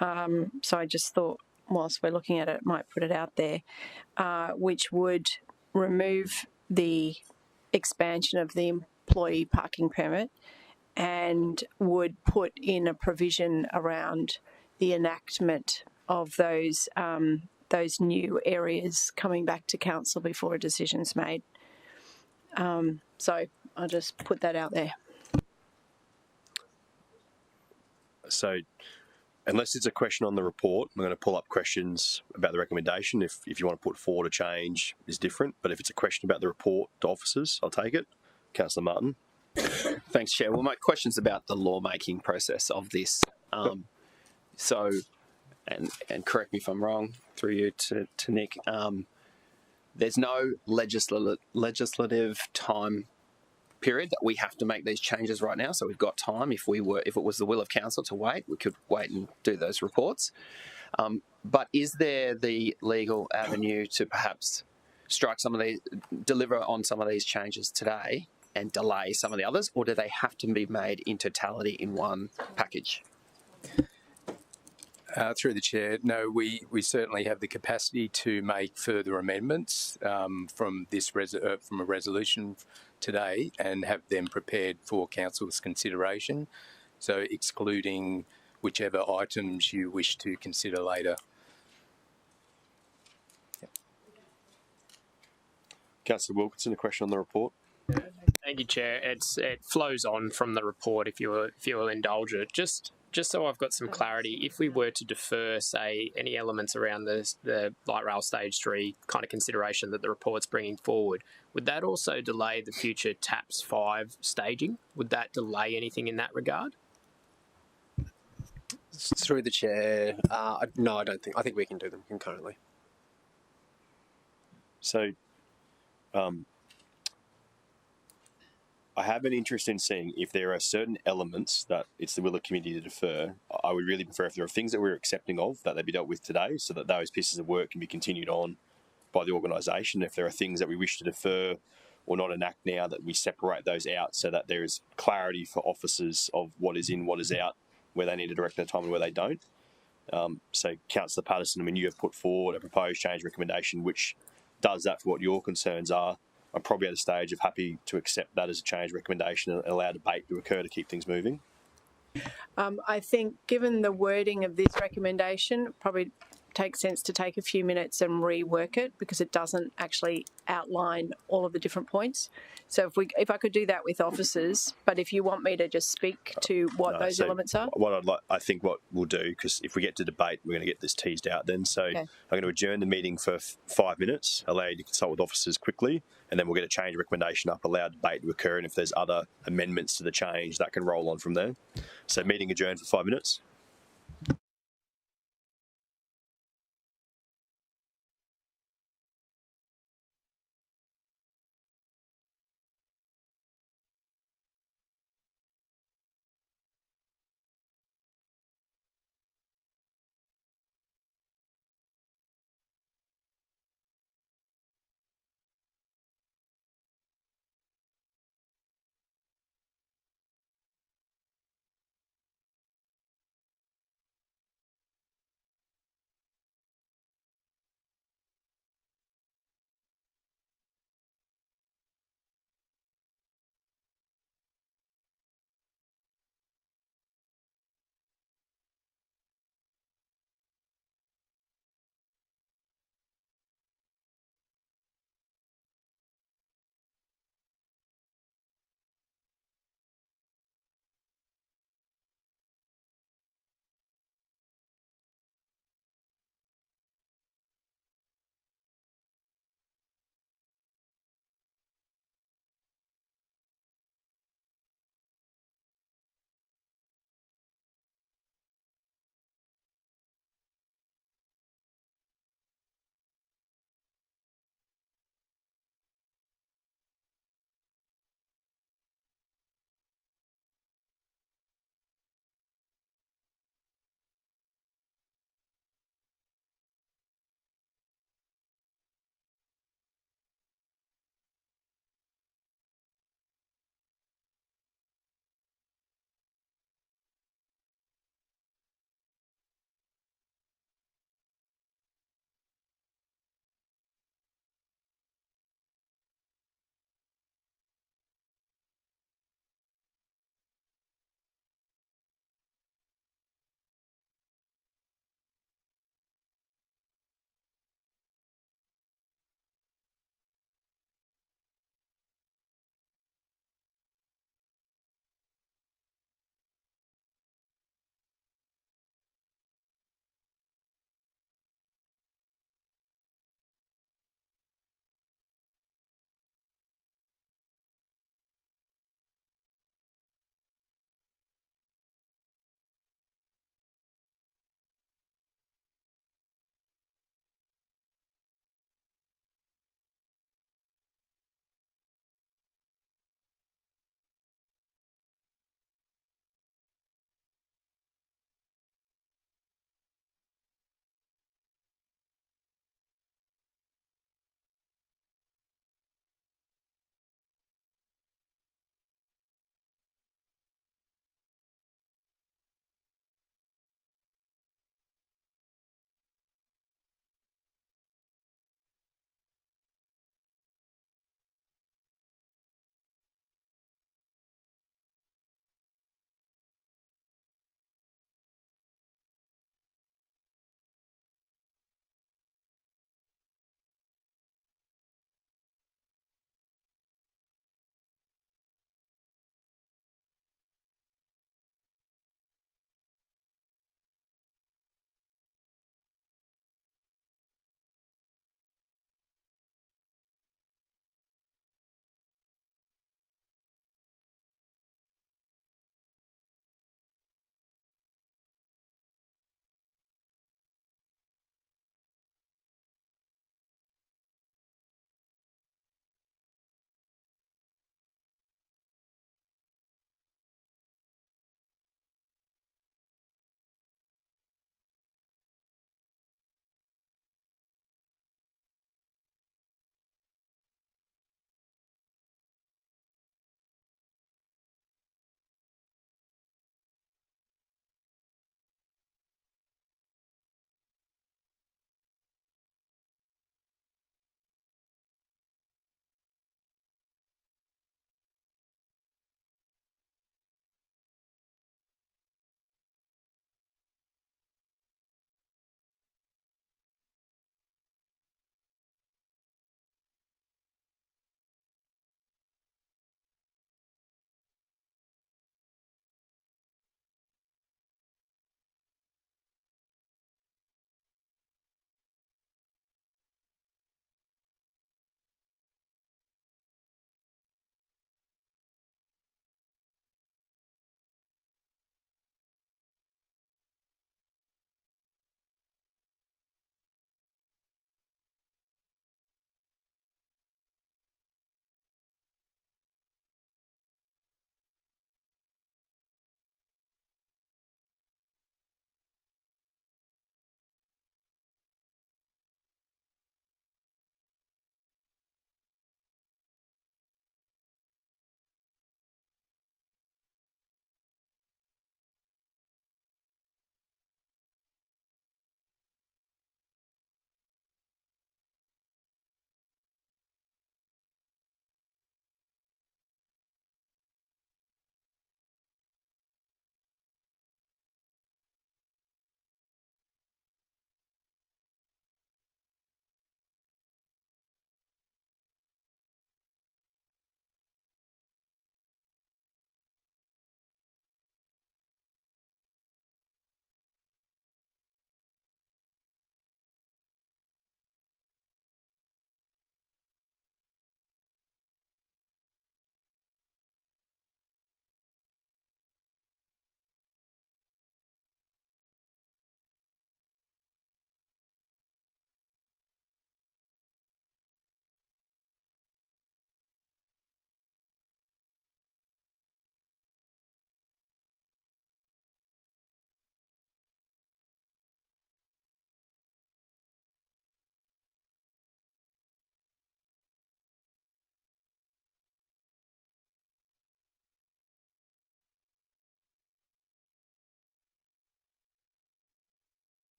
So I just thought, whilst we're looking at it, might put it out there, which would remove the expansion of the employee parking permit and would put in a provision around the enactment of those new areas coming back to council before a decision's made. So I'll just put that out there. So unless it's a question on the report, I'm going to pull up questions about the recommendation. If you want to put forward a change, is different. But if it's a question about the report to officers, I'll take it. Councillor Martin. Thanks, Chair. Well, my question's about the lawmaking process of this. So, and correct me if I'm wrong, through you to Nick, there's no legislative time period that we have to make these changes right now. So we've got time. If it was the will of council to wait, we could wait and do those reports. But is there the legal avenue to perhaps deliver on some of these changes today and delay some of the others, or do they have to be made in totality in one package? Through the chair, no, we certainly have the capacity to make further amendments from this from a resolution today and have them prepared for council's consideration. So excluding whichever items you wish to consider later. Councillor Wilkinson, a question on the report. Thank you, Chair. It flows on from the report, if you'll indulge it. Just so I've got some clarity, if we were to defer, say, any elements around the light rail stage 3 kind of consideration that the report's bringing forward, would that also delay the future TAPS 5 staging? Would that delay anything in that regard? Through the chair, no, I don't think. I think we can do them concurrently. So, I have an interest in seeing if there are certain elements that it's the will of committee to defer. I would really prefer if there are things that we're accepting of, that they be dealt with today, so that those pieces of work can be continued on by the organisation. If there are things that we wish to defer or not enact now, that we separate those out so that there is clarity for officers of what is in, what is out, where they need a director at a time and where they don't. So, Councillor Patterson, I mean, you have put forward a proposed change recommendation which does that for what your concerns are. I'm probably at a stage of happy to accept that as a change recommendation and allow debate to occur to keep things moving. I think given the wording of this recommendation, it probably takes sense to take a few minutes and rework it because it doesn't actually outline all of the different points. So if I could do that with officers, but if you want me to just speak to what those elements are. I think what we'll do, because if we get to debate, we're going to get this teased out then. So okay. I'm going to adjourn the meeting for 5 minutes, allow you to consult with officers quickly, and then we'll get a change recommendation up, allow debate to occur, and if there's other amendments to the change, that can roll on from there. So meeting adjourned for 5 minutes.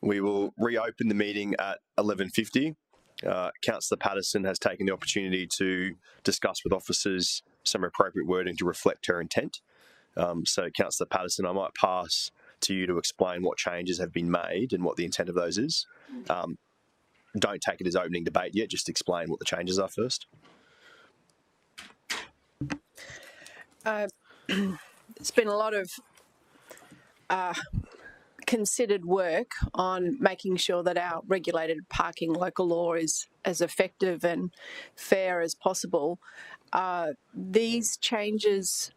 We will reopen the meeting at 11:50. Councillor Patterson has taken the opportunity to discuss with officers some appropriate wording to reflect her intent. So, Councillor Patterson, I might pass to you to explain what changes have been made and what the intent of those is. Don't take it as opening debate yet, just explain what the changes are first. There's been a lot of considered work on making sure that our regulated parking local law is as effective and fair as possible. These changes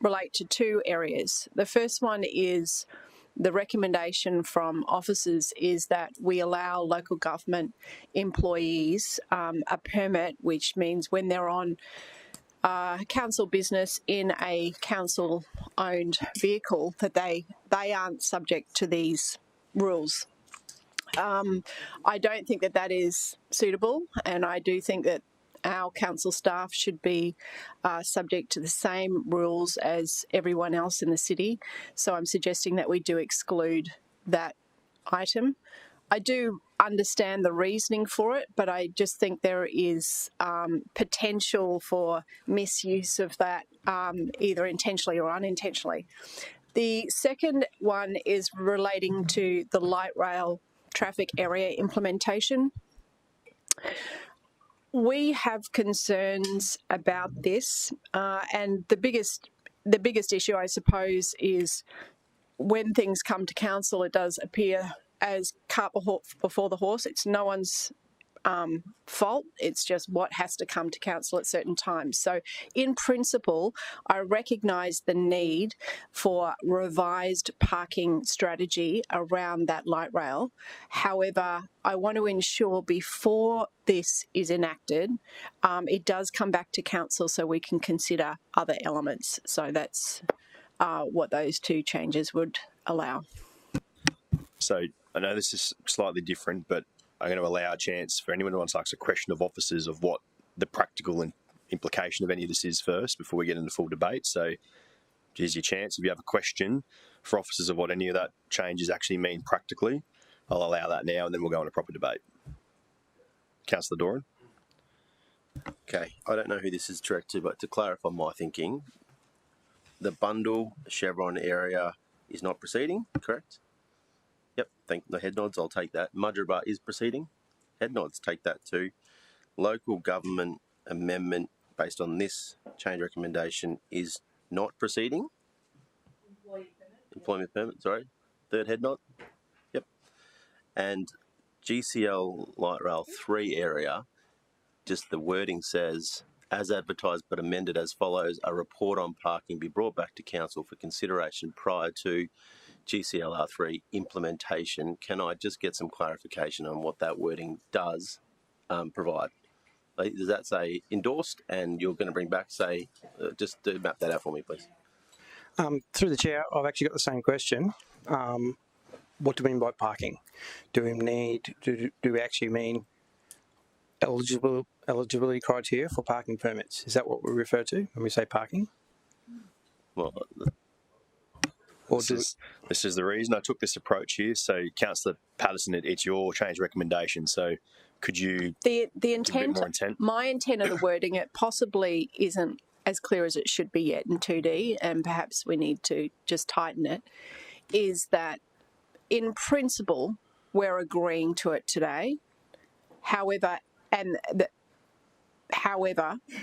relate to two areas. The first one is the recommendation from officers is that we allow local government employees a permit, which means when they're on council business in a council-owned vehicle, that they aren't subject to these rules. I don't think that that is suitable, and I do think that our council staff should be subject to the same rules as everyone else in the city. So I'm suggesting that we do exclude that item. I do understand the reasoning for it, but I just think there is potential for misuse of that, either intentionally or unintentionally. The second one is relating to the light rail traffic area implementation. We have concerns about this, and the biggest issue, I suppose, is when things come to council, it does appear as cart before the horse. It's no one's fault. It's just what has to come to council at certain times. So in principle, I recognise the need for revised parking strategy around that light rail. However, I want to ensure before this is enacted, it does come back to council so we can consider other elements. So that's what those two changes would allow. So I know this is slightly different, but I'm going to allow a chance for anyone who wants to ask a question of officers of what the practical implication of any of this is first before we get into full debate. So here's your chance. If you have a question for officers of what any of that changes actually mean practically, I'll allow that now and then we'll go on a proper debate. Councillor Doran. Okay, I don't know who this is directed to, but to clarify my thinking, the bundle chevron area is not proceeding, correct? Yep, thank the head nods, I'll take that. Mudgeeraba is proceeding. Head nods, take that too. Local government amendment based on this change recommendation is not proceeding. Employment permit, sorry. Third head nod. Yep. And GCL Light Rail 3 area, just the wording says, as advertised but amended as follows, a report on parking be brought back to council for consideration prior to GCLR3 implementation. Can I just get some clarification on what that wording does provide? Does that say endorsed and you're going to bring back, say, just to map that out for me, please? Through the chair, I've actually got the same question. What do we mean by parking? Do we actually mean eligibility criteria for parking permits? Is that what we refer to when we say parking? Well, this is the reason I took this approach here. So, Councillor Patterson, it's your change recommendation. So, could you the intent, give a bit more intent? My intent of the wording, it possibly isn't as clear as it should be yet in 2D, and perhaps we need to just tighten it, is that in principle, we're agreeing to it today. However,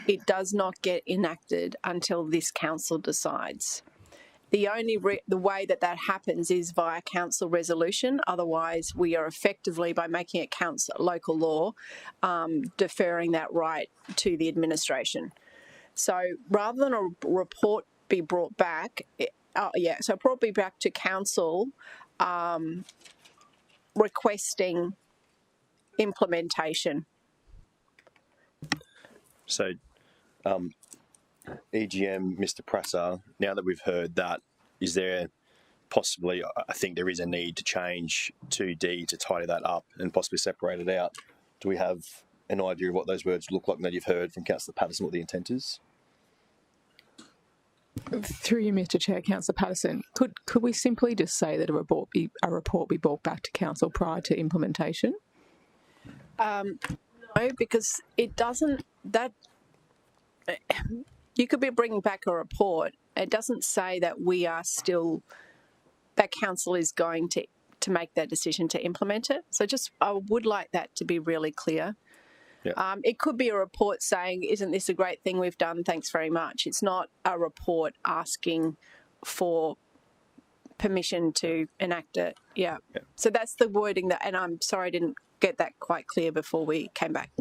it does not get enacted until this council decides. The way that happens is via council resolution. Otherwise, we are effectively, by making it local law, deferring that right to the administration. So rather than a report be brought back, so report be back to council requesting implementation. So, EGM, Mr. Prasar, now that we've heard that, is there possibly, I think there is a need to change 2D to tidy that up and possibly separate it out. Do we have an idea of what those words look like now you've heard from Councillor Patterson what the intent is? Through you, Mr. Chair, Councillor Patterson, could we simply just say that a report be brought back to council prior to implementation? No, because it doesn't. That you could be bringing back a report. It doesn't say that we are still that council is going to make that decision to implement it. So I would like that to be really clear. Yeah. It could be a report saying, isn't this a great thing we've done? Thanks very much. It's not a report asking for permission to enact it. Yeah. So that's the wording and I'm sorry I didn't get that quite clear before we came back.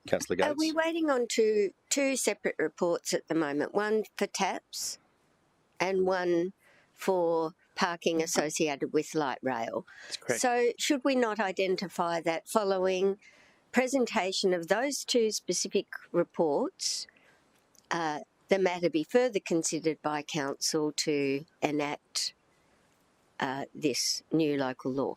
Councillor Gates. Are we waiting on two separate reports at the moment? One for TAPS and one for parking associated with light rail. That's correct. So should we not identify that following presentation of those two specific reports, the matter be further considered by council to enact this new local law?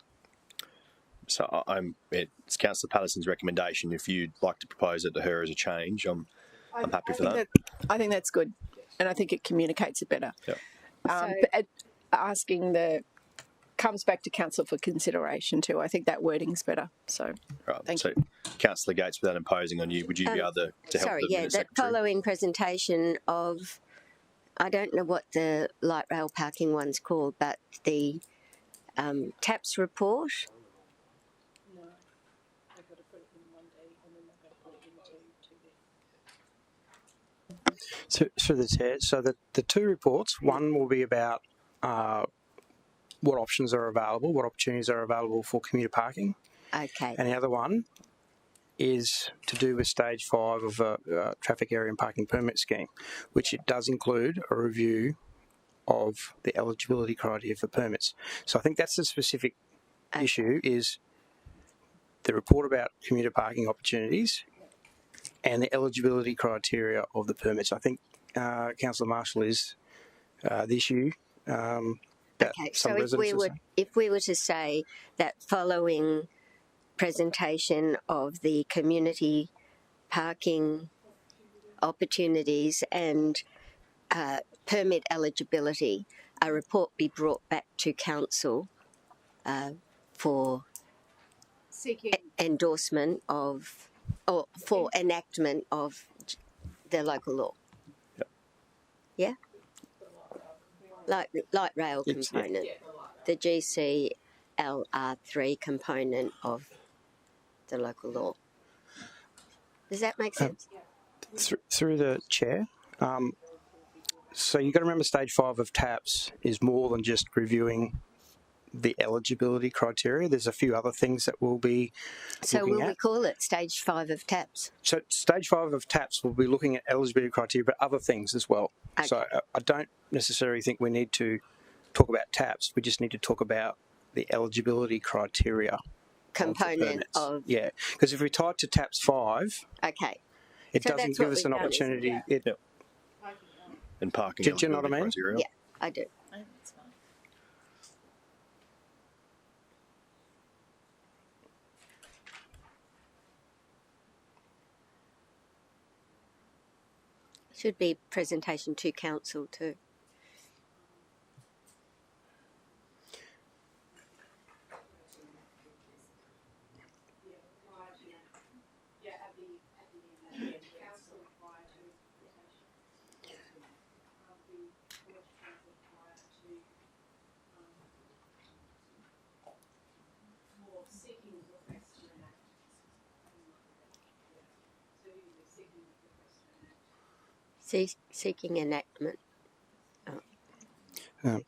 So it's Councillor Patterson's recommendation. If you'd like to propose it to her as a change, I'm happy for that. I think that's good, and I think it communicates it better. Yep. Asking comes back to council for consideration too. I think that wording's better. So, right. So, Councillor Gates, without imposing on you, would you be able to help the Minute that Secretary? following presentation of, I don't know what the light rail parking one's called, but the TAPS report. Through the chair, so the two reports, one will be about what options are available, what opportunities are available for commuter parking. Okay. And the other one is to do with stage 5 of a traffic area and parking permit scheme, which it does include a review of the eligibility criteria for permits. So I think that's the specific issue, is the report about commuter parking opportunities and the eligibility criteria of the permits. I think Councillor Marshall is the issue. Okay, so if we were to say that following presentation of the community parking opportunities and permit eligibility, a report be brought back to council for endorsement of, or for enactment of the local law. Yep. Yeah? Light rail component, the GCLR3 component of the local law. Does that make sense? Through the chair, so you've got to remember stage 5 of TAPS is more than just reviewing the eligibility criteria. There's a few other things that we'll be So will we call it stage 5 of TAPS? So stage 5 of TAPS will be looking at eligibility criteria, but other things as well. Okay. So I don't necessarily think we need to talk about TAPS. We just need to talk about the eligibility criteria component of... Yeah, because if we tie it to TAPS 5, okay, it doesn't give us an opportunity. And parking. Do you know what I mean? Criteria. Yeah, I do. Should be presentation to council too. Seeking enactment. Yeah,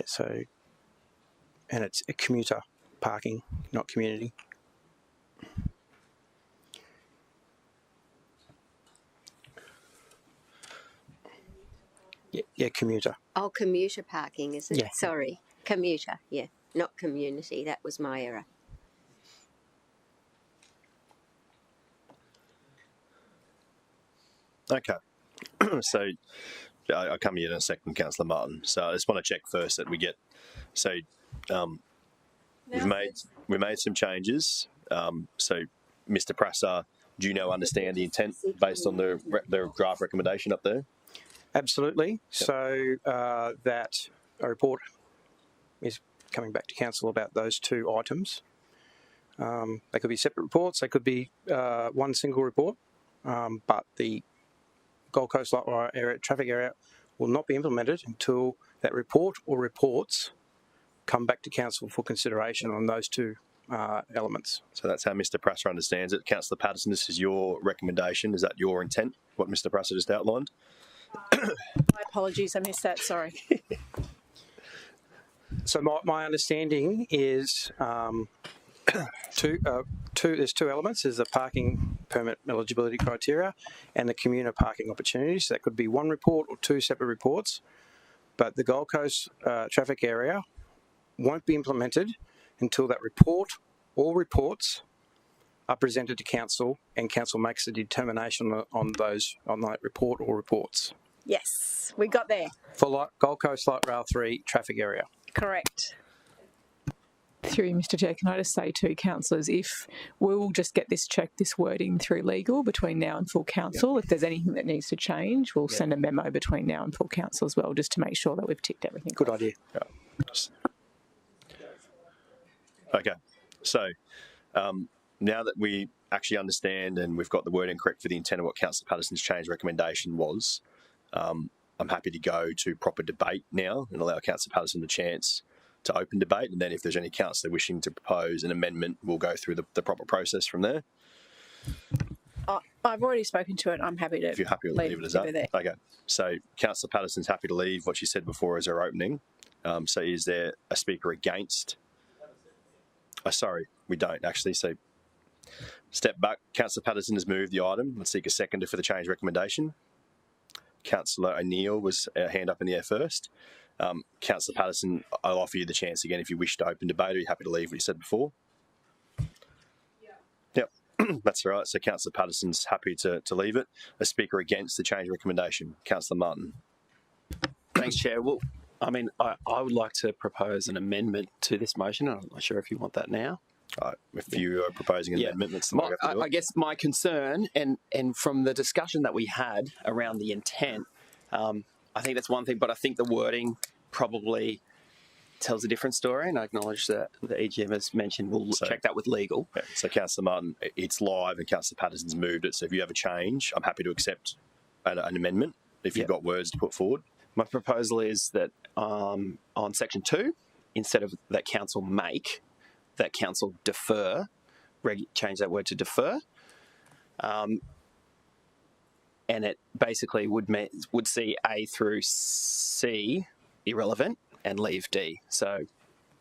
so, and it's a commuter parking, not community. Yeah, commuter. Oh, commuter parking, is it? Yeah. Sorry, commuter, yeah, not community. That was my error. Okay. So I'll come here in a second, Councillor Martin. So I just want to check first that we get. So we made some changes. So Mr. Prasser, do you now understand the intent based on the draft recommendation up there? Absolutely. Yep. So that a report is coming back to council about those two items. They could be separate reports. They could be one single report. But the Gold Coast Light Rail area, traffic area will not be implemented until that report or reports come back to council for consideration on those two elements. So that's how Mr. Prasser understands it. Councillor Patterson, this is your recommendation. Is that your intent, what Mr. Prasser just outlined? My apologies, I missed that, sorry. So my understanding is there's two elements. There's the parking permit eligibility criteria and the commuter parking opportunities. So that could be one report or two separate reports. But the Gold Coast traffic area won't be implemented until that report or reports are presented to council and council makes a determination on that report or reports. Yes, we got there. For Gold Coast Light Rail 3 traffic area. Correct. Through you, Mr. Chair, can I just say to councillors, if we'll just get this wording through legal between now and full council, if there's anything that needs to change, we'll send a memo between now and full council as well, just to make sure that we've ticked everything. Good idea. Yeah. Okay, so now that we actually understand and we've got the wording correct for the intent of what Councillor Patterson's change recommendation was, I'm happy to go to proper debate now and allow Councillor Patterson the chance to open debate, and then if there's any councillor wishing to propose an amendment, we'll go through the proper process from there. I've already spoken to it. I'm happy to. If you're happy to leave it as that. Okay. So Councillor Patterson's happy to leave what she said before as her opening. So is there a speaker against? Sorry, we don't actually. So step back. Councillor Patterson has moved the item. Let's seek a seconder for the change recommendation. Councillor O'Neill was a hand up in the air first. Councillor Patterson, I'll offer you the chance again if you wish to open debate. Are you happy to leave what you said before? Yep, that's all right. So Councillor Patterson's happy to leave it. A speaker against the change recommendation, Councillor Martin. Thanks, Chair. Well, I mean, I would like to propose an amendment to this motion. I'm not sure if you want that now. If you are proposing an amendment, that's the way we have to do it. I guess my concern, and from the discussion that we had around the intent, I think that's one thing, but I think the wording probably tells a different story, and I acknowledge that the EGM has mentioned we'll check that with legal. Yeah, so Councillor Martin, it's live and Councillor Patterson's moved it, so if you have a change, I'm happy to accept an amendment if you've got words to put forward. My proposal is that on section 2, instead of that council make, that council defer, change that word to defer, and it basically would see A through C irrelevant and leave D. So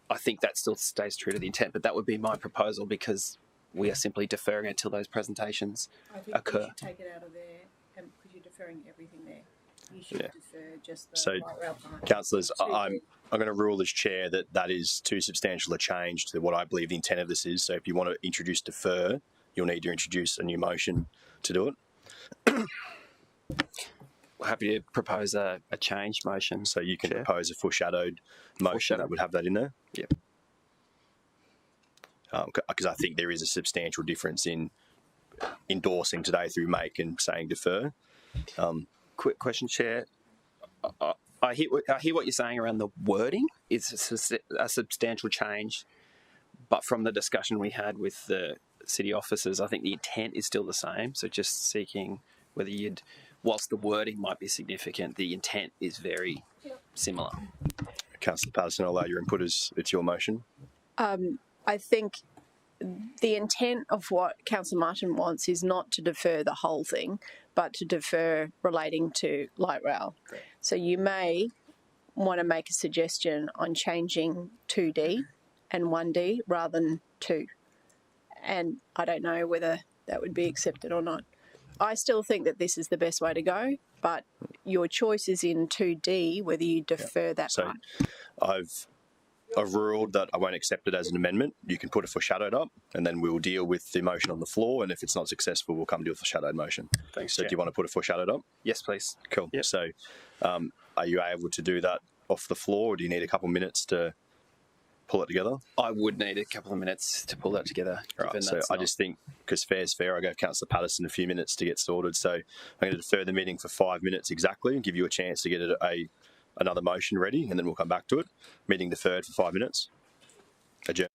I think that still stays true to the intent, but that would be my proposal because we are simply deferring until those presentations occur. I think you should take it out of there because you're deferring everything there. You should defer just the light rail part. Councillors, I'm going to rule as chair that is too substantial a change to what I believe the intent of this is. So if you want to introduce defer, you'll need to introduce a new motion to do it. We're happy to propose a change motion. So you can propose a foreshadowed motion that would have that in there? Yep. Because I think there is a substantial difference in endorsing today through make and saying defer. Quick question, Chair. I hear what you're saying around the wording. It's a substantial change, but from the discussion we had with the city officers, I think the intent is still the same. So just seeking whether whilst the wording might be significant, the intent is very similar. Councillor Patterson, I'll allow your input as it's your motion. I think the intent of what Councillor Martin wants is not to defer the whole thing, but to defer relating to light rail. Great. So you may want to make a suggestion on changing 2D and 1D rather than 2. And I don't know whether that would be accepted or not. I still think that this is the best way to go, but your choice is in 2D whether you defer that part. I've ruled that I won't accept it as an amendment. You can put a foreshadowed up, and then we'll deal with the motion on the floor. And if it's not successful, we'll come to a foreshadowed motion. Thanks, So, Chair. do you want to put a foreshadowed up? Yes, please. Cool. Yep. So, are you able to do that off the floor, or do you need a couple of minutes to pull it together? I would need a couple of minutes to pull that together. Right, so I just think, because fair's fair, I go Councillor Patterson a few minutes to get sorted. So I'm going to defer the meeting for 5 minutes exactly and give you a chance to get another motion ready, and then we'll come back to it. Meeting deferred for 5 minutes. Adjourned.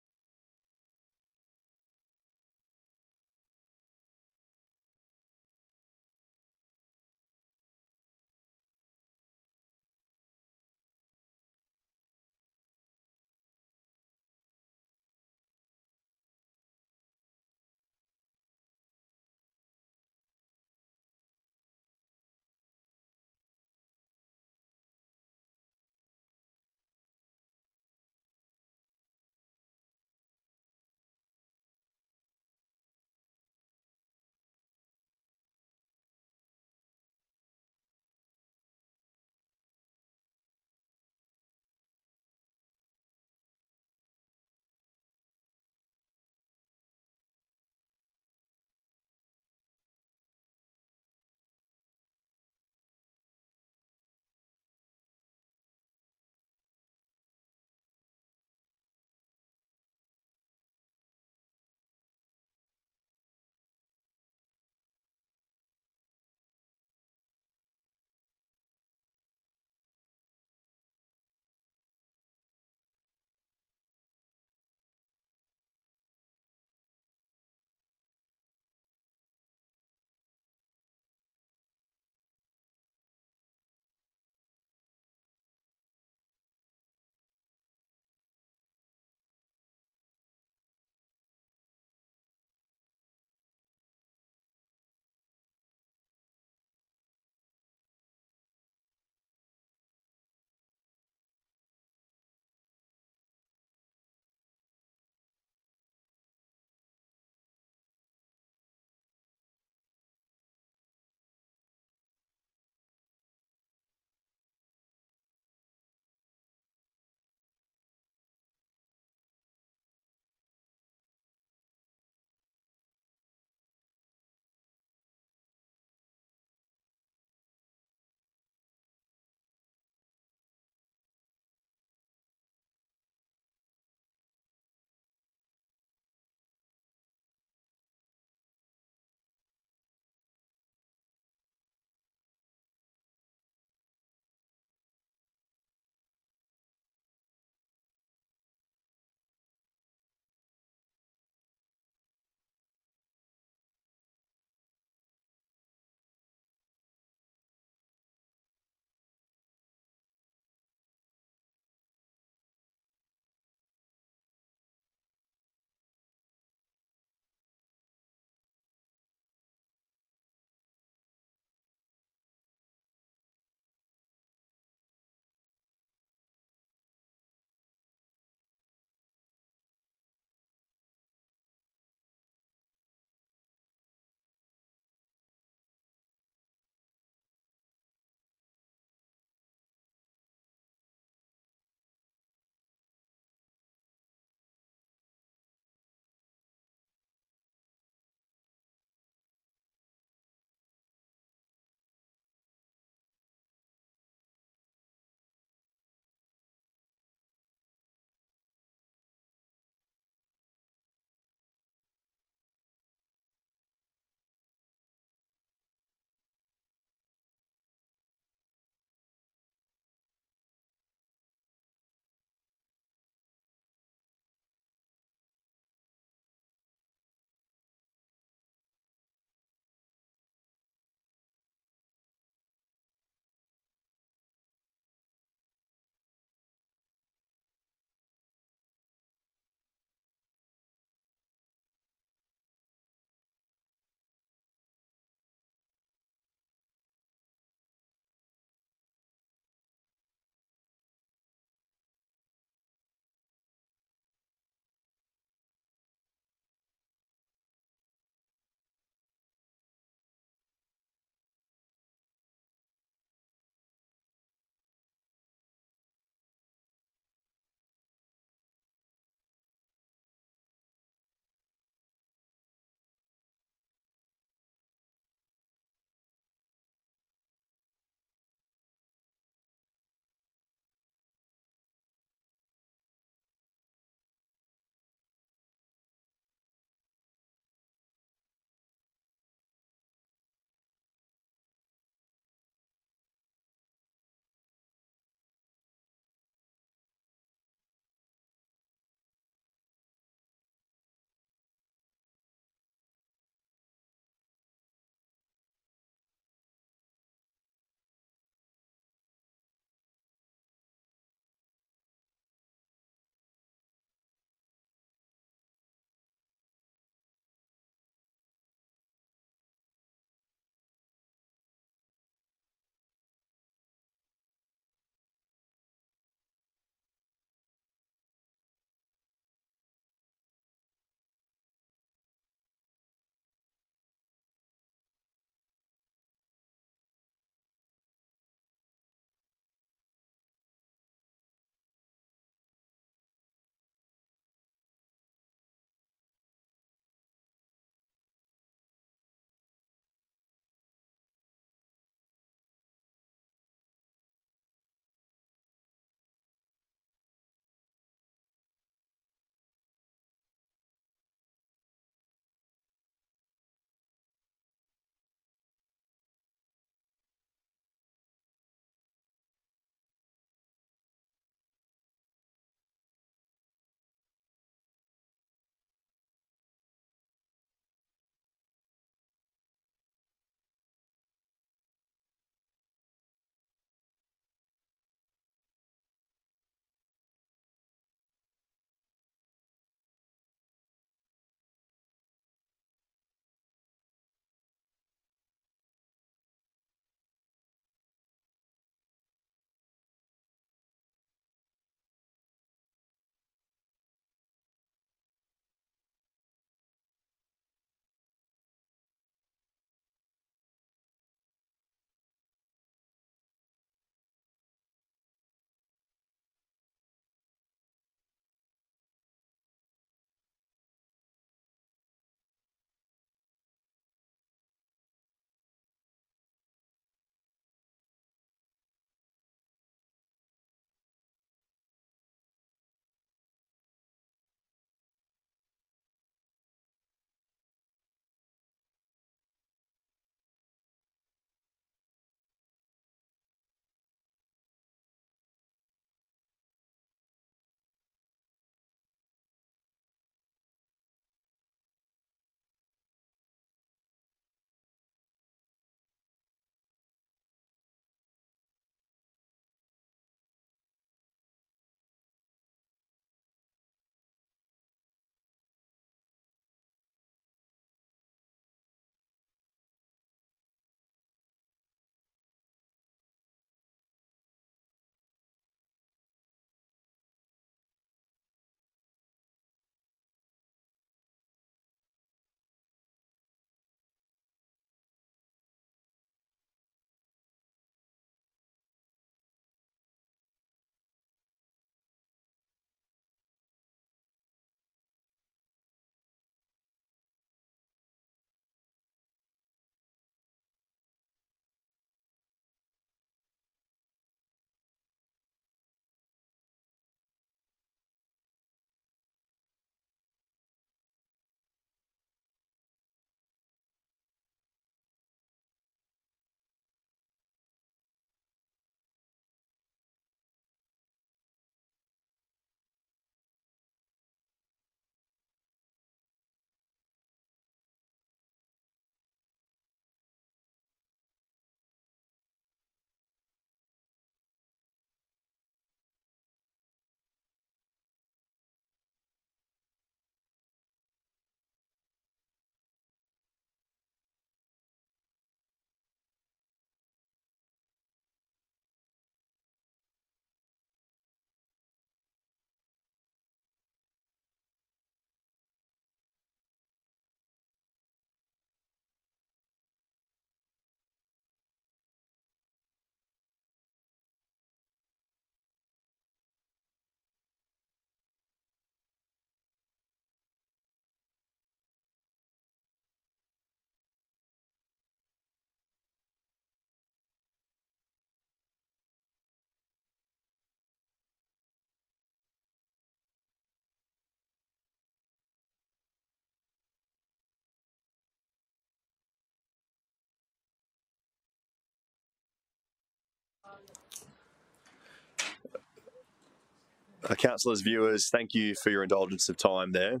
Councillors, viewers, thank you for your indulgence of time there.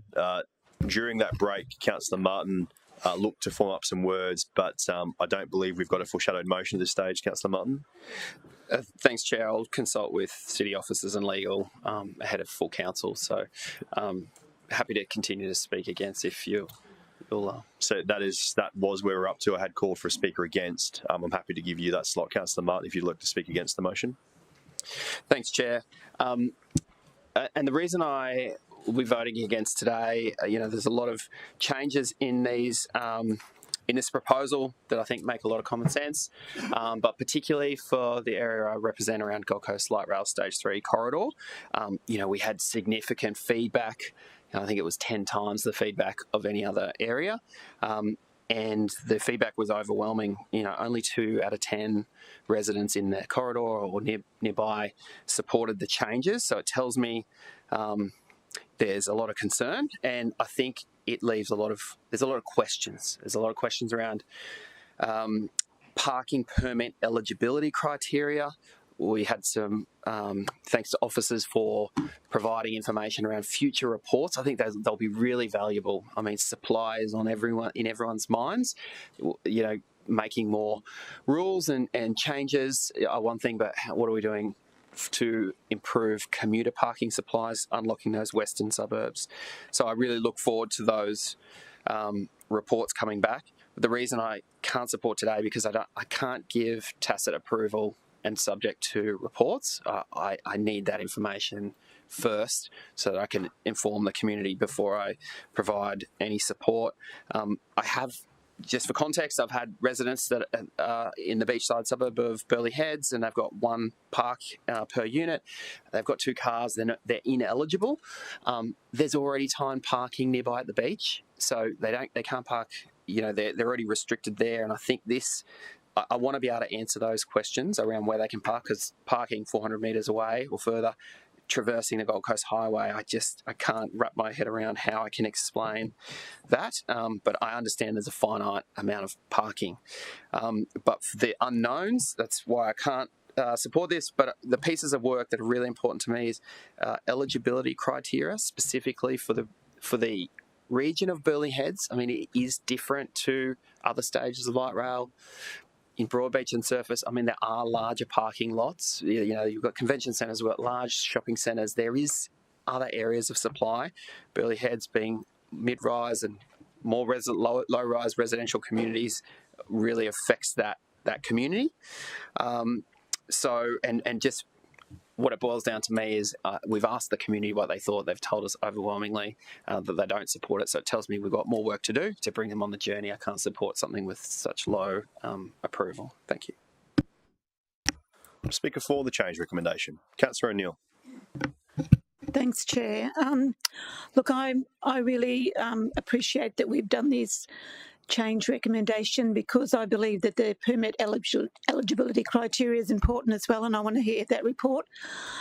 During that break, Councillor Martin looked to form up some words, but I don't believe we've got a foreshadowed motion at this stage. Councillor Martin. Thanks, Chair. I'll consult with city officers and legal ahead of full council. So happy to continue to speak against if you'll. So that was where we're up to. I had called for a speaker against. I'm happy to give you that slot, Councillor Martin, if you'd like to speak against the motion. Thanks, Chair. And the reason I will be voting against today, there's a lot of changes in these in this proposal that I think make a lot of common sense, but particularly for the area I represent around Gold Coast Light Rail Stage 3 corridor, we had significant feedback. I think it was 10 times the feedback of any other area. And the feedback was overwhelming. Only 2 out of 10 residents in the corridor or nearby supported the changes. So it tells me there's a lot of concern, and I think it leaves there's a lot of questions. There's a lot of questions around parking permit eligibility criteria. We had some thanks to officers for providing information around future reports. I think they'll be really valuable. I mean, supply is in everyone's minds. Making more rules and changes are one thing, but what are we doing to improve commuter parking supplies, unlocking those western suburbs? So I really look forward to those reports coming back. But the reason I can't support today because I can't give tacit approval and subject to reports. I need that information first so that I can inform the community before I provide any support. Just for context, I've had residents that are in the beachside suburb of Burleigh Heads, and they've got 1 park per unit. They've got 2 cars. They're ineligible. There's already timed parking nearby at the beach, so they can't park. They're already restricted there, and I think I want to be able to answer those questions around where they can park, because parking 400 metres away or further, traversing the Gold Coast Highway, I can't wrap my head around how I can explain that. But I understand there's a finite amount of parking. But for the unknowns, that's why I can't support this. But the pieces of work that are really important to me is eligibility criteria, specifically for the region of Burleigh Heads. I mean, it is different to other stages of light rail. In Broadbeach and Surface, I mean, there are larger parking lots. You've got convention centres, you've got large shopping centres. There is other areas of supply. Burleigh Heads being mid-rise and more low-rise residential communities really affects that community. Just what it boils down to me is we've asked the community what they thought. They've told us overwhelmingly that they don't support it. So it tells me we've got more work to do to bring them on the journey. I can't support something with such low approval. Thank you. Speaker for the change recommendation. Councillor O'Neill. Thanks, Chair. Look, I really appreciate that we've done this change recommendation because I believe that the permit eligibility criteria is important as well, and I want to hear that report.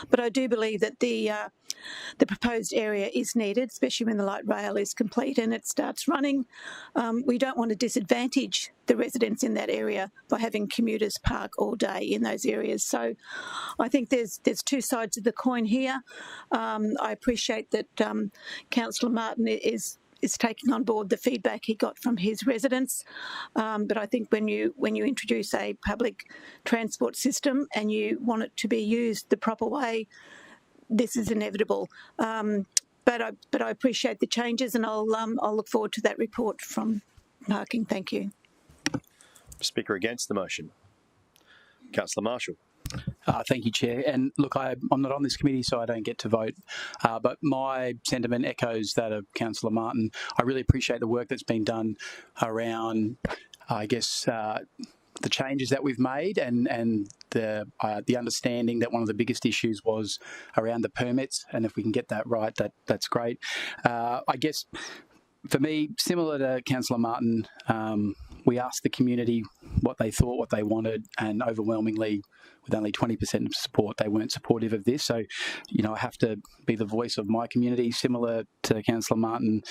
But I do believe that the proposed area is needed, especially when the light rail is complete and it starts running. We don't want to disadvantage the residents in that area by having commuters park all day in those areas. So I think there's 2 sides of the coin here. I appreciate that Councillor Martin is taking on board the feedback he got from his residents. But I think when you introduce a public transport system and you want it to be used the proper way, this is inevitable. But I appreciate the changes, and I'll look forward to that report from parking. Thank you. Speaker against the motion. Councillor Marshall. Thank you, Chair. And look, I'm not on this committee, so I don't get to vote. But my sentiment echoes that of Councillor Martin. I really appreciate the work that's been done around, the changes that we've made and the understanding that one of the biggest issues was around the permits. And if we can get that right, that's great. I guess for me, similar to Councillor Martin, we asked the community what they thought, what they wanted, and overwhelmingly, with only 20% of support, they weren't supportive of this. So, I have to be the voice of my community, similar to Councillor Martin.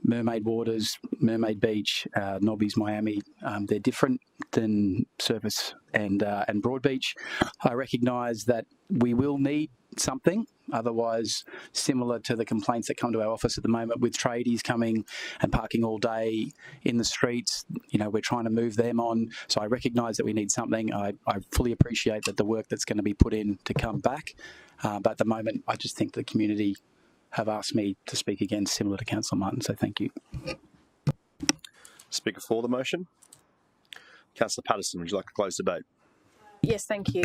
Mermaid Waters, Mermaid Beach, Nobby's Miami, they're different than Surface and Broadbeach. I recognise that we will need something. Otherwise, similar to the complaints that come to our office at the moment with tradies coming and parking all day in the streets, we're trying to move them on. So I recognise that we need something. I fully appreciate that the work that's going to be put in to come back. But at the moment, I just think the community have asked me to speak again, similar to Councillor Martin. So thank you. Speaker for the motion. Councillor Patterson, would you like to close debate? Yes, thank you.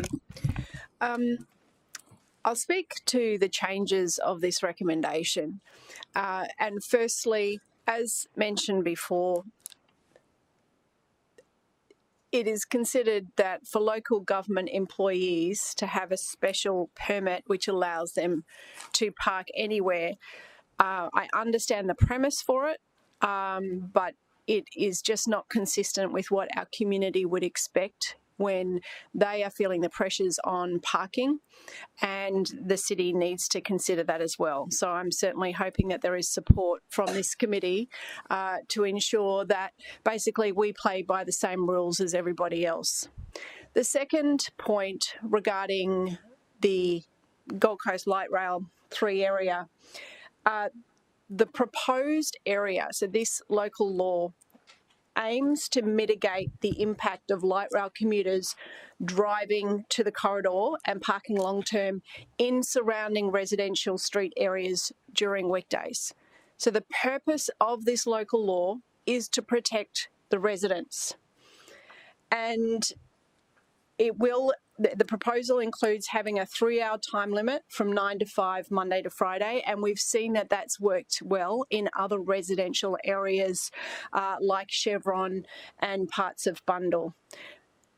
I'll speak to the changes of this recommendation. And firstly, as mentioned before, it is considered that for local government employees to have a special permit which allows them to park anywhere. I understand the premise for it, but it is just not consistent with what our community would expect when they are feeling the pressures on parking, and the city needs to consider that as well. So I'm certainly hoping that there is support from this committee to ensure that basically we play by the same rules as everybody else. The second point regarding the Gold Coast Light Rail 3 area, the proposed area, so this local law, aims to mitigate the impact of light rail commuters driving to the corridor and parking long-term in surrounding residential street areas during weekdays. So the purpose of this local law is to protect the residents. And the proposal includes having a 3-hour time limit from 9 to 5, Monday to Friday, and we've seen that that's worked well in other residential areas like Chevron and parts of Bundall.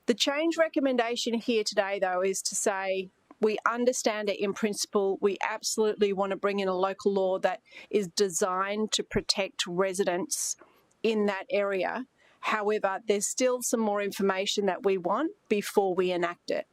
The change recommendation here today, though, is to say we understand it in principle. We absolutely want to bring in a local law that is designed to protect residents in that area. However, there's still some more information that we want before we enact it,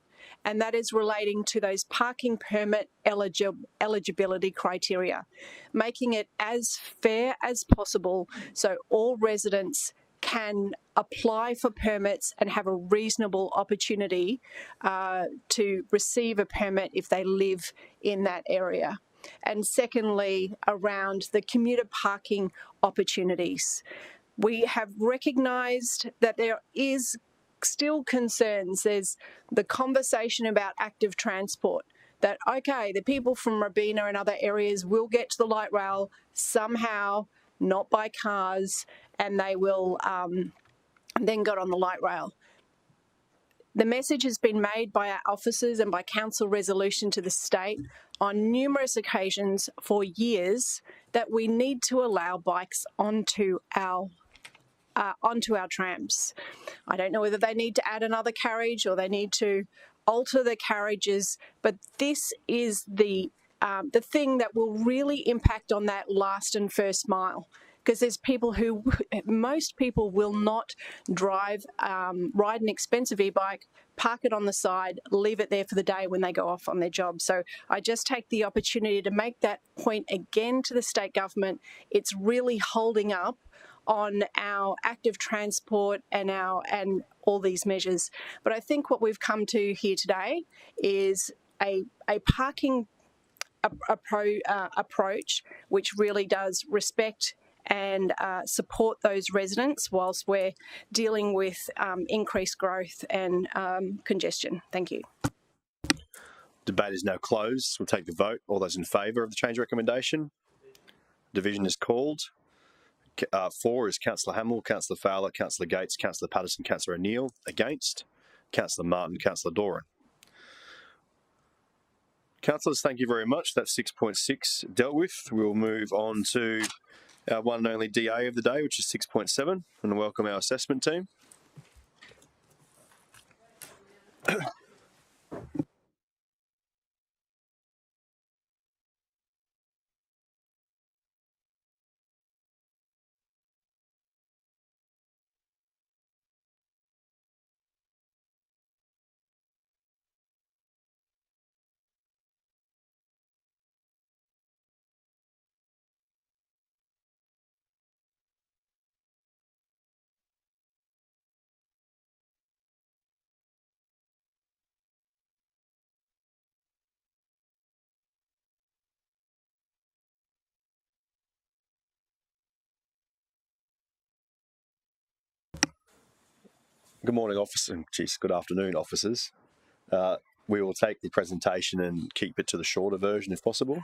and that is relating to those parking permit eligibility criteria, making it as fair as possible so all residents can apply for permits and have a reasonable opportunity to receive a permit if they live in that area. And secondly, around the commuter parking opportunities. We have recognised that there is still concerns. There's the conversation about active transport, that, okay, the people from Robina and other areas will get to the light rail somehow, not by cars, and they will then get on the light rail. The message has been made by our officers and by council resolution to the state on numerous occasions for years that we need to allow bikes onto our trams. I don't know whether they need to add another carriage or they need to alter the carriages, but this is the thing that will really impact on that last and first mile. Because there's most people will not ride an expensive e-bike, park it on the side, leave it there for the day when they go off on their job. So I just take the opportunity to make that point again to the state government. It's really holding up on our active transport and all these measures. But I think what we've come to here today is a parking approach which really does respect and support those residents whilst we're dealing with increased growth and congestion. Thank you. Debate is now closed. We'll take the vote. All those in favour of the change recommendation? Division is called. For is Councillor Hamill, Councillor Fowler, Councillor Gates, Councillor Patterson, Councillor O'Neill. Against, Councillor Martin, Councillor Doran. Councillors, thank you very much. That's 6.6 dealt with. We'll move on to our one and only DA of the day, which is 6.7, and welcome our assessment team. Good morning, officer. Good afternoon, officers. We will take the presentation and keep it to the shorter version if possible.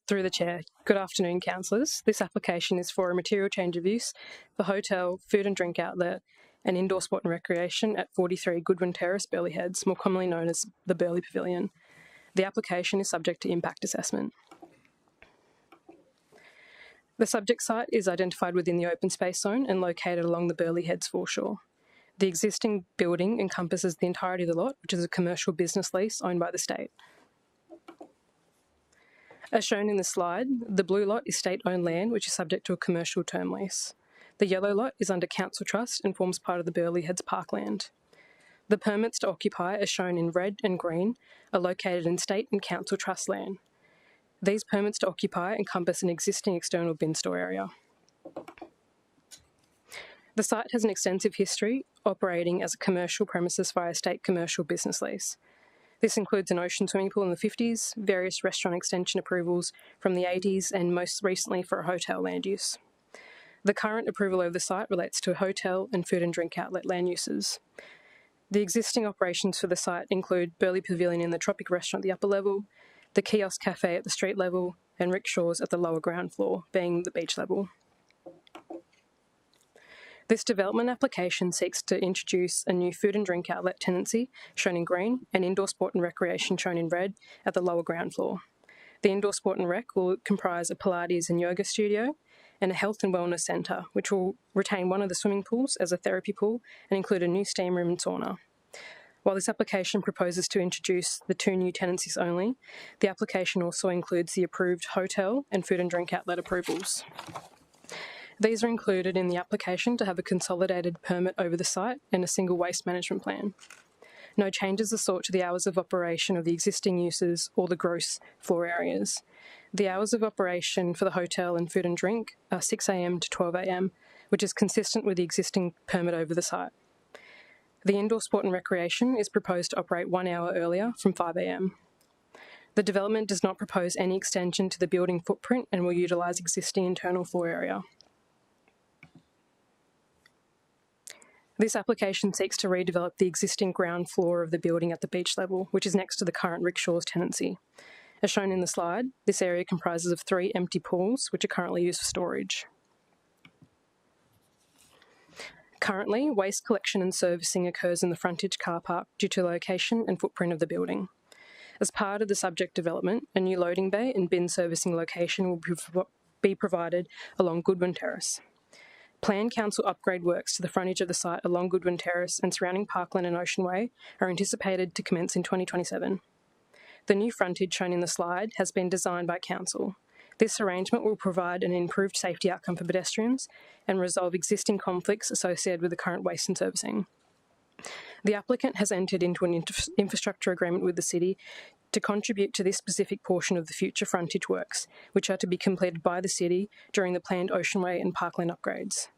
Through the chair. Good afternoon, councillors. This application is for a material change of use for hotel, food and drink outlet and indoor sport and recreation at 43 Goodwin Terrace, Burleigh Heads, more commonly known as the Burleigh Pavilion. The application is subject to impact assessment. The subject site is identified within the open space zone and located along the Burleigh Heads foreshore. The existing building encompasses the entirety of the lot, which is a commercial business lease owned by the state. As shown in the slide, the blue lot is state-owned land, which is subject to a commercial term lease. The yellow lot is under council trust and forms part of the Burleigh Heads parkland. The permits to occupy, as shown in red and green, are located in state and council trust land. These permits to occupy encompass an existing external bin store area. The site has an extensive history operating as a commercial premises via state commercial business lease. This includes an ocean swimming pool in the 50s, various restaurant extension approvals from the 80s, and most recently for a hotel land use. The current approval of the site relates to hotel and food and drink outlet land uses. The existing operations for the site include Burleigh Pavilion in the Tropic Restaurant at the upper level, the Kiosk Cafe at the street level, and rickshaws at the lower ground floor, being the beach level. This development application seeks to introduce a new food and drink outlet tenancy, shown in green, and indoor sport and recreation, shown in red, at the lower ground floor. The indoor sport and rec will comprise a Pilates and yoga studio and a health and wellness centre, which will retain one of the swimming pools as a therapy pool and include a new steam room and sauna. While this application proposes to introduce the 2 new tenancies only, the application also includes the approved hotel and food and drink outlet approvals. These are included in the application to have a consolidated permit over the site and a single waste management plan. No changes are sought to the hours of operation of the existing uses or the gross floor areas. The hours of operation for the hotel and food and drink are 6 a.m. to 12 a.m, which is consistent with the existing permit over the site. The indoor sport and recreation is proposed to operate 1 hour earlier from 5 a.m. The development does not propose any extension to the building footprint and will utilise existing internal floor area. This application seeks to redevelop the existing ground floor of the building at the beach level, which is next to the current rickshaws tenancy. As shown in the slide, this area comprises of 3 empty pools, which are currently used for storage. Currently, waste collection and servicing occurs in the frontage car park due to the location and footprint of the building. As part of the subject development, a new loading bay and bin servicing location will be provided along Goodwin Terrace. Planned council upgrade works to the frontage of the site along Goodwin Terrace and surrounding Parkland and Ocean Way are anticipated to commence in 2027. The new frontage shown in the slide has been designed by council. This arrangement will provide an improved safety outcome for pedestrians and resolve existing conflicts associated with the current waste and servicing. The applicant has entered into an infrastructure agreement with the city to contribute to this specific portion of the future frontage works, which are to be completed by the city during the planned Ocean Way and Parkland upgrades.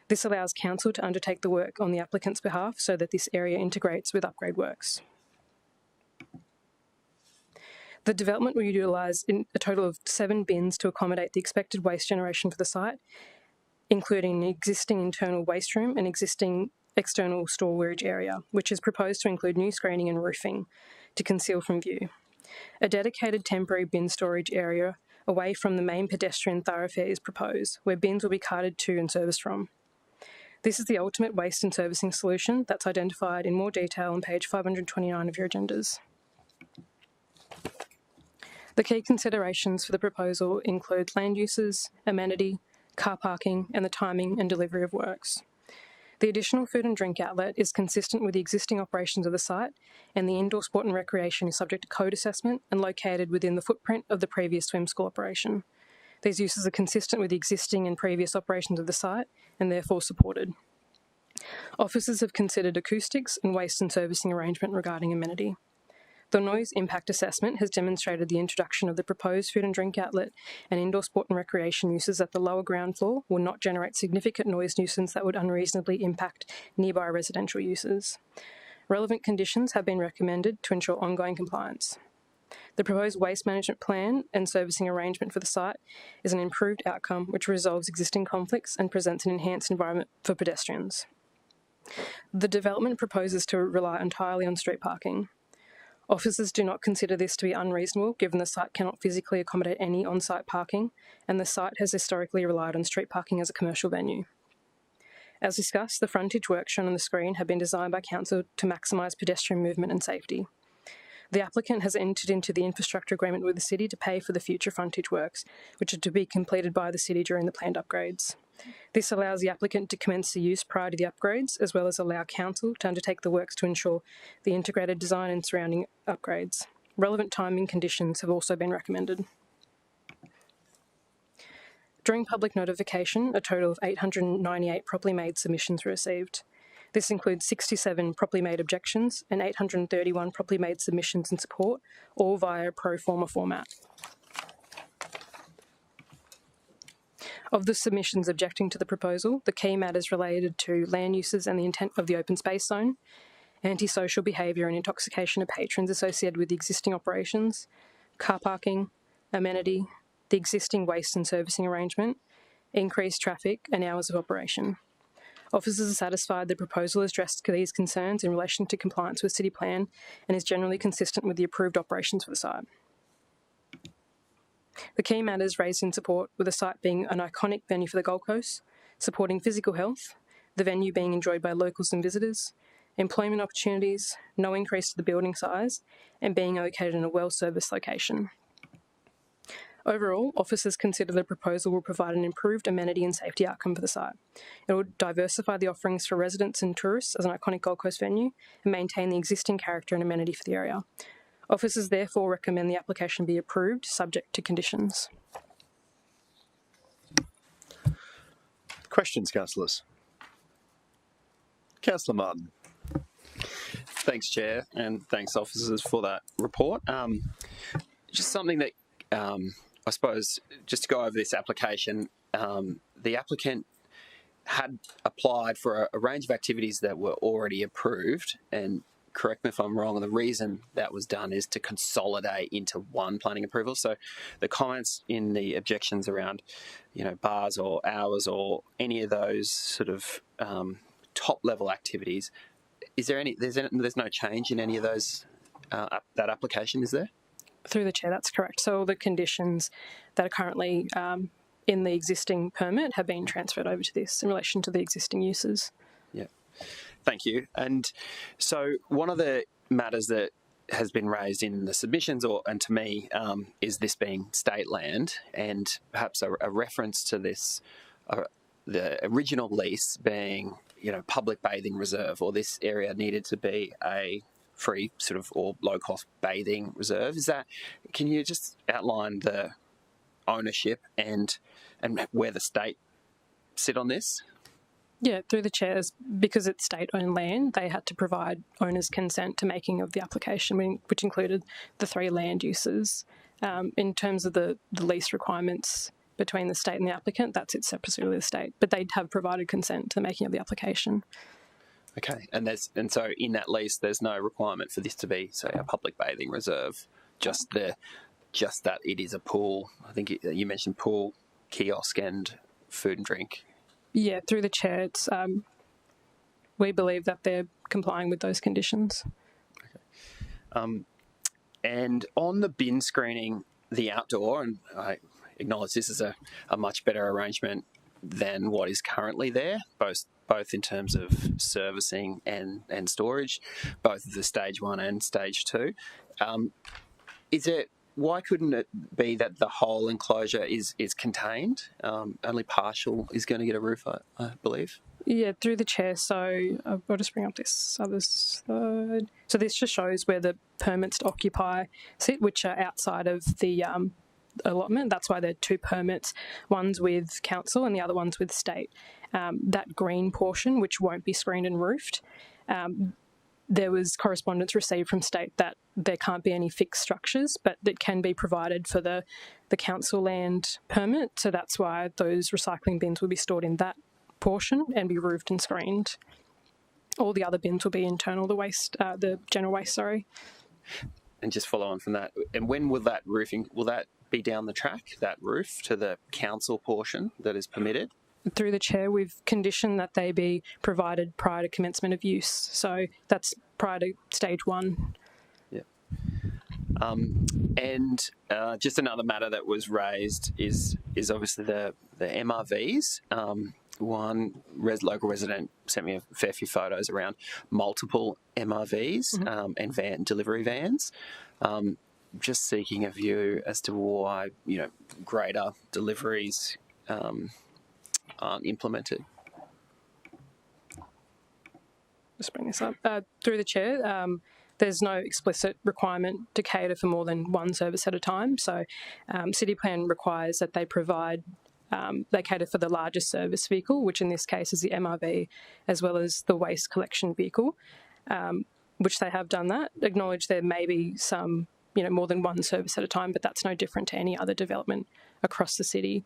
This allows council to undertake the work on the applicant's behalf so that this area integrates with upgrade works. The development will utilise a total of 7 bins to accommodate the expected waste generation for the site, including an existing internal waste room and existing external storage area, which is proposed to include new screening and roofing to conceal from view. A dedicated temporary bin storage area away from the main pedestrian thoroughfare is proposed, where bins will be carted to and serviced from. This is the ultimate waste and servicing solution that's identified in more detail on page 529 of your agendas. The key considerations for the proposal include land uses, amenity, car parking, and the timing and delivery of works. The additional food and drink outlet is consistent with the existing operations of the site, and the indoor sport and recreation is subject to code assessment and located within the footprint of the previous swim school operation. These uses are consistent with the existing and previous operations of the site and therefore supported. Officers have considered acoustics and waste and servicing arrangement regarding amenity. The noise impact assessment has demonstrated the introduction of the proposed food and drink outlet and indoor sport and recreation uses at the lower ground floor will not generate significant noise nuisance that would unreasonably impact nearby residential uses. Relevant conditions have been recommended to ensure ongoing compliance. The proposed waste management plan and servicing arrangement for the site is an improved outcome which resolves existing conflicts and presents an enhanced environment for pedestrians. The development proposes to rely entirely on street parking. Officers do not consider this to be unreasonable given the site cannot physically accommodate any on-site parking and the site has historically relied on street parking as a commercial venue. As discussed, the frontage works shown on the screen have been designed by Council to maximise pedestrian movement and safety. The applicant has entered into the infrastructure agreement with the City to pay for the future frontage works, which are to be completed by the City during the planned upgrades. This allows the applicant to commence the use prior to the upgrades, as well as allow Council to undertake the works to ensure the integrated design and surrounding upgrades. Relevant timing conditions have also been recommended. During public notification, a total of 898 properly made submissions were received. This includes 67 properly made objections and 831 properly made submissions in support, all via a pro forma format. Of the submissions objecting to the proposal, the key matters related to land uses and the intent of the open space zone, antisocial behaviour and intoxication of patrons associated with the existing operations, car parking, amenity, the existing waste and servicing arrangement, increased traffic and hours of operation. Officers are satisfied the proposal has addressed these concerns in relation to compliance with City Plan and is generally consistent with the approved operations for the site. The key matters raised in support were the site being an iconic venue for the Gold Coast, supporting physical health, the venue being enjoyed by locals and visitors, employment opportunities, no increase to the building size, and being located in a well-serviced location. Overall, officers consider the proposal will provide an improved amenity and safety outcome for the site. It will diversify the offerings for residents and tourists as an iconic Gold Coast venue and maintain the existing character and amenity for the area. Officers therefore recommend the application be approved, subject to conditions. Questions, councillors? Councillor Martin. Thanks, Chair, and thanks, officers, for that report. Just something that I suppose, just to go over this application, the applicant had applied for a range of activities that were already approved, and correct me if I'm wrong, the reason that was done is to consolidate into one planning approval. So the comments in the objections around, bars or hours or any of those sort of top-level activities, there's no change in any of those, that application, is there? Through the Chair, that's correct. So all the conditions that are currently in the existing permit have been transferred over to this in relation to the existing uses. Yeah, thank you. And so one of the matters that has been raised in the submissions, and to me, is this being state land, and perhaps a reference to this, the original lease being, public bathing reserve, or this area needed to be a free sort of or low-cost bathing reserve. Can you just outline the ownership and where the state sit on this? Yeah, through the chairs, because it's state-owned land, they had to provide owner's consent to making of the application, which included the 3 land uses. In terms of the lease requirements between the state and the applicant, that sits separately with the state, but they'd have provided consent to the making of the application. Okay, and so in that lease, there's no requirement for this to be, say, a public bathing reserve. Just that it is a pool. I think you mentioned pool, kiosk, and food and drink. Yeah, through the Chair, it's, we believe that they're complying with those conditions. Okay. And on the bin screening, the outdoor, and I acknowledge this is a much better arrangement than what is currently there, both in terms of servicing and storage, both the stage 1 and stage 2. Why couldn't it be that the whole enclosure is contained? Only partial is going to get a roof, I believe. Yeah, through the Chair. So I'll just bring up this other slide. So this just shows where the permits to occupy sit, which are outside of the allotment. That's why there are 2 permits. One's with council and the other one's with state. That green portion, which won't be screened and roofed, there was correspondence received from state that there can't be any fixed structures, but that can be provided for the council land permit. So that's why those recycling bins will be stored in that portion and be roofed and screened. All the other bins will be internal, the general waste, sorry. And just follow on from that, and when will that roofing, will that be down the track, that roof, to the council portion that is permitted? Through the Chair, we've conditioned that they be provided prior to commencement of use. So that's prior to stage 1. Yeah. And just another matter that was raised is obviously the MRVs. One local resident sent me a fair few photos around multiple MRVs and delivery vans. Just seeking a view as to why greater deliveries aren't implemented. Just bring this up. Through the Chair, there's no explicit requirement to cater for more than one service at a time. So City Plan requires that they provide, they cater for the largest service vehicle, which in this case is the MRV, as well as the waste collection vehicle, which they have done that. Acknowledge there may be some, more than one service at a time, but that's no different to any other development across the city.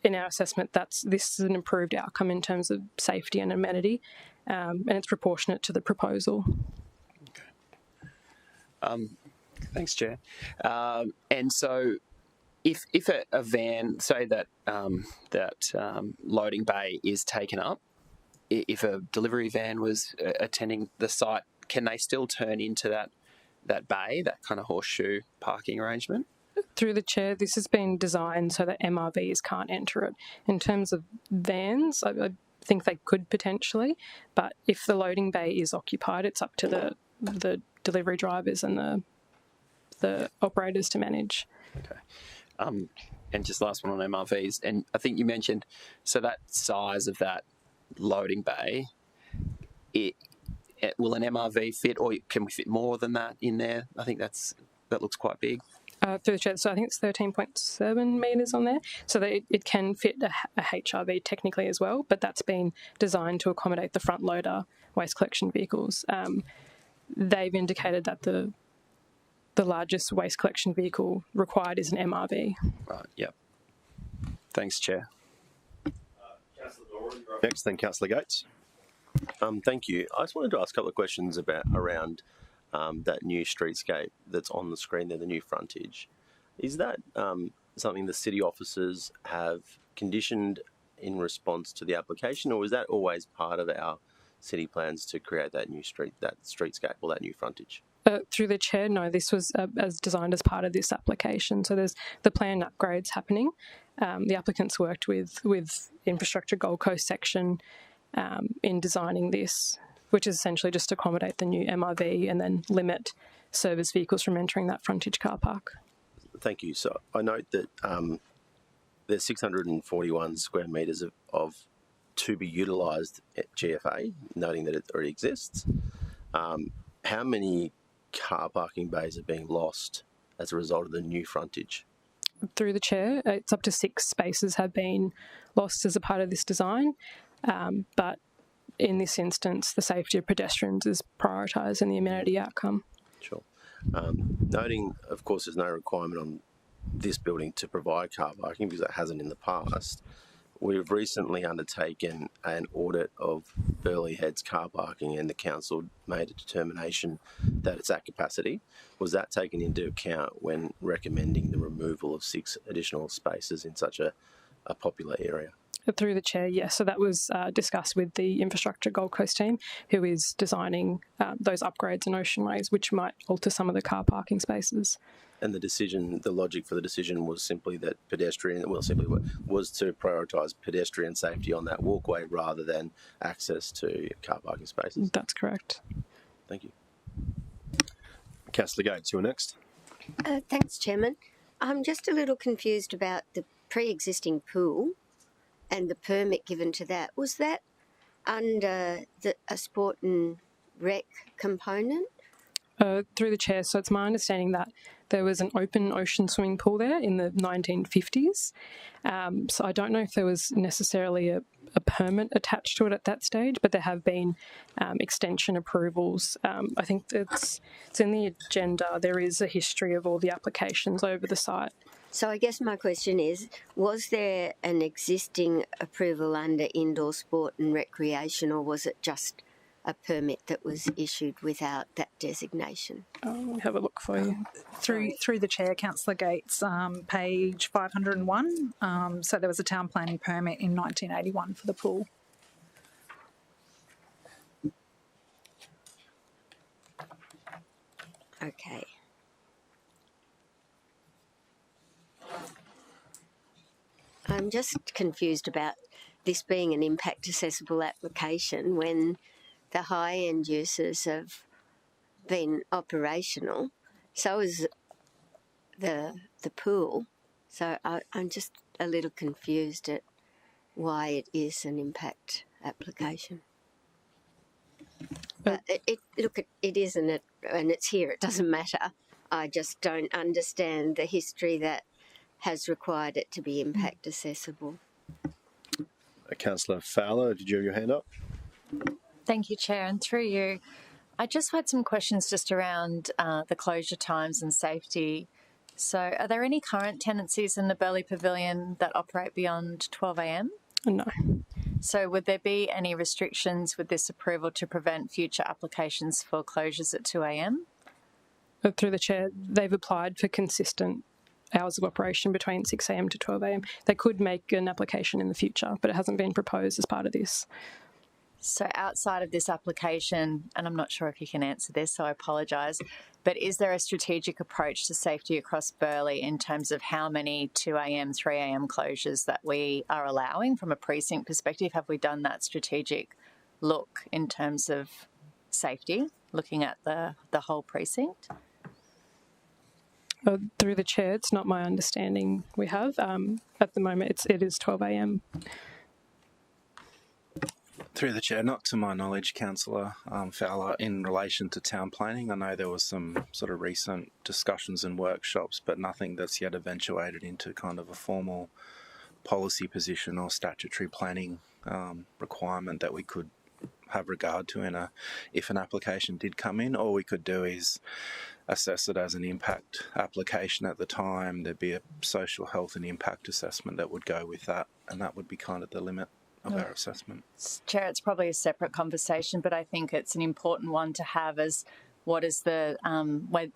In our assessment, this is an improved outcome in terms of safety and amenity, and it's proportionate to the proposal. Okay. Thanks, Chair. And so, if a van, say that loading bay is taken up, if a delivery van was attending the site, can they still turn into that bay, that kind of horseshoe parking arrangement? Through the Chair, this has been designed so that MRVs can't enter it. In terms of vans, I think they could potentially, but if the loading bay is occupied, it's up to the delivery drivers and the operators to manage. Okay. And just last one on MRVs, and I think you mentioned, so that size of that loading bay, will an MRV fit, or can we fit more than that in there? I think that looks quite big. Through the Chair, so I think it's 13.7 metres on there. So that it can fit a HRV technically as well, but that's been designed to accommodate the front loader waste collection vehicles. They've indicated that the largest waste collection vehicle required is an MRV. Right, yep. Thanks, Chair. Next, then Councillor Gates. Thank you. I just wanted to ask a couple of questions around that new streetscape that's on the screen there, the new frontage. Is that something the city officers have conditioned in response to the application, or was that always part of our city plans to create that new streetscape or that new frontage? Through the Chair, no, this was as designed as part of this application. So there's the planned upgrades happening. The applicants worked with Infrastructure Gold Coast section in designing this, which is essentially just to accommodate the new MRV and then limit service vehicles from entering that frontage car park. Thank you. So I note that there's 641 square metres of to be utilised at GFA, noting that it already exists. How many car parking bays are being lost as a result of the new frontage? Through the Chair, it's up to 6 spaces have been lost as a part of this design, but in this instance, the safety of pedestrians is prioritised and the amenity outcome. Sure. Noting, of course, there's no requirement on this building to provide car parking because it hasn't in the past. We've recently undertaken an audit of Burleigh Head's car parking, and the council made a determination that it's at capacity. Was that taken into account when recommending the removal of 6 additional spaces in such a popular area? Through the Chair, yes. So that was discussed with the Infrastructure Gold Coast team, who is designing those upgrades in Ocean Ways, which might alter some of the car parking spaces. And the logic for the decision was simply that was to prioritise pedestrian safety on that walkway rather than access to car parking spaces. That's correct. Thank you. Councillor Gates, you're next. Thanks, Chairman. I'm just a little confused about the pre-existing pool and the permit given to that. Was that under a sport and rec component? Through the Chair, so it's my understanding that there was an open ocean swimming pool there in the 1950s. So I don't know if there was necessarily a permit attached to it at that stage, but there have been extension approvals. I think it's in the agenda. There is a history of all the applications over the site. So I guess my question is, was there an existing approval under indoor sport and recreation, or was it just a permit that was issued without that designation. I'll have a look for you. Through the chair, Councillor Gates, page 501. So there was a town planning permit in 1981 for the pool. Okay. I'm just confused about this being an impact accessible application when the high-end uses have been operational. So is the pool. So I'm just a little confused at why it is an impact application. But it isn't it, and it's here. It doesn't matter. I just don't understand the history that has required it to be impact accessible. Councillor Fowler, did you have your hand up? Thank you, Chair, and through you, I just had some questions just around the closure times and safety. So are there any current tenancies in the Burleigh Pavilion that operate beyond 12 a.m? No. So would there be any restrictions with this approval to prevent future applications for closures at 2 a.m? Through the chair, they've applied for consistent hours of operation between 6 a.m. to 12 a.m. They could make an application in the future, but it hasn't been proposed as part of this. So outside of this application, and I'm not sure if you can answer this, so I apologise, but is there a strategic approach to safety across Burleigh in terms of how many 2 a.m, 3 a.m closures that we are allowing from a precinct perspective? Have we done that strategic look in terms of safety, looking at the whole precinct? Through the chair, it's not my understanding we have. At the moment, it is 12 a.m. Through the chair, not to my knowledge, Councillor Fowler, in relation to town planning. I know there was some sort of recent discussions and workshops, but nothing that's yet eventuated into kind of a formal policy position or statutory planning requirement that we could have regard to if an application did come in. All we could do is assess it as an impact application at the time. There'd be a social health and impact assessment that would go with that, and that would be kind of the limit of our assessment. Chair, it's probably a separate conversation, but I think it's an important one to have as what is the,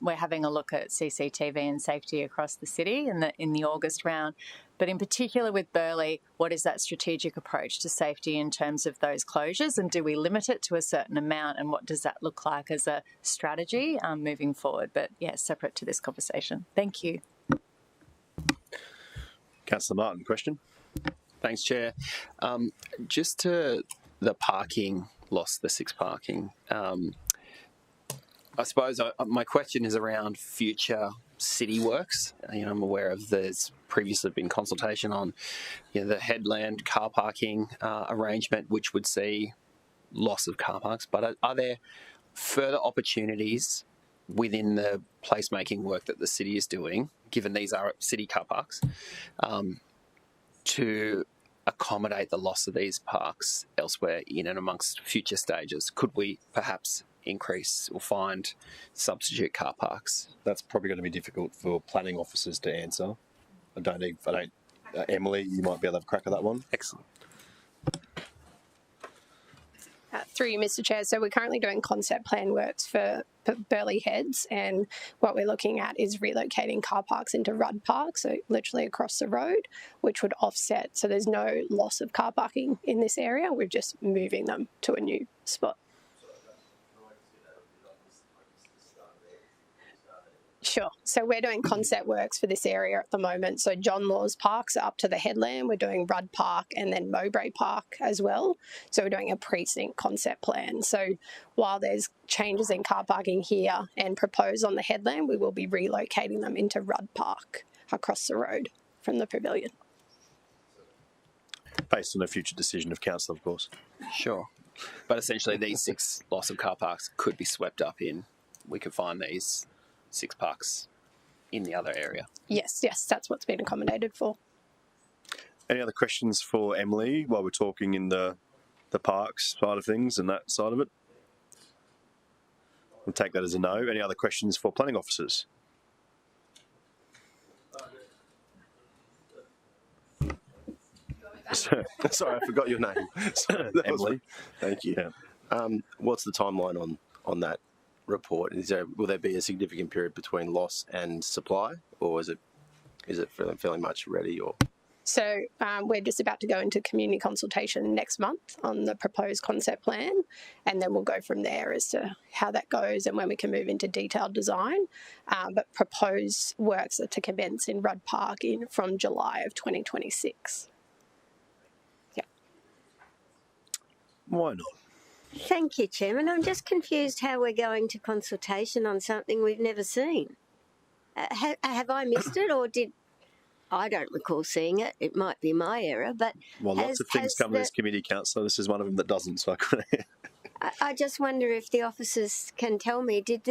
we're having a look at CCTV and safety across the city in the August round, but in particular with Burleigh, what is that strategic approach to safety in terms of those closures, and do we limit it to a certain amount, and what does that look like as a strategy moving forward? But yeah, separate to this conversation. Thank you. Councillor Martin, question? Thanks, Chair. Just to the parking loss, the 6 parking, I suppose my question is around future city works. I'm aware of there's previously been consultation on the headland car parking arrangement, which would see loss of car parks. But are there further opportunities within the placemaking work that the city is doing, given these are city car parks, to accommodate the loss of these parks elsewhere in and amongst future stages? Could we perhaps increase or find substitute car parks? That's probably going to be difficult for planning officers to answer. Emily, you might be able to have a crack at that one. Excellent. Through you, Mr. Chair. So we're currently doing concept plan works for Burleigh Heads, and what we're looking at is relocating car parks into Rudd Park, so literally across the road, which would offset. So there's no loss of car parking in this area. We're just moving them to a new spot. Sure. So we're doing concept works for this area at the moment. So John Law's Parks are up to the headland. We're doing Rudd Park and then Mowbray Park as well. So we're doing a precinct concept plan. So while there's changes in car parking here and proposed on the headland, we will be relocating them into Rudd Park across the road from the pavilion. Based on a future decision of council, of course. Sure. But essentially these 6 loss of car parks could be swept up in. We could find these 6 parks in the other area. Yes, that's what's been accommodated for. Any other questions for Emily while we're talking in the parks side of things and that side of it? We'll take that as a no. Any other questions for planning officers? Sorry, I forgot your name. Emily. Thank you. Yeah. What's the timeline on that report? Will there be a significant period between loss and supply, or is it fairly much ready? Or So we're just about to go into community consultation next month on the proposed concept plan, and then we'll go from there as to how that goes and when we can move into detailed design. But proposed works are to commence in Rudd Park from July of 2026. Yeah. Why not? Thank you, Chairman. I'm just confused how we're going to consultation on something we've never seen. Have I missed it, or did... I don't recall seeing it. It might be my error, but... Well, lots of things come to this committee, Councillor. This is one of them that doesn't, so I couldn't... I just wonder if the officers can tell me, did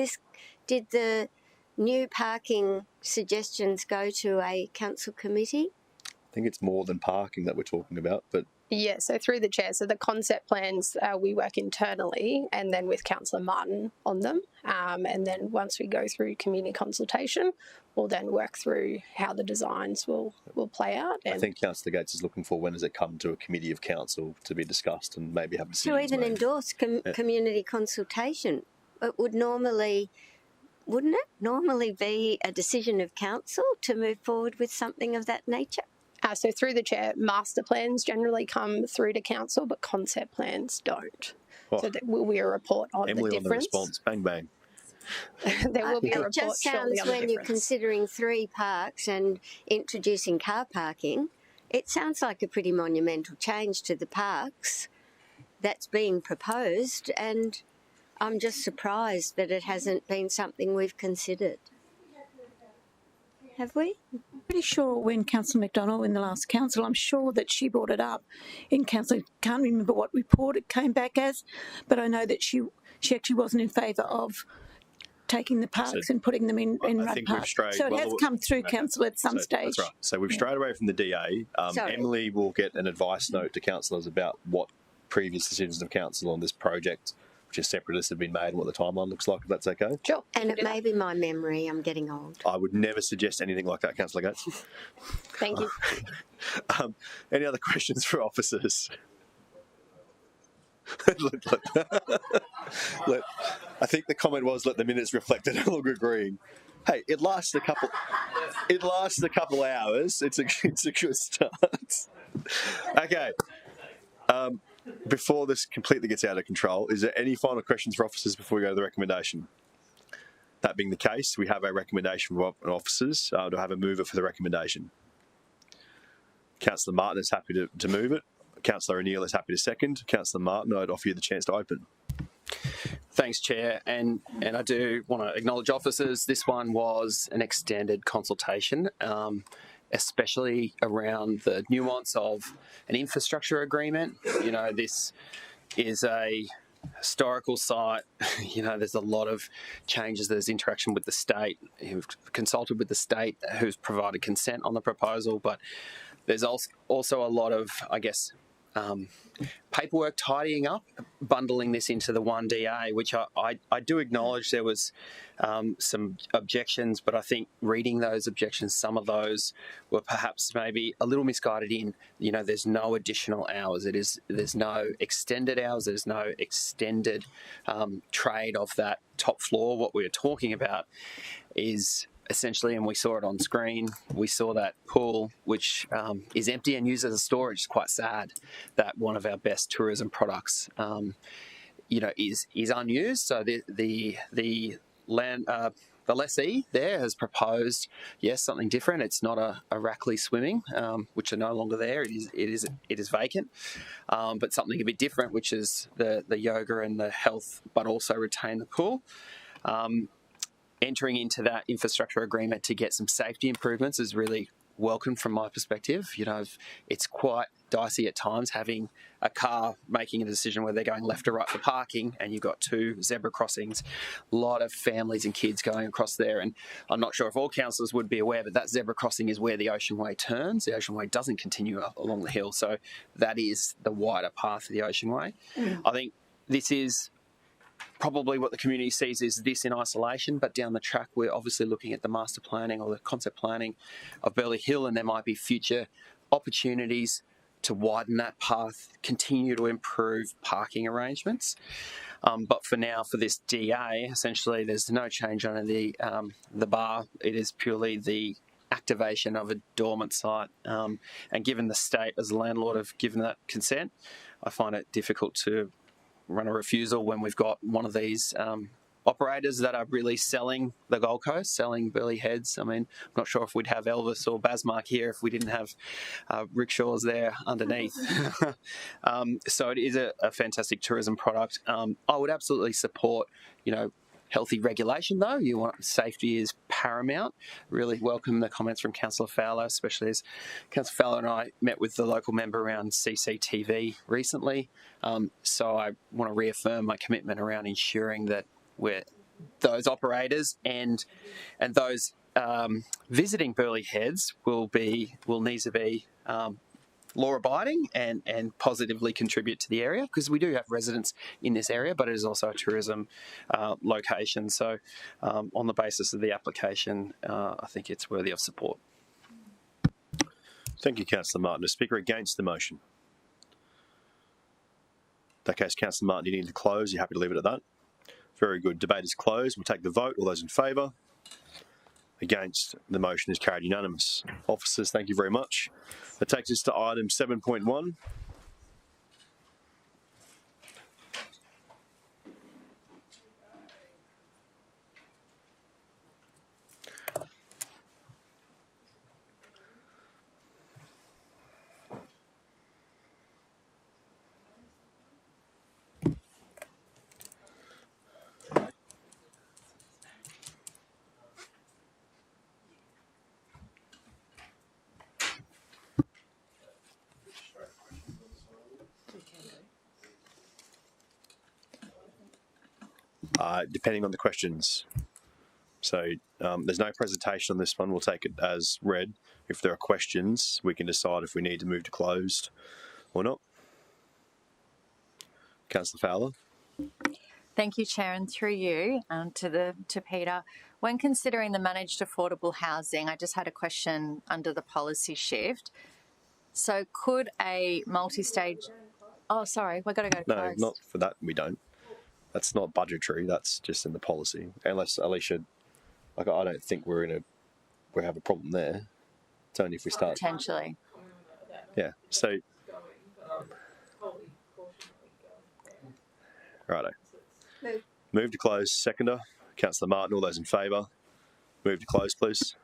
the new parking suggestions go to a council committee? I think it's more than parking that we're talking about, but... Yeah, so through the chair, so the concept plans, we work internally and then with Councillor Martin on them. And then once we go through community consultation, we'll then work through how the designs will play out. I think Councillor Gates is looking for when does it come to a committee of council to be discussed and maybe have decisions To even made. endorse community consultation, it would normally... Wouldn't it normally be a decision of council to move forward with something of that nature? So through the chair, master plans generally come through to council, but concept plans don't. Oh. So there will be a report on Emily the difference. on the response, bang, bang. There will be a It report just shortly sounds on the when you're difference. considering 3 parks and introducing car parking, it sounds like a pretty monumental change to the parks that's being proposed, and I'm just surprised that it hasn't been something we've considered. Have we? Pretty sure when Councillor McDonald in the last council, I'm sure that she brought it up in council. Can't remember what report it came back as, but I know that she actually wasn't in favour of taking the parks and putting them in Rudd Park. So it has come through council at some stage. That's right. So we've strayed away from the DA. Emily will get an advice note to councillors about what previous decisions of council on this project, which is separatist, have been made and what the timeline looks like, if that's okay. Sure. And it may be my memory. I'm getting old. I would never suggest anything like that, Councillor Gates. Thank you. Any other questions for officers? Look, I think the comment was, let the minutes reflect it. I'm agreeing. Hey, it lasts a couple hours. It's a good start. Okay. Before this completely gets out of control, is there any final questions for officers before we go to the recommendation? That being the case, we have a recommendation from officers. Do I have a mover for the recommendation? Councillor Martin is happy to move it. Councillor O'Neill is happy to second. Councillor Martin, I'd offer you the chance to open. Thanks, Chair. And I do want to acknowledge officers. This one was an extended consultation, especially around the nuance of an infrastructure agreement. You know, this is a historical site. You know, there's a lot of changes. There's interaction with the state. We've consulted with the state who's provided consent on the proposal, but there's also a lot of, I guess, paperwork tidying up, bundling this into the one DA, which I do acknowledge there was some objections, but I think reading those objections, some of those were perhaps maybe a little misguided in, you know, there's no additional hours. There's no extended hours. There's no extended trade of that top floor. What we're talking about is essentially, and we saw it on screen, we saw that pool, which is empty and used as a storage. It's quite sad that one of our best tourism products, you know, is unused. So the lessee there has proposed, yes, something different. It's not a Rackley swimming, which are no longer there. It is vacant, but something a bit different, which is the yoga and the health, but also retain the pool. Entering into that infrastructure agreement to get some safety improvements is really welcome from my perspective. You know, it's quite dicey at times having a car making a decision where they're going left or right for parking, and you've got 2 zebra crossings, a lot of families and kids going across there. And I'm not sure if all councillors would be aware, but that zebra crossing is where the Ocean Way turns. The Ocean Way doesn't continue along the hill, so that is the wider path of the Ocean Way. I think this is probably what the community sees is this in isolation, but down the track we're obviously looking at the master planning or the concept planning of Burleigh Hill, and there might be future opportunities to widen that path, continue to improve parking arrangements. But for now, for this DA, essentially there's no change on the bar. It is purely the activation of a dormant site. And given the state as a landlord have given that consent, I find it difficult to run a refusal when we've got one of these operators that are really selling the Gold Coast, selling Burleigh heads. I mean, I'm not sure if we'd have Elvis or Basmark here if we didn't have rickshaws there underneath. So it is a fantastic tourism product. I would absolutely support, healthy regulation, though. Safety is paramount. Really welcome the comments from Councillor Fowler, especially as Councillor Fowler and I met with the local member around CCTV recently. So I want to reaffirm my commitment around ensuring that those operators and those visiting Burleigh heads will need to be law-abiding and positively contribute to the area, because we do have residents in this area, but it is also a tourism location. So on the basis of the application, I think it's worthy of support. Thank you, Councillor Martin. A speaker against the motion? In that case, Councillor Martin, you need to close. You're happy to leave it at that? Very good. Debate is closed. We'll take the vote. All those in favour? Against, the motion is carried unanimous. Officers, thank you very much. That takes us to item 7.1. Depending on the questions. So there's no presentation on this one. We'll take it as read. If there are questions, we can decide if we need to move to closed or not. Councillor Fowler. Thank you, Chair, and through you to Peter. When considering the managed affordable housing, I just had a question under the policy shift. So could a multi-stage... Oh, sorry, we've got to go No, closed. not for that, we don't. That's not budgetary, that's just in the policy. Unless, Alicia, I don't think we have a problem there. It's only if we start... Potentially. Yeah, so... Righto. Move to close. Seconder. Councillor Martin, all those in favour? Move to close, please.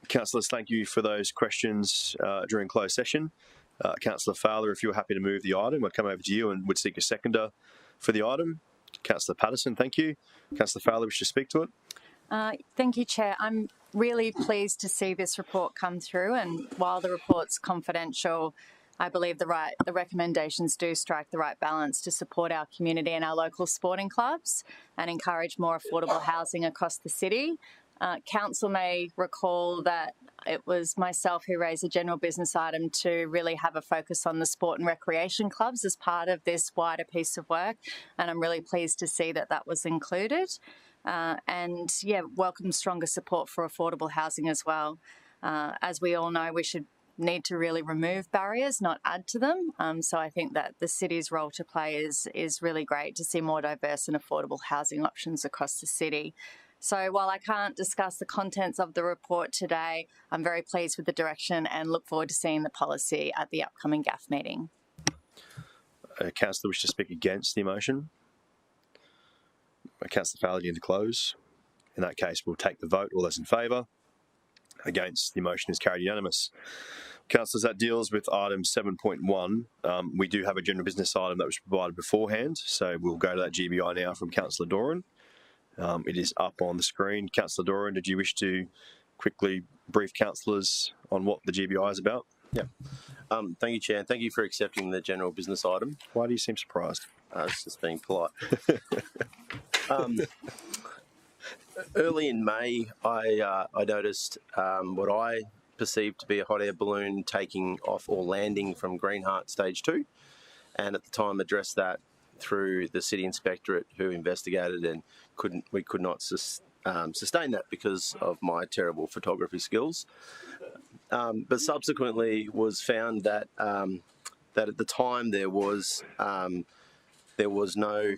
Councillors, thank you for those questions during closed session. Councillor Fowler, if you're happy to move the item, I'd come over to you and would seek a seconder for the item. Councillor Patterson, thank you. Councillor Fowler, wish to speak to it? Thank you, Chair. I'm really pleased to see this report come through, and while the report's confidential, I believe the recommendations do strike the right balance to support our community and our local sporting clubs and encourage more affordable housing across the city. Council may recall that it was myself who raised a general business item to really have a focus on the sport and recreation clubs as part of this wider piece of work, and I'm really pleased to see that that was included. And yeah, welcome stronger support for affordable housing as well. As we all know, we should need to really remove barriers, not add to them. So I think that the city's role to play is really great to see more diverse and affordable housing options across the city. So while I can't discuss the contents of the report today, I'm very pleased with the direction and look forward to seeing the policy at the upcoming GAF meeting. Councillor wish to speak against the motion? Councillor Fowler, to close. In that case, we'll take the vote. All those in favour? Against, the motion is carried unanimous. Councillors, that deals with item 7.1. We do have a general business item that was provided beforehand, so we'll go to that GBI now from Councillor Doran. It is up on the screen. Councillor Doran, did you wish to quickly brief councillors on what the GBI is about? Yeah. Thank you, Chair. Thank you for accepting the general business item. Why do you seem surprised? I was just being polite. Early in May, I noticed what I perceived to be a hot air balloon taking off or landing from Greenheart Stage 2, and at the time addressed that through the City Inspectorate, who investigated, and we could not sustain that because of my terrible photography skills. But subsequently was found that that at the time there was no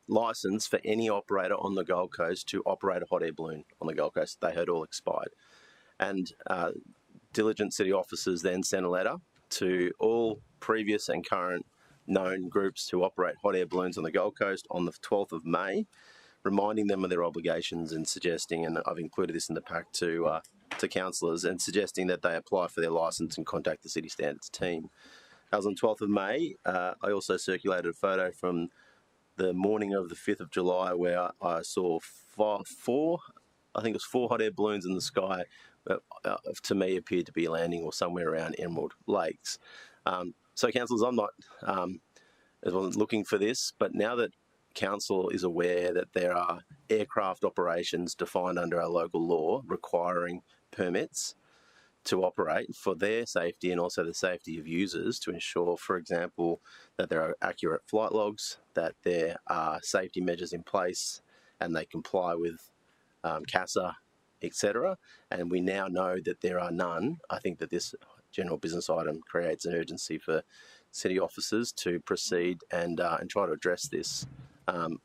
licence for any operator on the Gold Coast to operate a hot air balloon on the Gold Coast. They had all expired. And diligent city officers then sent a letter to all previous and current known groups to operate hot air balloons on the Gold Coast on the 12th of May, reminding them of their obligations and suggesting, and I've included this in the pack to councillors, and suggesting that they apply for their licence and contact the City Standards team. As on 12th of May, I also circulated a photo from the morning of the 5th of July where I saw four hot air balloons in the sky that to me appeared to be landing or somewhere around Emerald Lakes. So councillors, I wasn't looking for this, but now that council is aware that there are aircraft operations defined under our local law requiring permits to operate for their safety and also the safety of users, to ensure, for example, that there are accurate flight logs, that there are safety measures in place and they comply with CASA, etc. And we now know that there are none. I think that this general business item creates an urgency for city officers to proceed and try to address this. I'm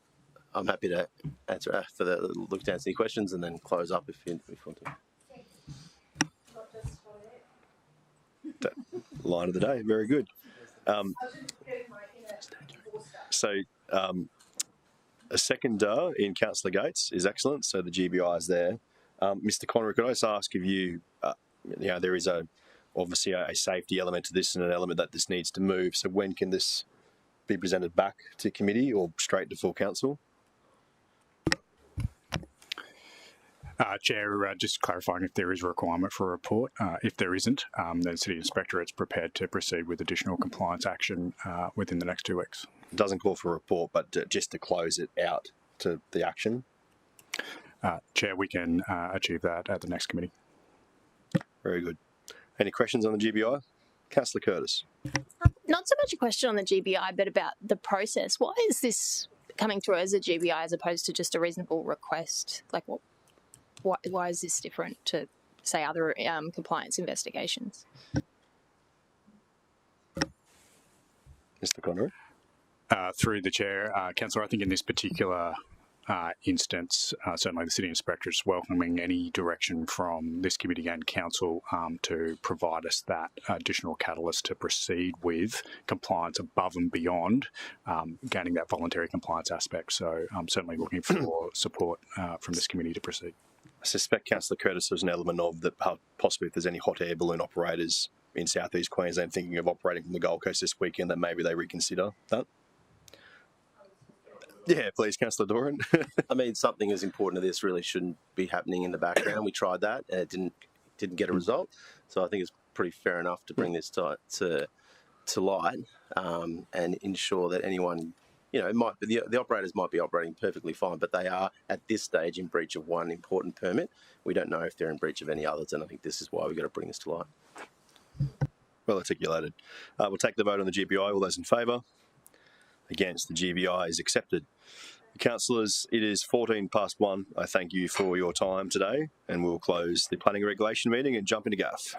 happy to answer look to answer any questions and then close up if you want to. That line of the day, very good. A seconder in Councillor Gates is excellent, so the GBI is there. Mr. Connery, could I just ask if you, there is obviously a safety element to this and an element that this needs to move, so when can this be presented back to committee or straight to full council? Chair, just clarifying if there is a requirement for a report. If there isn't, then City Inspectorate's prepared to proceed with additional compliance action within the next 2 weeks. It doesn't call for a report, but just to close it out to the action? Chair, we can achieve that at the next committee. Very good. Any questions on the GBI? Councillor Curtis. Not so much a question on the GBI, but about the process. Why is this coming through as a GBI as opposed to just a reasonable request? Like, why is this different to, say, other compliance investigations? Mr. Connery. Through the Chair, Councillor, I think in this particular instance, certainly the City Inspector is welcoming any direction from this committee and council to provide us that additional catalyst to proceed with compliance above and beyond gaining that voluntary compliance aspect. So I'm certainly looking for support from this committee to proceed. I suspect Councillor Curtis there's an element of that possibly if there's any hot air balloon operators in southeast Queensland thinking of operating from the Gold Coast this weekend, that maybe they reconsider that. Yeah, please, Councillor Doran. I mean, something as important as this really shouldn't be happening in the background. We tried that and it didn't get a result. So I think it's pretty fair enough to bring this to light and ensure that anyone, it might be, the operators might be operating perfectly fine, but they are at this stage in breach of one important permit. We don't know if they're in breach of any others, and I think this is why we've got to bring this to light. Well articulated. We'll take the vote on the GBI. All those in favour? Against? The GBI is accepted. Councillors, it is 1:14. I thank you for your time today, and we'll close the planning and regulation meeting and jump into GAF.